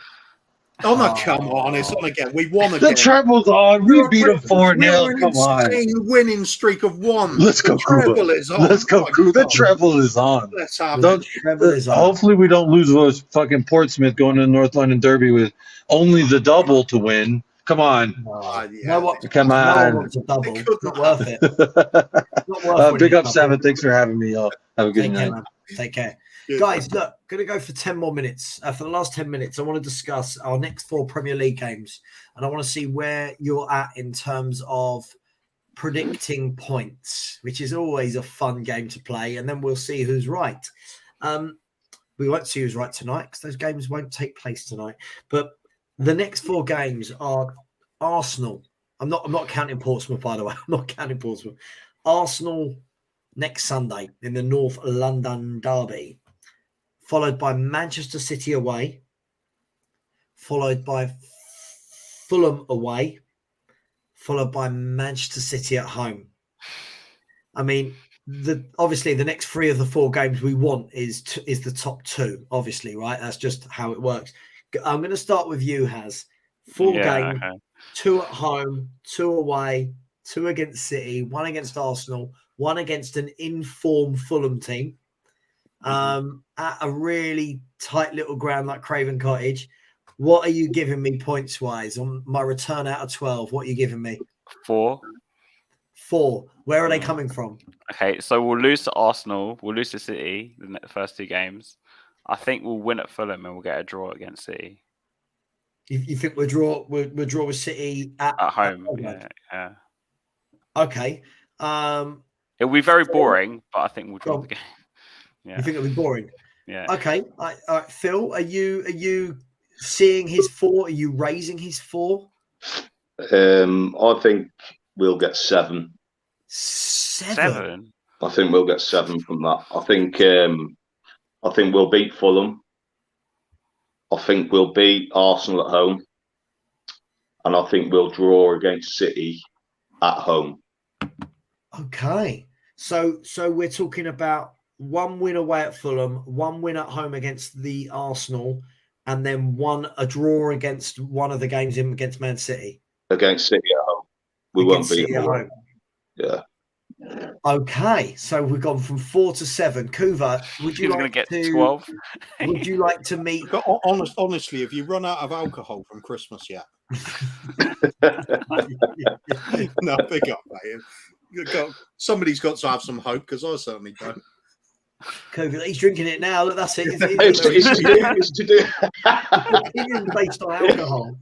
Oh, no, come on. It's on again. We won The again. treble's on. We beat them 4-0. Come on. Insane winning streak of one. Let's go, The treble Kuva. is on. Let's go, My Kuva. The God. treble is on. Let's have Don't- it. Treble is on. Hopefully we don't lose those fucking Portsmouth going to the North London Derby with only the double to win. Come on. No, what? Come No one on. wants a double. They It's couldn't not worth it. Not worth Big winning a up, double. Savva. Thanks for having me, y'all. Have a good Take night. care, man. Take care. Good. Guys, look, going to go for 10 more minutes. For the last 10 minutes, I want to discuss our next 4 Premier League games. And I want to see where you're at in terms of predicting points, which is always a fun game to play. And then we'll see who's right. We won't see who's right tonight because those games won't take place tonight. But the next 4 games are Arsenal. I'm not counting Portsmouth, by the way. I'm not counting Portsmouth. Arsenal next Sunday in the North London Derby, followed by Manchester City away, followed by Fulham away, followed by Manchester City at home. I mean, obviously the next 3 of the 4 games we want is the top 2, obviously, right? That's just how it works. I'm going to start with you, Haz. 4 games, okay. 2 at home, 2 away, 2 against City, 1 against Arsenal, 1 against an informed Fulham team. At a really tight little ground like Craven Cottage. What are you giving me points wise on my return out of 12? What are you giving me? 4. 4. Where are they coming from? Okay, so we'll lose to Arsenal, we'll lose to City the first 2 games. I think we'll win at Fulham and we'll get a draw against City. You think we'll draw with City at home? Yeah. Okay. It'll be very boring, but I think we'll draw the game. Yeah. You think it'll be boring? Yeah. Okay. All right. Phil, are you seeing his 4? Are you raising his 4? I think we'll get 7. 7? I think we'll get 7 from that. I think we'll beat Fulham. I think we'll beat Arsenal at home. And I think we'll draw against City at home. Okay. So we're talking about 1 win away at Fulham, 1 win at home against the Arsenal, and then a draw against one of the games against Man City. Against City at home. We won't beat them. Home. Yeah. Okay, so we've gone from 4 to 7. Kuva, would you like get to 12? Would you like to meet? Honestly, have you run out of alcohol from Christmas yet? No, big up, mate. Somebody's got to have some hope because I certainly don't. Kuva, he's drinking it now. Look, that's it. It's to do. Opinion based on alcohol.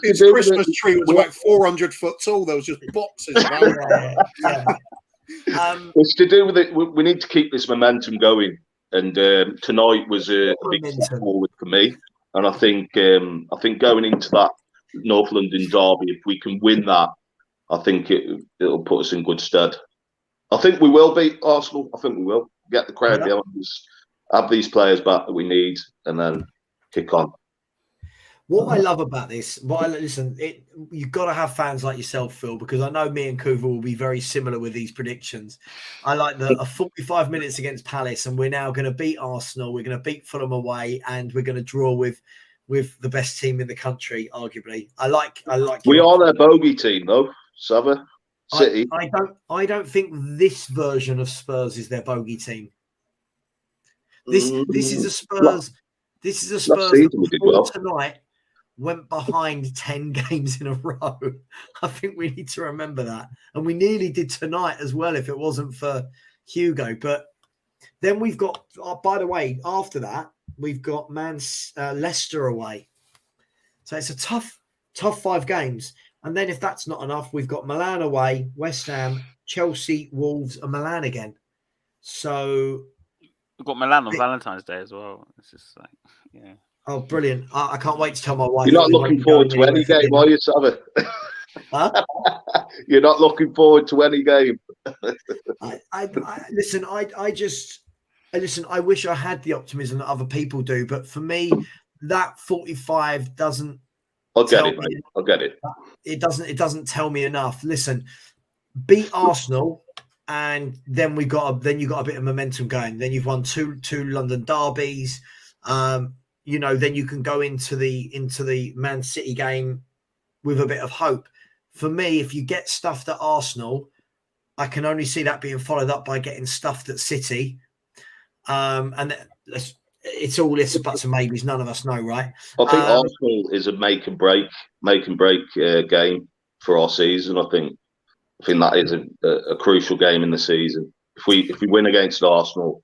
His Christmas tree was about 400 foot tall. There was just boxes of alcohol. Yeah. It's to do with it. We need to keep this momentum going, and tonight was a big step forward for me. And I think going into that North London derby, if we can win that, I think it'll put us in good stead. I think we will beat Arsenal. I think we will get the crowd behind us, have these players back that we need, and then kick on. What I love about this, you've got to have fans like yourself, Phil, because I know me and Kuva will be very similar with these predictions. I like a 45 minutes against Palace, and we're now going to beat Arsenal. We're going to beat Fulham away, and we're going to draw with the best team in the country, arguably. I like. We are their bogey team, though, Savva. City. I don't think this version of Spurs is their bogey team. This is a Spurs. This is a Spurs that tonight went behind 10 games in a row. I think we need to remember that, and we nearly did tonight as well if it wasn't for Hugo. But then we've got. By the way, after that we've got Leicester away, so it's a tough 5 games. And then if that's not enough, we've got Milan away, West Ham, Chelsea, Wolves, and Milan again. So we've got Milan on Valentine's Day as well. It's just like, yeah. Oh, brilliant. I can't wait to tell my wife. You're not looking forward to any game, are you, Savva? Huh? You're not looking forward to any game. Listen, I just listen, I wish I had the optimism that other people do, but for me, that 45 doesn't. I'll get it, mate. I'll get it. It doesn't tell me enough. Listen, beat Arsenal, and then you got a bit of momentum going. Then you've won two London derbies. Then you can go into the Man City game with a bit of hope. For me, if you get stuffed at Arsenal, I can only see that being followed up by getting stuffed at City. And it's all ifs, buts, and maybes. None of us know, right? I think Arsenal is a make and break game for our season. I think that is a crucial game in the season. If we win against Arsenal,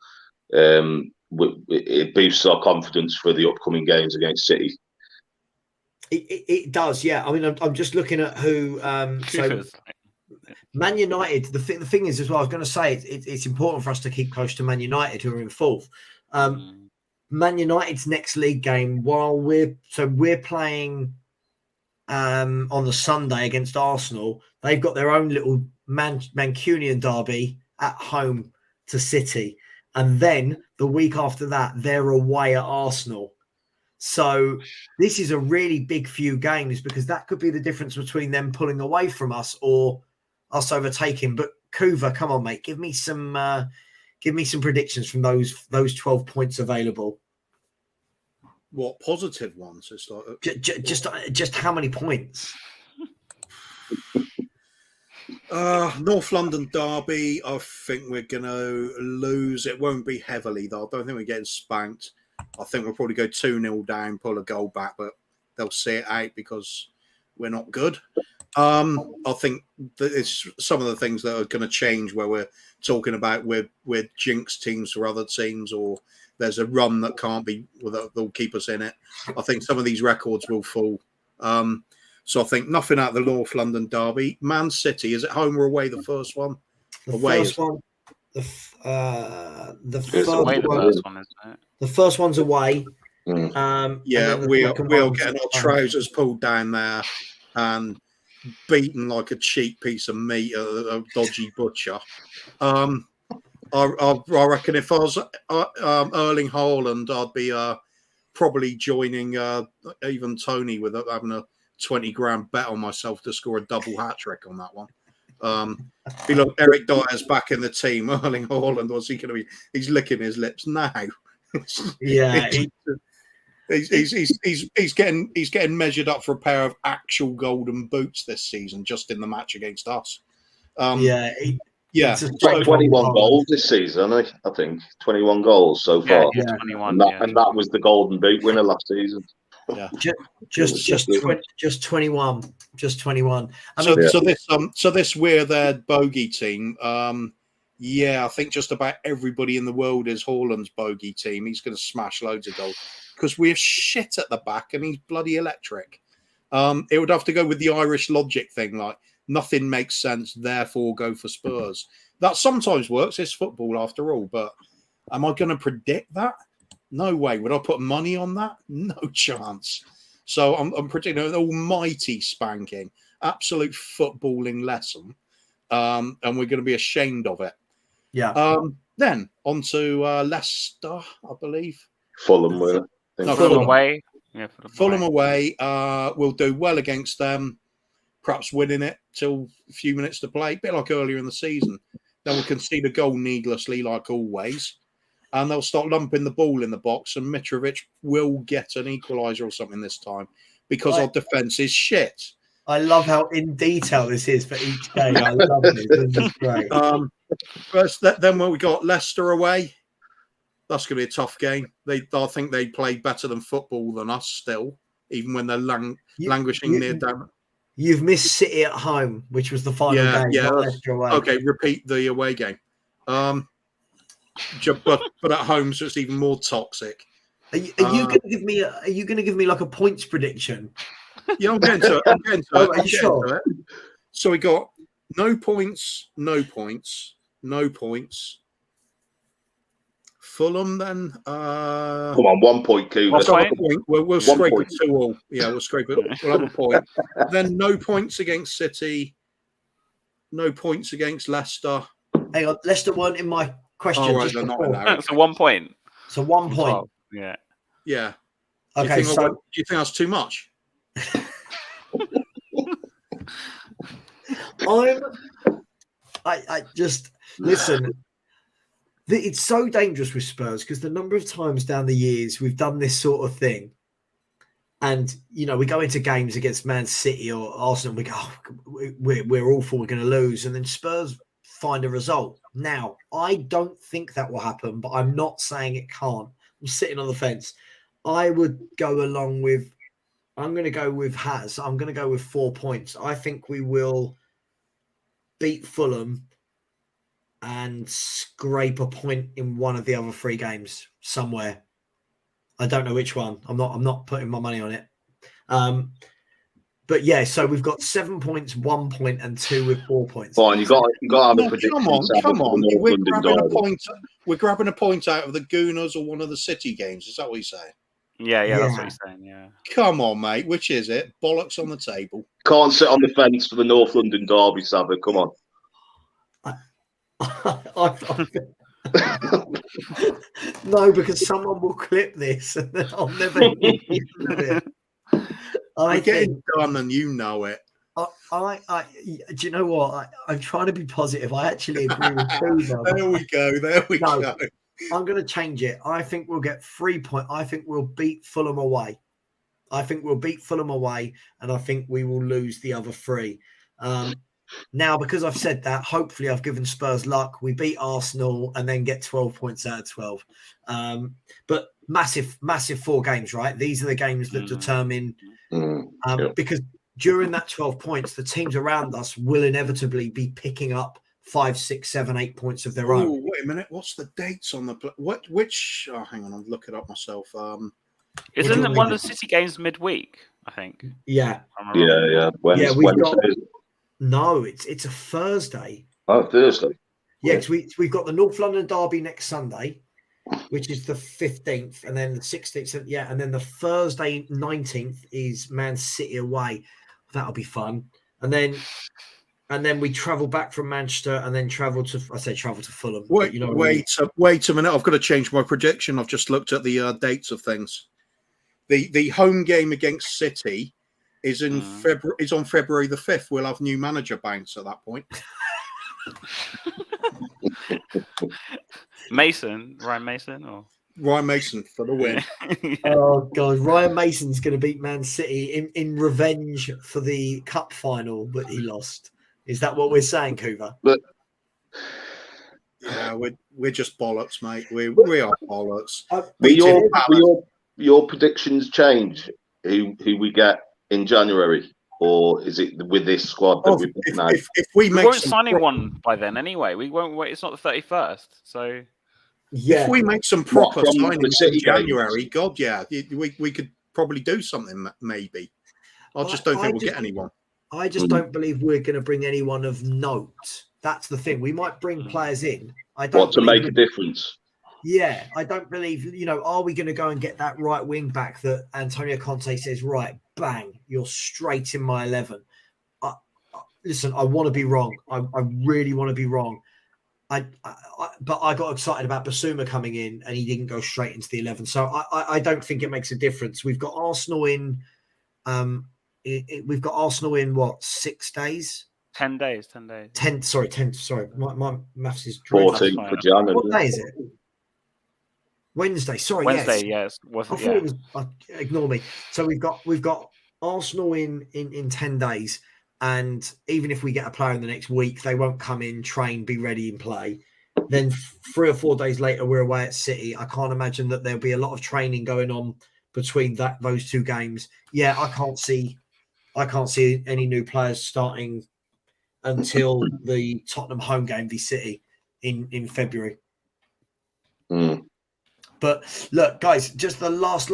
it boosts our confidence for the upcoming games against City. It does, yeah. I mean, I'm just looking at who. So Man United. The thing is, as well, I was going to say it's important for us to keep close to Man United, who are in fourth. Man United's next league game, while we're playing on the Sunday against Arsenal, they've got their own little Mancunian derby at home to City, and then the week after that they're away at Arsenal. So this is a really big few games, because that could be the difference between them pulling away from us or us overtaking. But Kuva, come on, mate, give me some predictions from those 12 points available. What positive ones? It's like just how many points? North London derby. I think we're gonna lose. It won't be heavily though. I don't think we're getting spanked. I think we'll probably go 2-0 down, pull a goal back, but they'll see it out because we're not good. I think that it's some of the things that are going to change, where we're talking about we're jinx teams for other teams, or there's a run that can't be, that'll keep us in it. I think some of these records will fall. So I think nothing out of the North London derby. Man City, is it home or away? The first one, away. The first one's away. We'll get our trousers pulled down there and beaten like a cheap piece of meat at a dodgy butcher. I reckon if I was Erling Haaland, I'd be probably joining even Tony with having a 20 grand bet on myself to score a double hat trick on that one. Look, Eric Dyer's back in the team. Erling Haaland, what's he going to be? He's licking his lips now. Yeah, he's getting measured up for a pair of actual golden boots this season, just in the match against us. 21 goals this season. I think 21 goals so far. Yeah, 21, and that was the golden boot winner last season. Yeah, just 21. So this we're their bogey team. I think just about everybody in the world is Haaland's bogey team. He's going to smash loads of goals because we're shit at the back and he's bloody electric. It would have to go with the Irish logic thing, like nothing makes sense, therefore go for Spurs. That sometimes works. It's football after all, but am I going to predict that? No way. Would I put money on that? No chance. So I'm predicting an almighty spanking, absolute footballing lesson, and we're going to be ashamed of it. Yeah. Then on to Leicester, I believe. Fulham away. Yeah, Fulham away. We'll do well against them, perhaps winning it till a few minutes to play, a bit like earlier in the season. Then we'll concede a goal needlessly, like always. And they'll start lumping the ball in the box, and Mitrovic will get an equaliser or something this time because our defence is shit. I love how in detail this is for each game. I love it. This is great. Then when we got Leicester away, that's going to be a tough game. I think they play better than football than us still, even when they're languishing near down. You've missed City at home, which was the final game. Yeah. Leicester away. Okay, repeat the away game. But at home, so it's even more toxic. Are you going to give me? Are you going to give me like a points prediction? Yeah, I'm getting to it. Are you sure? So we got no points. Fulham then. Come on, 1 point, Kuva. We'll scrape it 2-2. Yeah, we'll scrape it. We'll have a point. Then no points against City. No points against Leicester. Hang on, Leicester weren't in my question. Oh, right, just they're not before. in there. So 1 point. So 1 from point. 12. Yeah. Yeah. Okay, do you think that's too much? I just listen. It's so dangerous with Spurs because the number of times down the years we've done this sort of thing, and we go into games against Man City or Arsenal, and we go, we're awful, we're going to lose, and then Spurs find a result. Now, I don't think that will happen, but I'm not saying it can't. I'm sitting on the fence. I would go along with. I'm going to go with Haz. I'm going to go with 4 points. I think we will beat Fulham and scrape a point in one of the other 3 games somewhere. I don't know which one. I'm not putting my money on it. But yeah, so we've got 7 points, 1 point, and 2 with 4 points. Fine, you got to have a prediction. Come on. We're grabbing a point out of the Gooners or one of the City games. Is that what you're saying? Yeah, that's what he's saying. Yeah. Come on, mate. Which is it? Bollocks on the table. Can't sit on the fence for the North London derby, Savva. Come on. No, because someone will clip this and then I'll never hear it. I'm getting done and you know it. Do you know what? I'm trying to be positive. I actually agree with you. There we go. I'm going to change it. I think we'll get 3 points. I think we'll beat Fulham away. And I think we will lose the other 3. Now, because I've said that, hopefully I've given Spurs luck. We beat Arsenal and then get 12 points out of 12. But massive 4 games, right? These are the games that determine because during that 12 points, the teams around us will inevitably be picking up 5, 6, 7, 8 points of their own. Wait a minute. What's the dates on the which? Oh, hang on. I'll look it up myself. Isn't it one of the City games midweek? I think. Yeah. Wednesday. No, it's a Thursday. Oh, Thursday. Yeah, because we've got the North London derby next Sunday, which is the 15th, and then the 16th. Yeah, and then the Thursday 19th is Man City away. That'll be fun. And then we travel back from Manchester and then travel to Fulham. Wait a minute. I've got to change my prediction. I've just looked at the dates of things. The home game against City is in February. Is on February the 5th. We'll have new manager bounce at that point. Ryan Mason for the win. Yeah. Oh god, Ryan Mason's going to beat Man City in revenge for the cup final that he lost. Is that what we're saying, Kuva? But yeah, we're just bollocks, mate. We are bollocks. But your predictions change who we get in January, or is it with this squad that we've got now? If we won't sign anyone by then anyway. We won't wait. It's not the 31st, so yeah. If we make some proper signings in January, God, yeah, we could probably do something. Maybe. I just don't think we'll get anyone. I just don't believe we're going to bring anyone of note. That's the thing. We might bring players in. To make a difference. Yeah, I don't believe, are we going to go and get that right wing back that Antonio Conte says, right, bang, you're straight in my 11. Listen, I want to be wrong. I really want to be wrong. But I got excited about Basuma coming in and he didn't go straight into the 11. So I don't think it makes a difference. We've got Arsenal in, we've got Arsenal in what, 6 days? 10 days. 10. Sorry. My maths is 14th for January. What day is it? Wednesday. Sorry. Wednesday. Yes. I thought it was. Ignore me. So we've got Arsenal in 10 days, and even if we get a player in the next week, they won't come in, train, be ready, and play. Then 3 or 4 days later, we're away at City. I can't imagine that there'll be a lot of training going on between those 2 games. Yeah, I can't see any new players starting until the Tottenham home game v City in February. But look, guys, just the last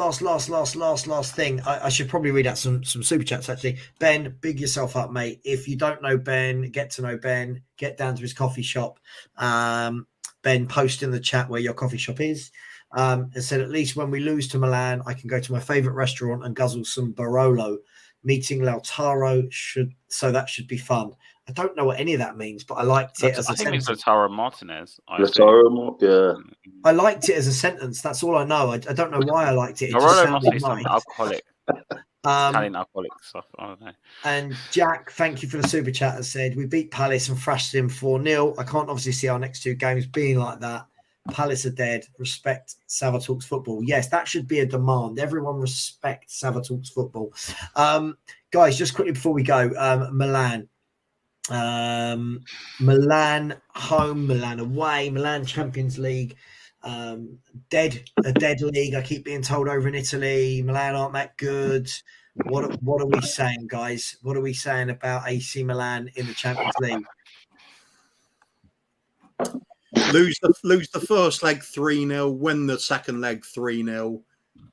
thing. I should probably read out some super chats, actually. Ben, big yourself up, mate. If you don't know Ben, get to know Ben. Get down to his coffee shop. Ben, post in the chat where your coffee shop is. And said, at least when we lose to Milan, I can go to my favourite restaurant and guzzle some Barolo. Meeting Lautaro that should be fun. I don't know what any of that means, but I liked it as a I think it's sentence. Lautaro Martinez. Yeah. I liked it as a sentence. That's all I know. I don't know why I liked it. It just Lautaro must sounded be some nice. alcoholic, Italian alcoholic stuff. I don't know. And Jack, thank you for the super chat. Has said we beat Palace and thrashed him 4-0. I can't obviously see our next 2 games being like that. Palace are dead. Respect Savva Talks football. Yes, that should be a demand. Everyone respect Savva Talks football. Guys, just quickly before we go, Milan. Milan home, Milan away, Milan Champions League. A dead league. I keep being told over in Italy, Milan aren't that good. What are we saying, guys? What are we saying about AC Milan in the Champions League? Lose the first leg 3-0, win the second leg 3-0,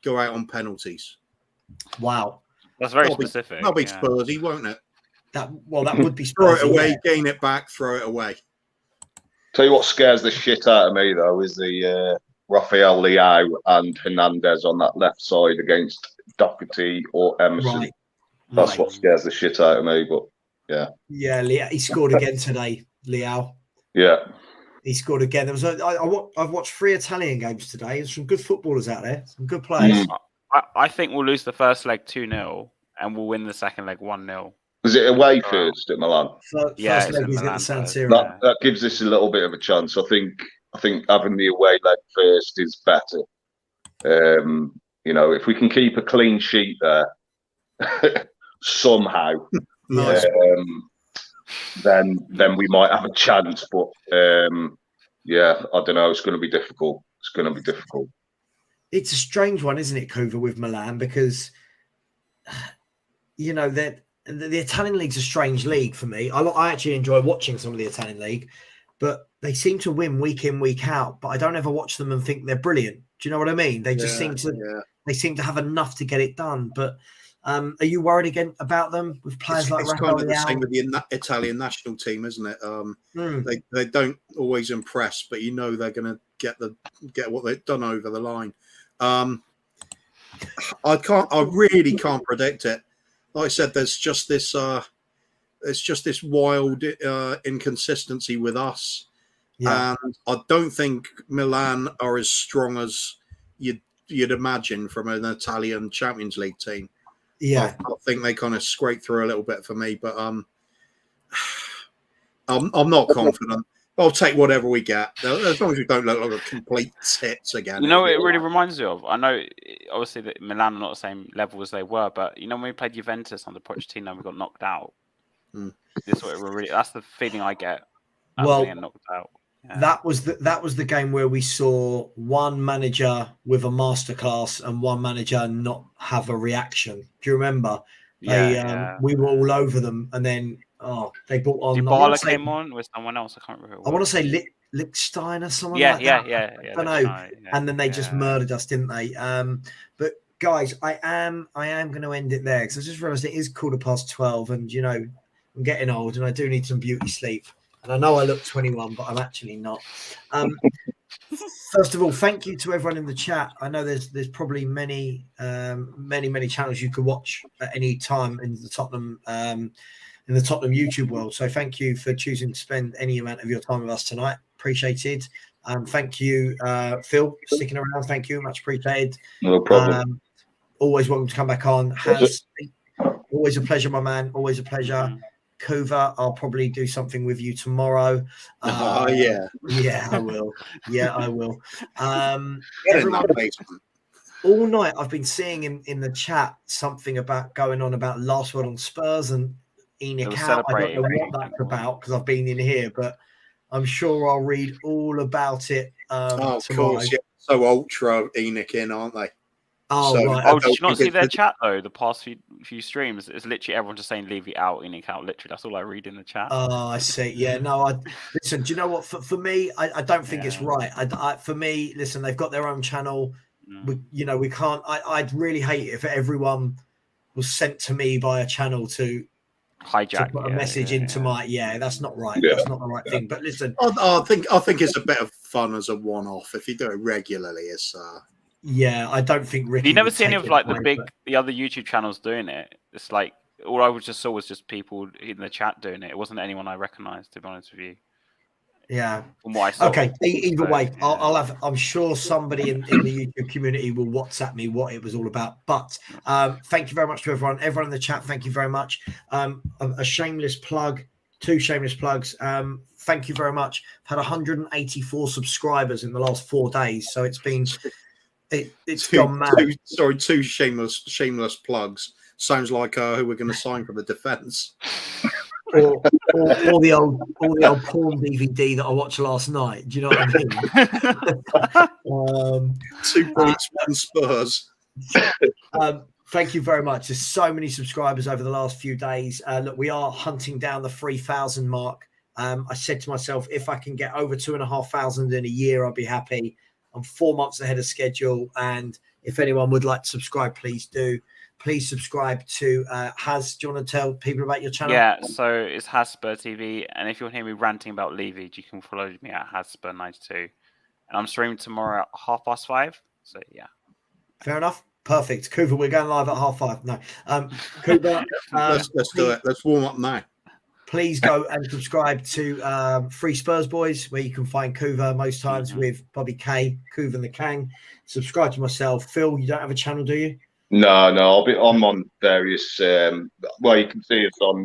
go out on penalties. Wow, that's very specific. That'll be Spursy, won't it? That would be Spursy. Throw it away, gain it back, throw it away. Tell you what scares the shit out of me though is the Rafael Leao and Hernandez on that left side against Doherty or Emerson. Right. That's what scares the shit out of me. But yeah, Leao, he scored again today. Leao. Yeah. He scored again. There was I've watched 3 Italian games today. There's some good footballers out there, some good players. I think we'll lose the first leg 2-0 and we'll win the second leg 1-0. Was it away first at Milan? First leg is at the San Siro. That gives us a little bit of a chance. I think having the away leg first is better. If we can keep a clean sheet there somehow, then we might have a chance. But I don't know. It's going to be difficult. It's a strange one, isn't it, Kuva, with Milan? Because that the Italian league's a strange league for me. I actually enjoy watching some of the Italian league, but they seem to win week in, week out. But I don't ever watch them and think they're brilliant. Do you know what I mean? They just seem to have enough to get it done. But are you worried again about them with players like Rafael? It's kind of the same with the Italian national team, isn't it? They don't always impress, but they're going to get what they've done over the line. I really can't predict it. Like I said, there's just this wild inconsistency with us, and I don't think Milan are as strong as you'd imagine from an Italian Champions League team. Yeah, I think they kind of scrape through a little bit for me, but I'm not confident. I'll take whatever we get, as long as we don't look like a complete tits again. You know, it really reminds me of. I know, obviously, that Milan are not the same level as they were, but when we played Juventus under Pochettino, we got knocked out. That's the feeling I get. Getting knocked out. Yeah. That was the game where we saw one manager with a masterclass and one manager not have a reaction. Do you remember? We were all over them, and then. They brought on. Dybala came on with someone else. I can't remember. I want to say Lichtstein or someone like that. Yeah. I don't know. And then they just murdered us, didn't they? But guys, I am going to end it there because I just realised it is 12:15, and I'm getting old and I do need some beauty sleep. And I know I look 21, but I'm actually not. First of all, thank you to everyone in the chat. I know there's probably many channels you could watch at any time in the Tottenham YouTube world. So thank you for choosing to spend any amount of your time with us tonight. Appreciated. Thank you, Phil, for sticking around. Thank you, much appreciated. No problem. Always welcome to come back on. Always a pleasure, my man. Always a pleasure. Kuva, I'll probably do something with you tomorrow. Yeah, I will. Everyone, all night I've been seeing in the chat something about going on about last word on Spurs and Enoch out. I don't know what that's about because I've been in here, but I'm sure I'll read all about it. Of course, yeah. So ultra Enoch in, aren't they? Right. Did you not see their chat though? The past few streams, it's literally everyone just saying leave it out, Enoch out. Literally, that's all I read in the chat. Oh, I see. Yeah, no. Listen. Do you know what? For me, I don't think it's right. For me, listen, they've got their own channel. We can't. I'd really hate it if everyone was sent to me by a channel to put a message into my. Yeah, that's not right. Yeah. That's not the right thing. But listen, I think it's a bit of fun as a one-off. If you do it regularly, it's. Yeah, I don't think Ricky. You never see any of like the other YouTube channels doing it. It's like all I just saw was just people in the chat doing it. It wasn't anyone I recognised, to be honest with you. Yeah. From what I saw. Okay. Either way, yeah. I'll have. I'm sure somebody in the YouTube community will WhatsApp me what it was all about. But thank you very much to everyone. Everyone in the chat, thank you very much. A shameless plug. 2 shameless plugs. Thank you very much. I've had 184 subscribers in the last 4 days, so it's been it's gone mad. 2 shameless plugs. Sounds like who we're going to sign for the defence. Or the old porn DVD that I watched last night. Do you know what I mean? 2 points, 1 Spurs. Thank you very much. There's so many subscribers over the last few days. Look, we are hunting down the 3,000 mark. I said to myself, if I can get over 2,500 in a year, I'll be happy. I'm 4 months ahead of schedule. And if anyone would like to subscribe, please do. Please subscribe to Has. Do you want to tell people about your channel? Yeah, so it's Hasper TV. And if you want to hear me ranting about Levy, you can follow me at Hasper92. And I'm streaming tomorrow at 5:30. So, yeah. Fair enough. Perfect. Coover, we're going live at 5:30. No. Coover, let's do it. Let's warm up now. Please go and subscribe to Free Spurs Boys, where you can find Coover most times with Bobby K, Coover and the Kang. Subscribe to myself. Phil, you don't have a channel, do you? No, I'm on various. Well, you can see it's on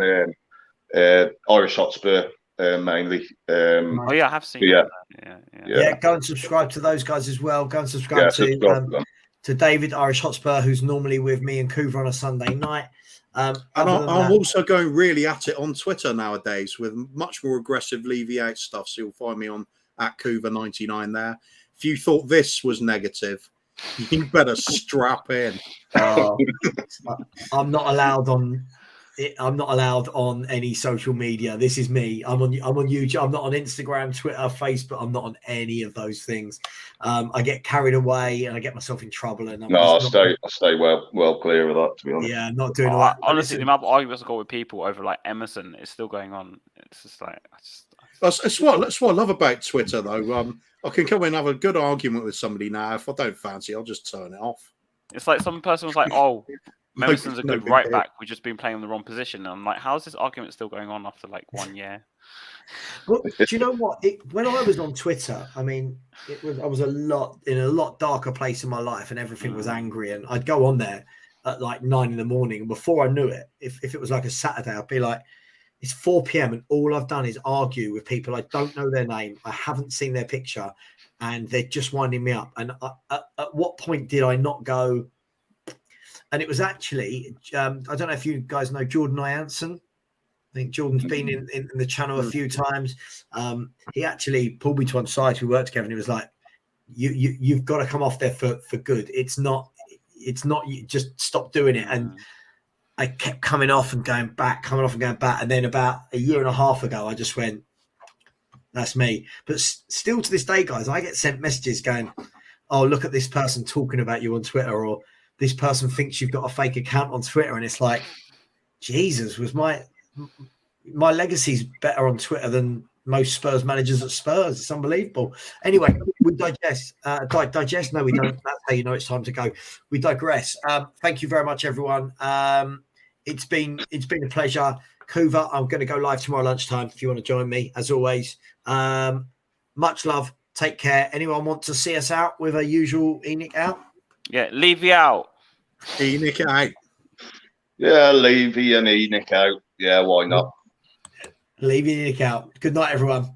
Irish Hotspur mainly. Oh yeah, I have seen. Yeah, go and subscribe to those guys as well. Go and subscribe to David, Irish Hotspur, who's normally with me and Coover on a Sunday night. And I'm also going really at it on Twitter nowadays with much more aggressive Levy out stuff. So you'll find me on @Coover99 there. If you thought this was negative, you better strap in. I'm not allowed on. I'm not allowed on any social media. This is me. I'm on YouTube. I'm not on Instagram, Twitter, Facebook. I'm not on any of those things. I get carried away and I get myself in trouble. And I stay well clear of that, to be honest. Yeah, not doing all that. Honestly, the amount of arguments I got with people over like Emerson is still going on. It's just like that's what I love about Twitter, though. I can come in and have a good argument with somebody now. If I don't fancy, I'll just turn it off. It's like some person was like, "Oh, Emerson's a good right back. We've just been playing in the wrong position." And I'm like, "How's this argument still going on after like 1 year?" Well, do you know what? When I was on Twitter, I mean, I was in a lot darker place in my life, and everything was angry. And I'd go on there at like 9 in the morning, and before I knew it, if it was like a Saturday, I'd be like, "It's 4 p.m. and all I've done is argue with people I don't know their name, I haven't seen their picture, and they're just winding me up." And at what point did I not go? And it was actually, I don't know if you guys know Jordan Ianson. I think Jordan's been in the channel a few times. He actually pulled me to one side. We worked together, and he was like, "You've got to come off there for good. It's not. You just stop doing it." And I kept coming off and going back, and then about a year and a half ago, I just went, "That's me." But still, to this day, guys, I get sent messages going, "Oh, look at this person talking about you on Twitter," or "This person thinks you've got a fake account on Twitter," and it's like, Jesus, was my legacy's better on Twitter than most Spurs managers at Spurs. It's unbelievable. Anyway, we digest. No, we don't. That's how you know it's time to go. We digress. Thank you very much, everyone. It's been a pleasure. Coover, I'm going to go live tomorrow lunchtime if you want to join me, as always. Much love. Take care. Anyone want to see us out with a usual Enoch out? Yeah, Levy out. Enoch out. Yeah, Levy and Enoch out. Yeah, why not? Levy and Enoch out. Good night, everyone.